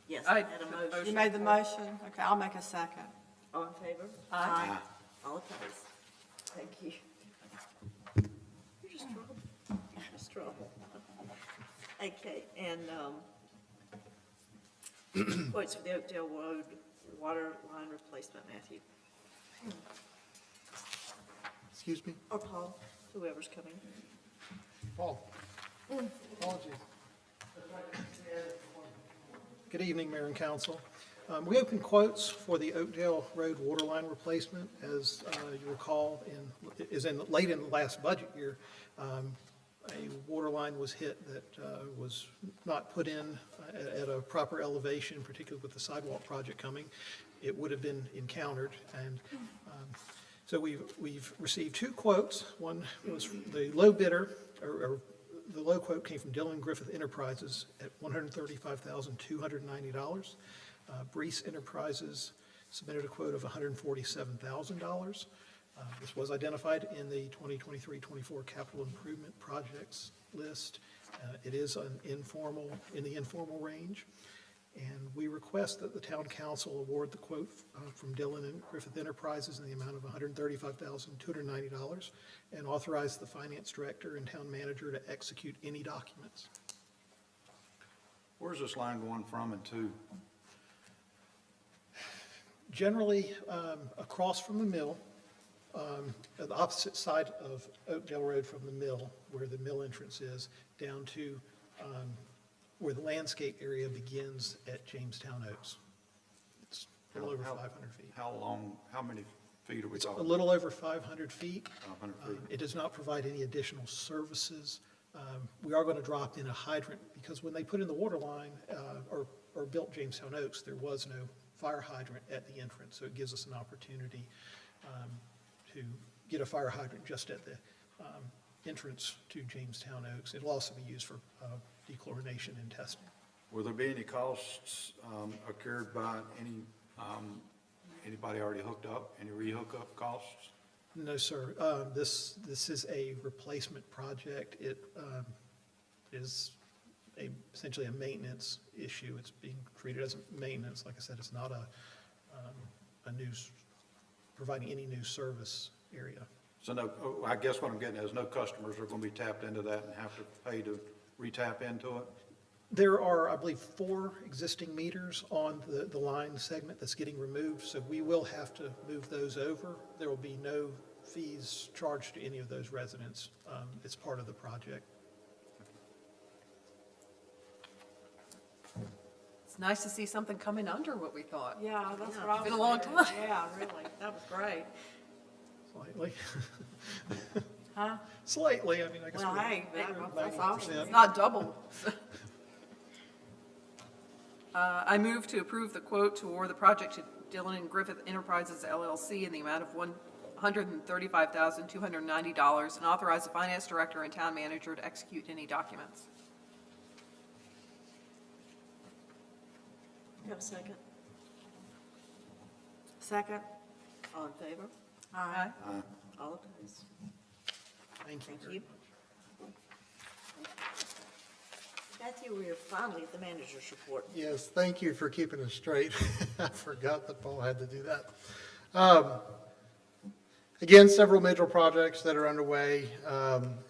Yes, I I had a motion. You made the motion? Okay, I'll make a second. All in favor? Aye. All opposed? Thank you. You're just trouble. Just trouble. Okay, and, quotes for the Oakdale Road water line replacement, Matthew, Excuse me? or Paul, whoever's coming. Paul. Apologies. Good evening, Mayor and Council. We opened quotes for the Oakdale Road waterline replacement. As you recall, late in the last budget year, a water line was hit that was not put in at a proper elevation, particularly with the sidewalk project coming. It would have been encountered, and so we've received two quotes. One was the low bidder, or the low quote came from Dillon Griffith Enterprises at $135,290. Brees Enterprises submitted a quote of $147,000. This was identified in the 2023-24 capital improvement projects list. It is in the informal range. And we request that the town council award the quote from Dillon and Griffith Enterprises in the amount of $135,290 and authorize the finance director and town manager to execute any documents. Where's this line going from and to? Generally, across from the mill, at the opposite side of Oakdale Road from the mill, where the mill entrance is, down to where the landscape area begins at Jamestown Oaks. It's a little over 500 feet. How long, how many feet are we It's talking? a little over 500 feet. 500 feet. It does not provide any additional services. We are going to drop in a hydrant because when they put in the water line or built Jamestown Oaks, there was no fire hydrant at the entrance. So it gives us an opportunity to get a fire hydrant just at the entrance to Jamestown Oaks. It'll also be used for dechlorination and testing. Will there be any costs occurred by anybody already hooked up? Any re-hookup costs? No, sir. This is a replacement project. It is essentially a maintenance issue. It's being treated as a maintenance. Like I said, it's not providing any new service area. So no, I guess what I'm getting at is no customers are going to be tapped into that and have to pay to re-tap into it? There are, I believe, 4 existing meters on the line segment that's getting removed, so we will have to move those over. There will be no fees charged to any of those residents. It's part of the project. It's nice to see something coming under what we thought. Yeah, that's Yeah, what I it's was been a long wondering. time. Yeah, really, that was great. Slightly. Huh? Slightly, I mean, I guess. Well, we're hey, that's 90%. awesome. It's not double. I move to approve the quote to award the project to Dillon and Griffith Enterprises LLC in the amount of $135,290 and authorize the finance director and town manager to execute any documents. You have a second? Second. All in favor? Aye. All opposed? Thank you. Thank you. Matthew, we are finally at the manager's report. Yes, thank you for keeping us straight. I forgot that Paul had to do that. Again, several major projects that are underway.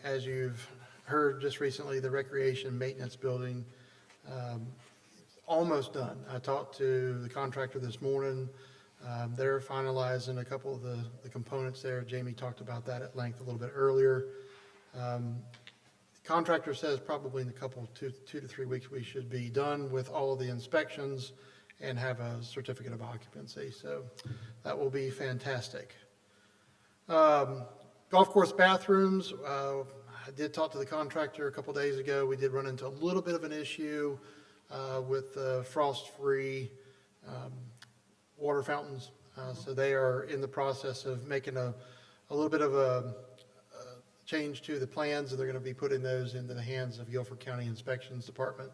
As you've heard just recently, the recreation maintenance building, almost done. I talked to the contractor this morning. They're finalizing a couple of the components there. Jamie talked about that at length a little bit earlier. Contractor says probably in a couple, 2 to 3 weeks, we should be done with all of the inspections and have a certificate of occupancy. So that will be fantastic. Golf course bathrooms. I did talk to the contractor a couple days ago. We did run into a little bit of an issue with frost-free water fountains. So they are in the process of making a little bit of a change to the plans, and they're going to be putting those into the hands of Guilford County Inspections Department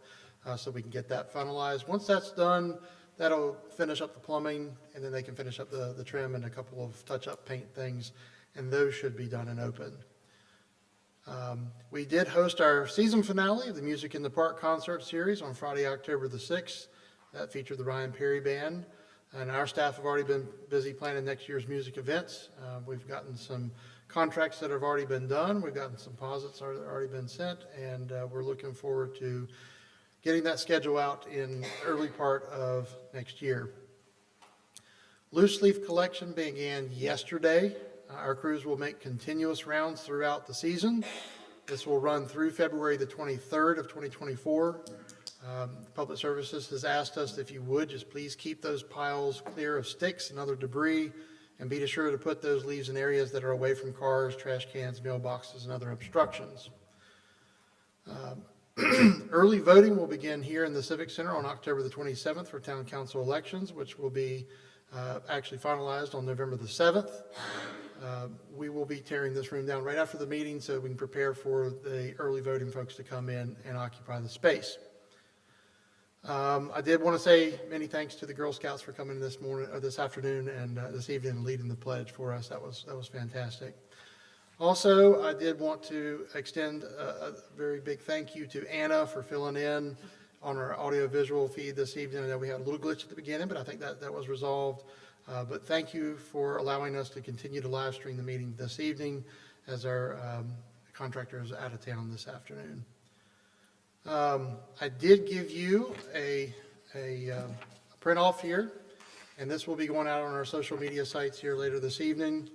so we can get that finalized. Once that's done, that'll finish up the plumbing, and then they can finish up the trim and a couple of touch-up paint things, and those should be done and open. We did host our season finale of the Music in the Park concert series on Friday, October the 6th. That featured the Ryan Perry Band, and our staff have already been busy planning next year's music events. We've gotten some contracts that have already been done. We've gotten some posits that have already been sent, and we're looking forward to getting that schedule out in the early part of next year. Loose leaf collection began yesterday. Our crews will make continuous rounds throughout the season. This will run through February the 23rd of 2024. Public Services has asked us if you would, just please keep those piles clear of sticks and other debris, and be sure to put those leaves in areas that are away from cars, trash cans, mailboxes, and other obstructions. Early voting will begin here in the Civic Center on October the 27th for town council elections, which will be actually finalized on November the 7th. We will be tearing this room down right after the meeting so we can prepare for the early voting folks to come in and occupy the space. I did want to say many thanks to the Girl Scouts for coming this morning, or this afternoon, and this evening, and leading the pledge for us. That was fantastic. Also, I did want to extend a very big thank you to Anna for filling in on our audiovisual feed this evening. I know we had a little glitch at the beginning, but I think that was resolved. But thank you for allowing us to continue to live stream the meeting this evening as our contractor is out of town this afternoon. I did give you a print off here, and this will be going out on our social media sites here later this evening,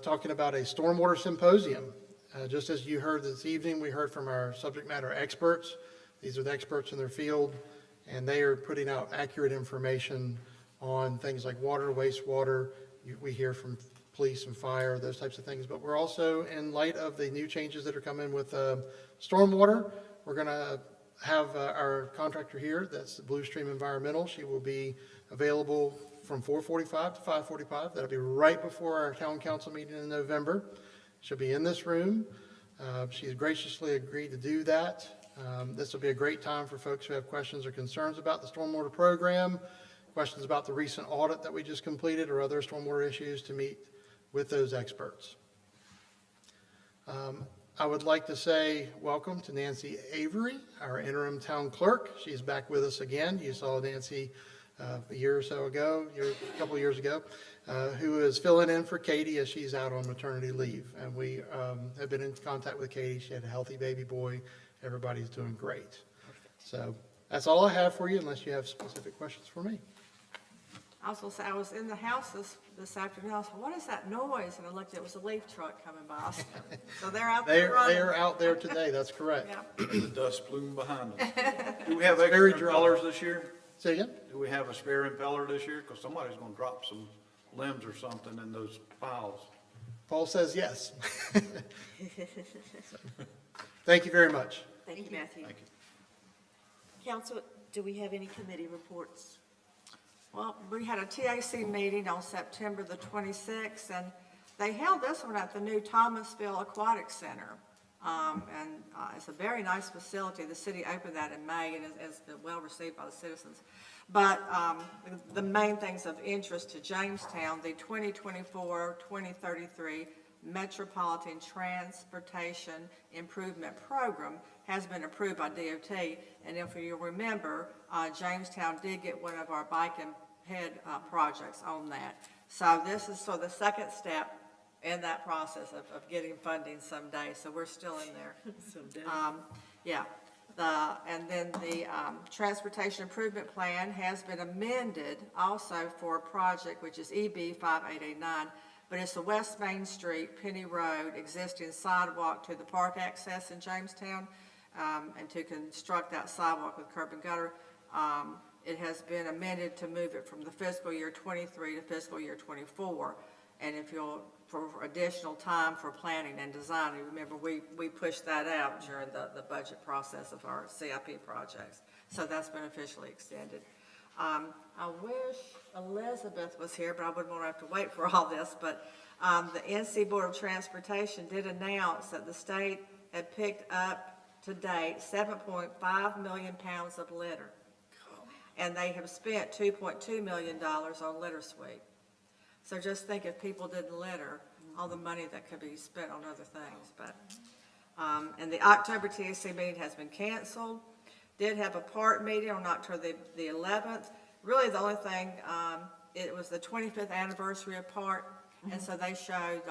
talking about a stormwater symposium. Just as you heard this evening, we heard from our subject matter experts. These are the experts in their field, and they are putting out accurate information on things like water, wastewater. We hear from police and fire, those types of things. But we're also, in light of the new changes that are coming with stormwater, we're going to have our contractor here, that's the Blue Stream Environmental. She will be available from 4:45 to 5:45. That'll be right before our town council meeting in November. She'll be in this room. She's graciously agreed to do that. This will be a great time for folks who have questions or concerns about the stormwater program, questions about the recent audit that we just completed, or other stormwater issues, to meet with those experts. I would like to say welcome to Nancy Avery, our interim town clerk. She's back with us again. You saw Nancy a year or so ago, a couple of years ago, who is filling in for Katie as she's out on maternity leave. And we have been in contact with Katie. She had a healthy baby boy. Everybody's doing great. So that's all I have for you, unless you have specific questions for me. I was going to say, I was in the house this afternoon. I was like, what is that noise? And I looked, it was a leaf truck coming by. So they're out there running. They are out there today, that's correct. Yeah. The dust plume behind us. Do we have very extra dry. impellers this year? Say again? Do we have a spare impeller this year? Because somebody's going to drop some limbs or something in those piles. Paul says yes. Thank you very much. Thank you, Matthew. Thank you. Council, do we have any committee reports? Well, we had a TAC meeting on September the 26th, and they held this one at the new Thomasville Aquatic Center. It's a very nice facility. The city opened that in May, and it's been well received by the citizens. But the main things of interest to Jamestown, the 2024-2033 Metropolitan Transportation Improvement Program has been approved by DOT. And if you remember, Jamestown did get one of our bike and head projects on that. So this is sort of the second step in that process of getting funding someday. So we're still in there. Someday. Yeah. And then the Transportation Improvement Plan has been amended also for a project which is EB 5889, but it's the West Main Street, Penny Road, existing sidewalk to the park access in Jamestown, and to construct that sidewalk with curb and gutter. It has been amended to move it from the fiscal year 23 to fiscal year 24. And if you'll, for additional time for planning and design, you remember we pushed that out during the budget process of our CIP projects. So that's been officially extended. I wish Elizabeth was here, but I wouldn't want to have to wait for all this. But the NC Board of Transportation did announce that the state had picked up to date 7.5 million pounds of litter. And they have spent $2.2 million on litter sweep. So just think, if people didn't litter, all the money that could be spent on other things. But and the October TAC meeting has been canceled. Did have a part meeting on October the 11th. Really, the only thing, it was the 25th anniversary of PART, and so they showed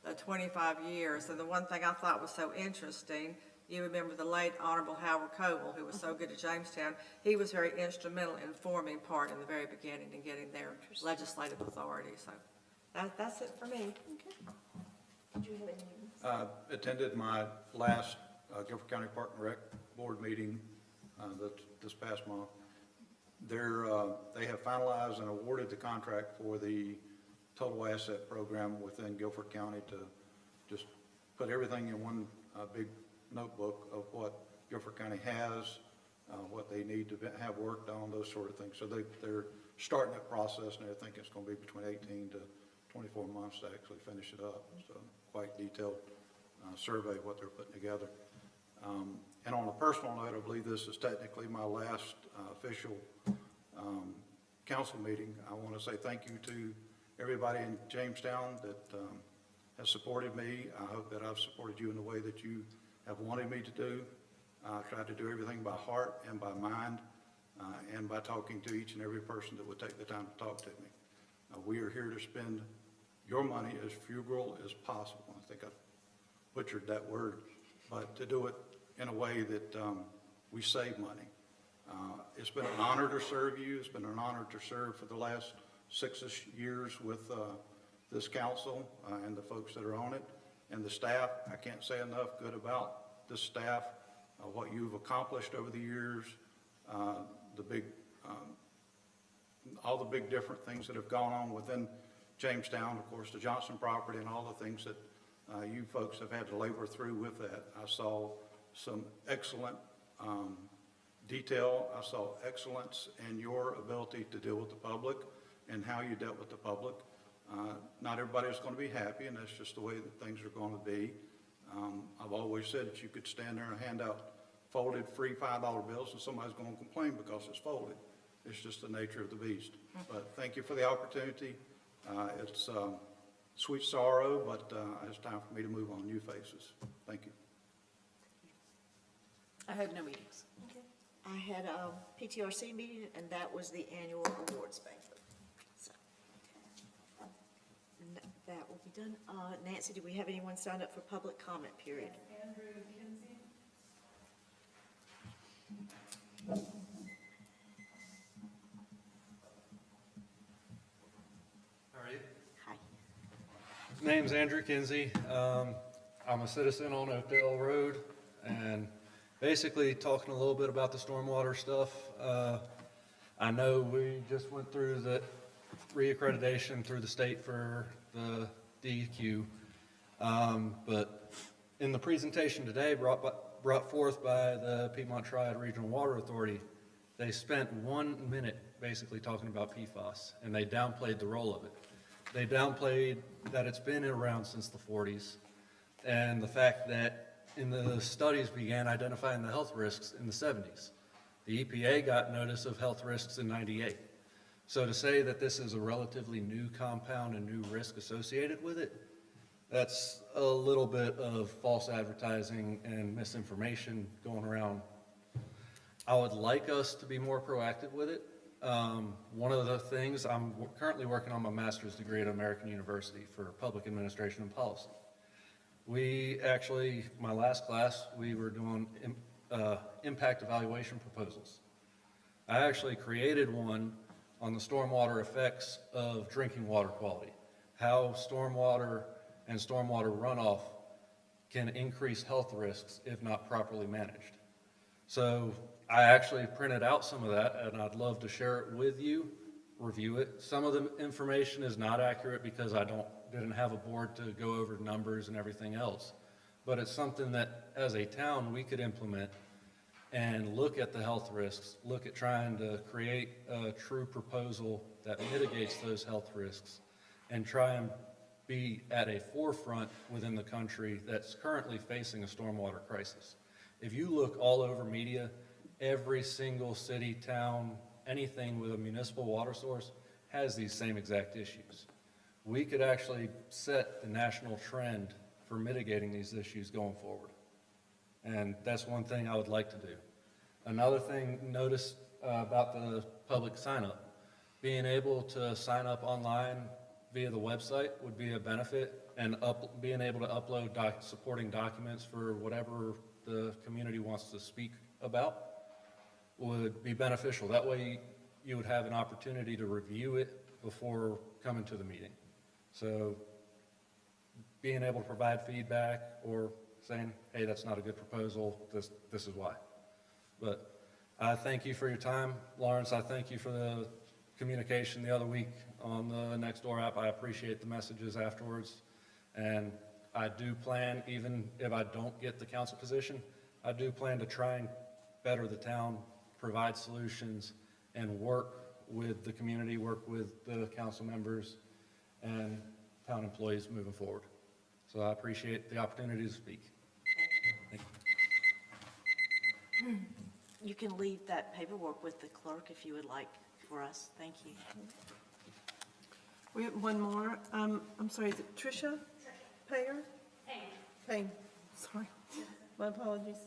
the 25 years. And the one thing I thought was so interesting, you remember the late Honorable Howard Coble, who was so good at Jamestown. He was very instrumental in forming PART in the very beginning and getting their legislative authority. So that's it for me. Did you have any? Attended my last Guilford County Park and Rec Board meeting this past month. They have finalized and awarded the contract for the total asset program within Guilford County to just put everything in one big notebook of what Guilford County has, what they need to have worked on, those sort of things. So they're starting that process, and I think it's going to be between 18 to 24 months to actually finish it up. So quite detailed survey of what they're putting together. And on a personal note, I believe this is technically my last official council meeting. I want to say thank you to everybody in Jamestown that has supported me. I hope that I've supported you in the way that you have wanted me to do. I tried to do everything by heart and by mind and by talking to each and every person that would take the time to talk to me. We are here to spend your money as frugal as possible. I think I butchered that word, but to do it in a way that we save money. It's been an honor to serve you. It's been an honor to serve for the last 6 years with this council and the folks that are on it and the staff. I can't say enough good about this staff, what you've accomplished over the years, all the big different things that have gone on within Jamestown, of course, the Johnson property and all the things that you folks have had to labor through with that. I saw some excellent detail. I saw excellence in your ability to deal with the public and how you dealt with the public. Not everybody is going to be happy, and that's just the way that things are going to be. I've always said that you could stand there and hand out folded free $5 bills and somebody's going to complain because it's folded. It's just the nature of the beast. But thank you for the opportunity. It's sweet sorrow, but it's time for me to move on. New faces. Thank you. I had no meetings. I had a PTRC meeting, and that was the annual awards banquet. So that will be done. Nancy, do we have anyone signed up for public comment period? Andrew Kinsey. How are you? Hi. Name's Andrew Kinsey. I'm a citizen on Oakdale Road, and basically talking a little bit about the stormwater stuff. I know we just went through the reaccreditation through the state for the DEQ, but in the presentation today brought forth by the Piedmont Triad Regional Water Authority, they spent 1 minute basically talking about PFAS, and they downplayed the role of it. They downplayed that it's been around since the 40s, and the fact that in the studies began identifying the health risks in the 70s. The EPA got notice of health risks in '98. So to say that this is a relatively new compound and new risk associated with it, that's a little bit of false advertising and misinformation going around. I would like us to be more proactive with it. One of the things, I'm currently working on my master's degree at American University for public administration and policy. We actually, my last class, we were doing impact evaluation proposals. I actually created one on the stormwater effects of drinking water quality, how stormwater and stormwater runoff can increase health risks if not properly managed. So I actually printed out some of that, and I'd love to share it with you, review it. Some of the information is not accurate because I didn't have a board to go over numbers and everything else. But it's something that as a town we could implement and look at the health risks, look at trying to create a true proposal that mitigates those health risks, and try and be at a forefront within the country that's currently facing a stormwater crisis. If you look all over media, every single city, town, anything with a municipal water source has these same exact issues. We could actually set the national trend for mitigating these issues going forward. And that's one thing I would like to do. Another thing, notice about the public sign up. Being able to sign up online via the website would be a benefit, and being able to upload supporting documents for whatever the community wants to speak about would be beneficial. That way you would have an opportunity to review it before coming to the meeting. So being able to provide feedback or saying, hey, that's not a good proposal, this is why. But I thank you for your time. Lawrence, I thank you for the communication the other week on the Nextdoor app. I appreciate the messages afterwards. And I do plan, even if I don't get the council position, I do plan to try and better the town, provide solutions, and work with the community, work with the council members and town employees moving forward. So I appreciate the opportunity to speak. Thank you. You can leave that paperwork with the clerk if you would like for us. Thank you. We have one more. I'm sorry, is it Tricia Payer? Payne. Sorry. My apologies.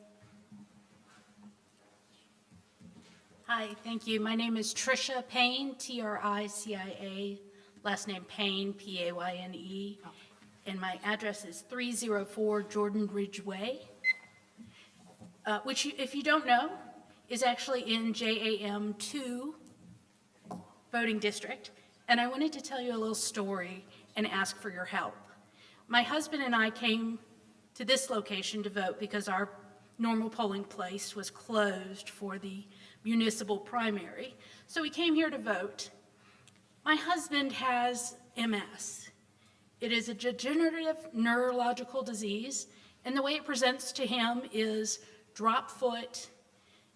Hi, thank you. My name is Tricia Payne, Tricia, last name Payne, Payne, and my address is 304 Jordan Ridge Way, which, if you don't know, is actually in JAM 2 voting district. And I wanted to tell you a little story and ask for your help. My husband and I came to this location to vote because our normal polling place was closed for the municipal primary. So we came here to vote. My husband has MS. It is a degenerative neurological disease, and the way it presents to him is drop foot,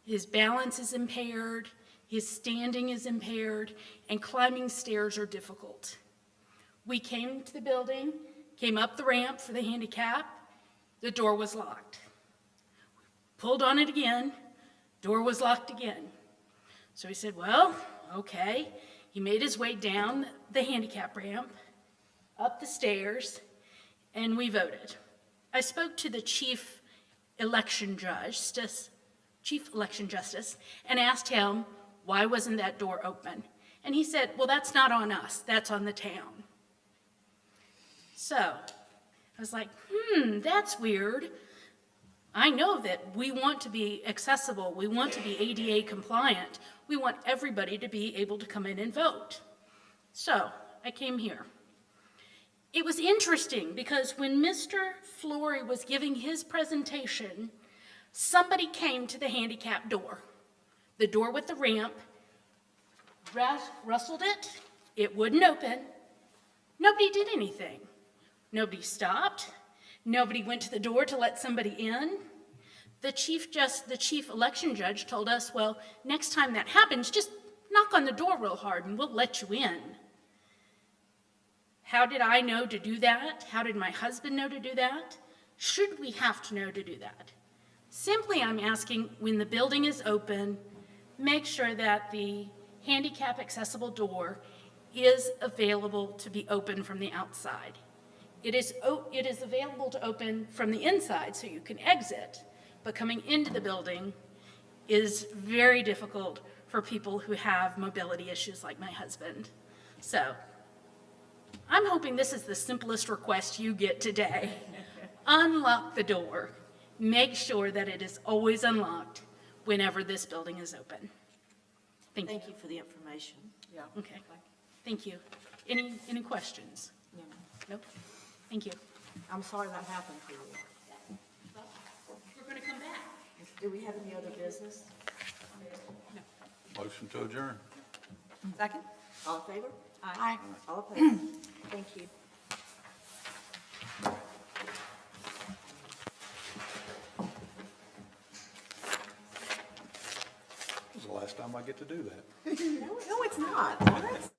his balance is impaired, his standing is impaired, and climbing stairs are difficult. We came to the building, came up the ramp for the handicap, the door was locked. Pulled on it again, door was locked again. So he said, well, okay. He made his way down the handicap ramp, up the stairs, and we voted. I spoke to the chief election justice, and asked him, why wasn't that door open? And he said, well, that's not on us, that's on the town. So I was like, that's weird. I know that we want to be accessible, we want to be ADA compliant, we want everybody to be able to come in and vote. So I came here. It was interesting because when Mr. Flory was giving his presentation, somebody came to the handicap door, the door with the ramp, rustled it, it wouldn't open. Nobody did anything. Nobody stopped. Nobody went to the door to let somebody in. The chief election judge told us, well, next time that happens, just knock on the door real hard and we'll let you in. How did I know to do that? How did my husband know to do that? Should we have to know to do that? Simply, I'm asking, when the building is open, make sure that the handicap accessible door is available to be open from the outside. It is available to open from the inside so you can exit, but coming into the building is very difficult for people who have mobility issues like my husband. So I'm hoping this is the simplest request you get today. Unlock the door. Make sure that it is always unlocked whenever this building is open. Thank you. Thank you for the information. Yeah. Okay. Thank you. Any questions? No. Nope. Thank you. I'm sorry that happened to you. We're going to come back. Do we have any other business? Motion to adjourn. Second? All in favor? Aye. All opposed? Thank you. This is the last time I get to do that. No, it's not.